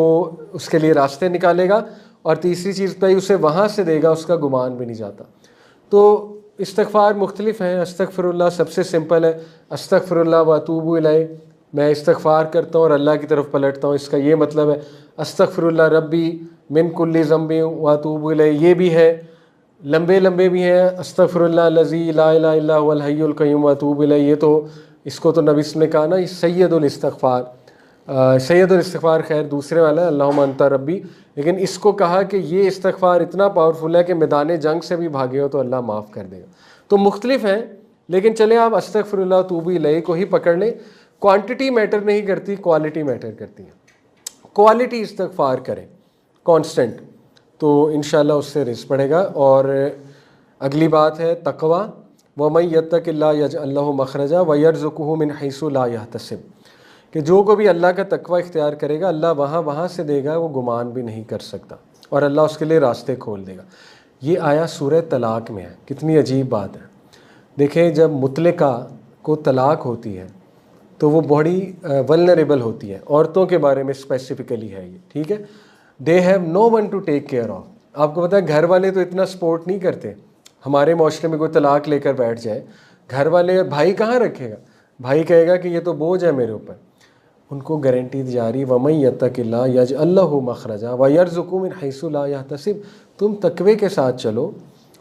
उसके लिए रास्ते निकालेगा, और तीसरी चीज़ भाई उसे वहाँ से देगा, उसका गुमान भी नहीं जाता। तो इस्तग़फ़ार मुख्तलिफ़ हैं। अस्तग़फ़िरुल्लाह सबसे सिंपल है, अस्तग़फ़िरुल्लाह व अतूबु इलैह, मैं इस्तग़फ़ार करता हूँ और अल्लाह की तरफ पलटता हूँ, इसका ये मतलब है। अस्तग़फ़िरुल्लाह रब्बी मिन कुल्ली ज़म्बि व अतूबु इलैह, ये भी है। लंबे लंबे भी हैं, अस्तग़फ़िरुल्लाह लज़ी ला इलाहा इल्ला हुवल हय्युल क़य्यूम व अतूबु इलैह, ये तो इसको तो नबी ने कहा ना सैयदुल इस्तग़फ़ार, सैयदुल इस्तग़फ़ार खैर दूसरे वाला है, अल्लाहुम्मा अंता रब्बी, लेकिन इसको कहा कि ये इस्तग़फ़ार इतना पावरफुल है कि मैदान जंग से भी भागे हो तो अल्लाह माफ़ कर देगा। तो मुख्तलिफ़ हैं, लेकिन चले आप अस्तग़फ़िरुल्लाह तूबू इलैह को ही पकड़ लें। क्वांटिटी मैटर नहीं करती, क्वालिटी मैटर करती है। क्वालिटी इस्तग़फ़ार करें कांस्टेंट, तो इंशाअल्लाह उससे रिज़्क़ बढ़ेगा। और अगली बात है तक़वा, वमन यत्तक़िल्लाह यजअल लहू मख़रजा व यरज़ुक़हू मिन हैसु ला यहतसिब, कि जो को भी अल्लाह का तक़वा इख्तियार करेगा, अल्लाह वहाँ से देगा, वो गुमान भी नहीं कर सकता, और अल्लाह उसके लिए रास्ते खोल देगा। ये आया सूरह तलाक़ में है। कितनी अजीब बात है। देखें, जब मुतलका को तलाक़ होती है तो वो बड़ी वल्नरेबल होती है, औरतों के बारे में स्पेसिफ़िकली है ये, ठीक है। They have no one to take care of. आपको पता है घर वाले तो इतना सपोर्ट नहीं करते। हमारे माशरे में कोई तलाक़ लेकर बैठ जाए, घर वाले, भाई कहाँ रखेगा, भाई कहेगा कि ये तो बोझ है मेरे ऊपर। उनको गारंटी दी जा रही, वमन यत्तक़िल्लाह यजअल लहू मख़रजा व यरज़ुक़हू मिन हैसु ला यहतसिब, तुम तक़वे के साथ चलो,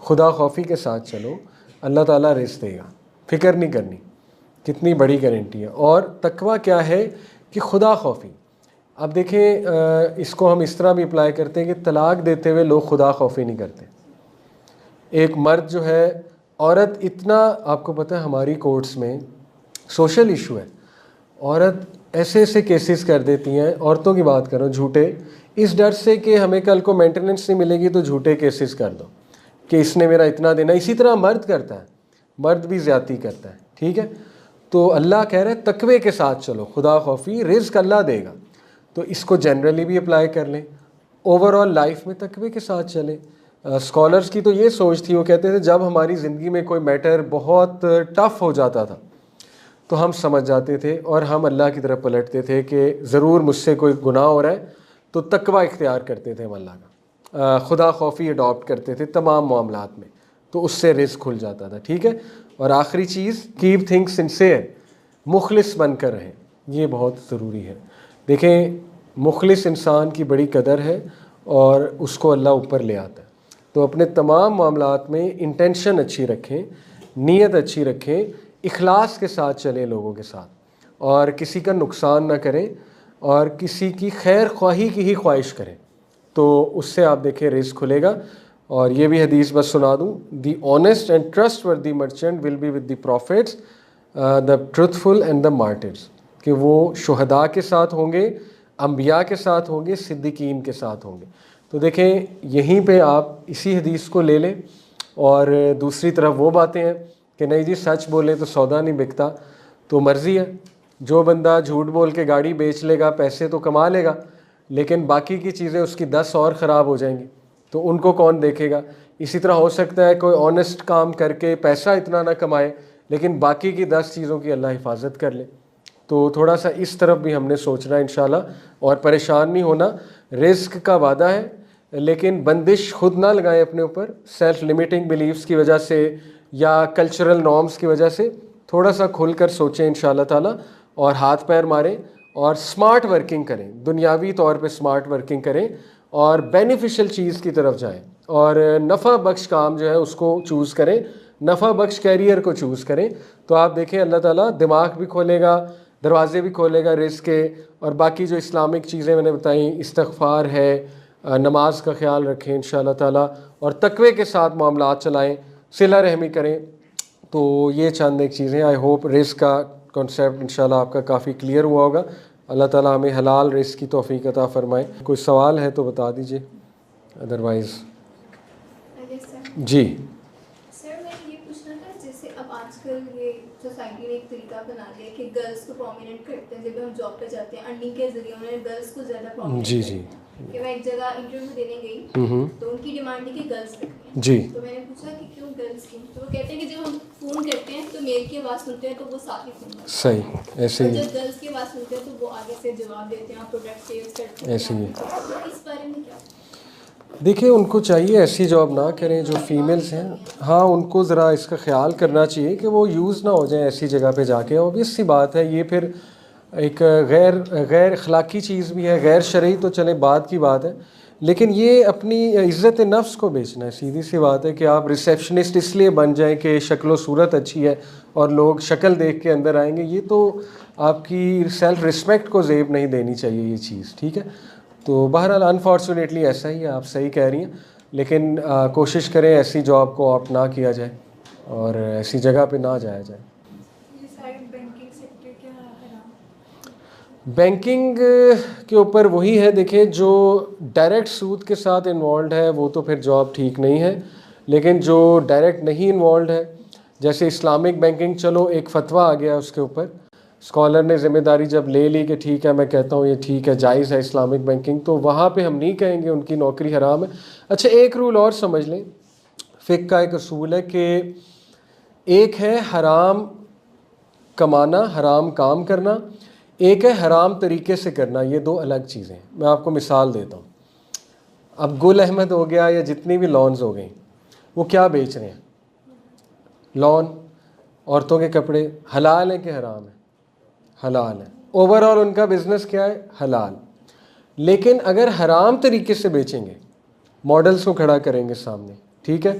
खुदा खौफी के साथ चलो, अल्लाह ताला रिज़्क़ देगा, फ़िक्र नहीं करनी। कितनी बड़ी गारंटी है। और तक़वा क्या है कि खुदा खौफी। अब देखें, इसको हम इस तरह भी अप्लाई करते हैं कि तलाक़ देते हुए लोग खुदा खौफी नहीं करते। एक मर्द जो है, औरत इतना, आपको पता है हमारी कोर्ट्स में सोशल इशू है, औरत ऐसे ऐसे केसेस कर देती हैं, औरतों की बात करो, झूठे, इस डर से कि हमें कल को मेंटेनेंस नहीं मिलेगी तो झूठे केसेस कर दो कि इसने मेरा इतना देना। इसी तरह मर्द करता है, मर्द भी ज़्यादती करता है, ठीक है। तो अल्लाह कह रहा है तक़वे के साथ चलो, खुदा खौफी, रिज़्क़ अल्लाह देगा। तो इसको जनरली भी अप्लाई कर लें, ओवरऑल लाइफ में तक़वे के साथ चलें। स्कॉलर्स की तो ये सोच थी, वो कहते थे जब हमारी ज़िंदगी में कोई मैटर बहुत टफ़ हो जाता था तो हम समझ जाते थे और हम अल्लाह की तरफ पलटते थे कि ज़रूर मुझसे कोई गुनाह हो रहा है, तो तक़वा इख्तियार करते थे हम अल्लाह का, खुदा खौफी अडॉप्ट करते थे तमाम मामलात में, तो उससे रिज़्क़ खुल जाता था, ठीक है। और आखिरी चीज़, कीप थिंग्स सिंसियर, मुखलिस बनकर रहें, ये बहुत ज़रूरी है। देखें, मुखलिस इंसान की बड़ी कदर है और उसको अल्लाह ऊपर ले आता है। तो अपने तमाम मामलात में इंटेंशन अच्छी रखें, नीयत अच्छी रखें, इखलास के साथ चलें लोगों के साथ, और किसी का नुकसान ना करें और किसी की खैर ख्वाही की ही ख्वाहिश करें, तो उससे आप देखें रिज़्क़ खुलेगा। और ये भी हदीस बस सुना दूँ, the honest and trustworthy merchant will be with the prophets the truthful and the martyrs, कि वो शुहदा के साथ होंगे, अंबिया के साथ होंगे, सिद्दीकीन के साथ होंगे। तो देखें, यहीं पे आप इसी हदीस को ले लें। और दूसरी तरफ वो बातें हैं कि नहीं जी सच बोले तो सौदा नहीं बिकता, तो मर्ज़ी है, जो बंदा झूठ बोल के गाड़ी बेच लेगा, पैसे तो कमा लेगा, लेकिन बाकी की चीज़ें उसकी 10 और ख़राब हो जाएंगी, तो उनको कौन देखेगा। इसी तरह हो सकता है कोई ऑनेस्ट काम करके पैसा इतना ना कमाए, लेकिन बाकी की 10 चीज़ों की अल्लाह हिफाजत कर ले। तो थोड़ा सा इस तरफ भी हमने सोचना है इंशाल्लाह, और परेशान नहीं होना। रिज़्क़ का वादा है, लेकिन बंदिश खुद ना लगाएं अपने ऊपर, सेल्फ लिमिटिंग बिलीव्स की वजह से या कल्चरल नॉर्म्स की वजह से। थोड़ा सा खुल कर सोचें इंशाल्लाह ताला, और हाथ पैर मारें और स्मार्ट वर्किंग करें, दुनियावी तौर पे स्मार्ट वर्किंग करें और बेनिफिशियल चीज़ की तरफ जाएं, और नफ़ा बख्श काम जो है उसको चूज़ करें, नफ़ा बख्श कैरियर को चूज़ करें। तो आप देखें अल्लाह ताला दिमाग भी खोलेगा, दरवाज़े भी खोलेगा रिज़्क़ के। और बाकी जो इस्लामिक चीज़ें मैंने बताई, इस्तग़फ़ार है, नमाज का ख्याल रखें इंशाअल्लाह ताला, और तक़वे के साथ मामलात चलाएं, सिला रहमी करें, तो ये चंद एक चीज़ें, आई होप रिस्क का कॉन्सेप्ट इंशाल्लाह आपका काफ़ी क्लियर हुआ होगा। अल्लाह ताला हमें हलाल रिस्क की तौफीक अता फरमाए। कोई सवाल है तो बता दीजिए, अदरवाइज़ जी। सर मैंने ये पूछना था, जैसे अब आजकल ये सोसाइटी ने एक तरीका बना लिया कि गर्ल्स को प्रोमिनेंट करते हैं। जब हम जॉब पे जाते हैं अर्निंग के जरिए उन्होंने गर्ल्स को ज़्यादा प्रोमिनेंट जी जी कि मैं एक जगह इंटरव्यू देने गई तो उनकी डिमांड थी कि गर्ल्स रखें। जी। तो मैंने पूछा कि क्यों गर्ल्स की, तो वो कहते हैं कि जब हम फ़ोन करते हैं तो मेल की आवाज़ सुनते हैं तो वो साथ ही फ़ोन करते सही, हैं, ऐसे और ही जब गर्ल्स की आवाज़ सुनते हैं तो वो आगे से जवाब देते हैं, प्रोडक्ट सेल्स करते हैं। ऐसे ही है। तो इस बारे में क्या? देखिए, उनको चाहिए ऐसी जॉब ना करें जो फीमेल्स हैं। हाँ, उनको ज़रा इसका ख्याल करना चाहिए कि वो यूज़ ना हो जाए ऐसी जगह पे जाके। ऑब्वियस सी बात है, ये फिर एक गैर अखलाकी चीज़ भी है, गैर शरई तो चले बात की बात है, लेकिन ये अपनी इज़्ज़त नफ्स को बेचना है। सीधी सी बात है कि आप रिसेप्शनिस्ट इसलिए बन जाएं कि शक्ल सूरत अच्छी है और लोग शक्ल देख के अंदर आएंगे, ये तो आपकी सेल्फ़ रिस्पेक्ट को ज़ेब नहीं देनी चाहिए ये चीज़, ठीक है। तो बहरहाल अनफॉर्चुनेटली ऐसा ही है, आप सही कह रही हैं, लेकिन कोशिश करें ऐसी जॉब को ऑप्ट ना किया जाए और ऐसी जगह पे ना जाया जाए। बैंकिंग के ऊपर वही है, देखिए जो डायरेक्ट सूद के साथ इन्वॉल्व है वो तो फिर जॉब ठीक नहीं है, लेकिन जो डायरेक्ट नहीं इन्वॉल्व है, जैसे इस्लामिक बैंकिंग, चलो एक फतवा आ गया उसके ऊपर, स्कॉलर ने ज़िम्मेदारी जब ले ली कि ठीक है, मैं कहता हूँ ये ठीक है, जायज़ है इस्लामिक बैंकिंग, तो वहाँ पे हम नहीं कहेंगे उनकी नौकरी हराम है। अच्छा, एक रूल और समझ लें, फ़िक़्ह का एक असूल है कि एक है हराम कमाना, हराम काम करना, एक है हराम तरीके से करना, ये दो अलग चीज़ें हैं। मैं आपको मिसाल देता हूँ। अब गुल अहमद हो गया या जितनी भी लॉन्स हो गई, वो क्या बेच रहे हैं? लॉन, औरतों के कपड़े, हलाल है कि हराम है? हलाल है। ओवरऑल उनका बिज़नेस क्या है? हलाल। लेकिन अगर हराम तरीके से बेचेंगे, मॉडल्स को खड़ा करेंगे सामने, ठीक है,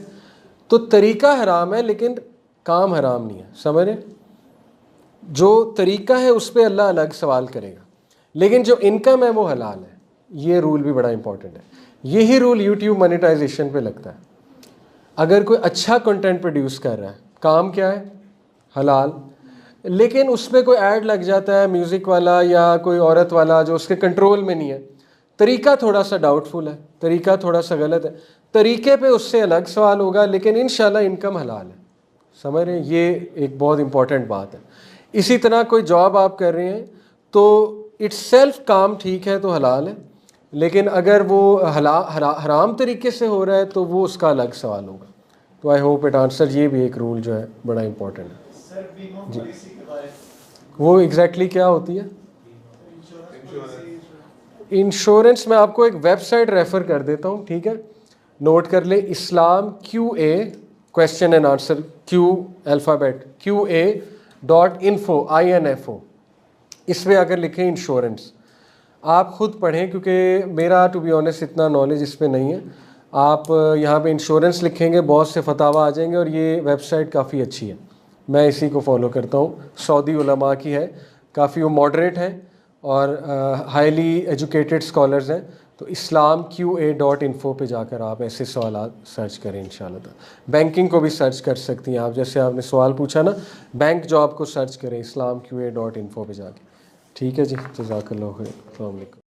तो तरीका हराम है लेकिन काम हराम नहीं है। समझ रहे? जो तरीका है उस पर अल्लाह अलग सवाल करेगा, लेकिन जो इनकम है वो हलाल है। ये रूल भी बड़ा इंपॉर्टेंट है। यही रूल यूट्यूब मोनेटाइजेशन पे लगता है। अगर कोई अच्छा कंटेंट प्रोड्यूस कर रहा है, काम क्या है? हलाल, लेकिन उसमें कोई ऐड लग जाता है म्यूज़िक वाला या कोई औरत वाला जो उसके कंट्रोल में नहीं है, तरीका थोड़ा सा डाउटफुल है, तरीका थोड़ा सा गलत है, तरीके पे उससे अलग सवाल होगा, लेकिन इंशाल्लाह इनकम हलाल है। समझ रहे हैं? ये एक बहुत इंपॉर्टेंट बात है। इसी तरह कोई जॉब आप कर रहे हैं तो इट्स सेल्फ काम ठीक है तो हलाल है, लेकिन अगर वो हराम तरीके से हो रहा है तो वो उसका अलग सवाल होगा। तो आई होप इट आंसर, ये भी एक रूल जो है बड़ा इंपॉर्टेंट है। जी, वो एग्जैक्टली क्या होती है? इंश्योरेंस मैं आपको एक वेबसाइट रेफ़र कर देता हूँ, ठीक है, नोट कर ले, इस्लाम QA question and answer, Q alphabet QA.info INFO, इस पर अगर लिखें इंश्योरेंस, आप ख़ुद पढ़ें क्योंकि मेरा टू बी ऑनेस्ट इतना नॉलेज इस पर नहीं है। आप यहाँ पे इंश्योरेंस लिखेंगे, बहुत से फतावा आ जाएंगे, और ये वेबसाइट काफ़ी अच्छी है, मैं इसी को फॉलो करता हूँ, सऊदी उलमा की है, काफ़ी वो मॉडरेट है और हाईली एजुकेटेड स्कॉलर्स हैं। तो इस्लाम QA.info पे जाकर आप ऐसे सवाल सर्च करें इंशाल्लाह। बैंकिंग को भी सर्च कर सकती हैं आप, जैसे आपने सवाल पूछा ना, बैंक जॉब को सर्च करें इस्लाम QA.info पे जाके। ठीक है जी, जज़ाकल्लाह खैर, अस्सलाम वालेकुम।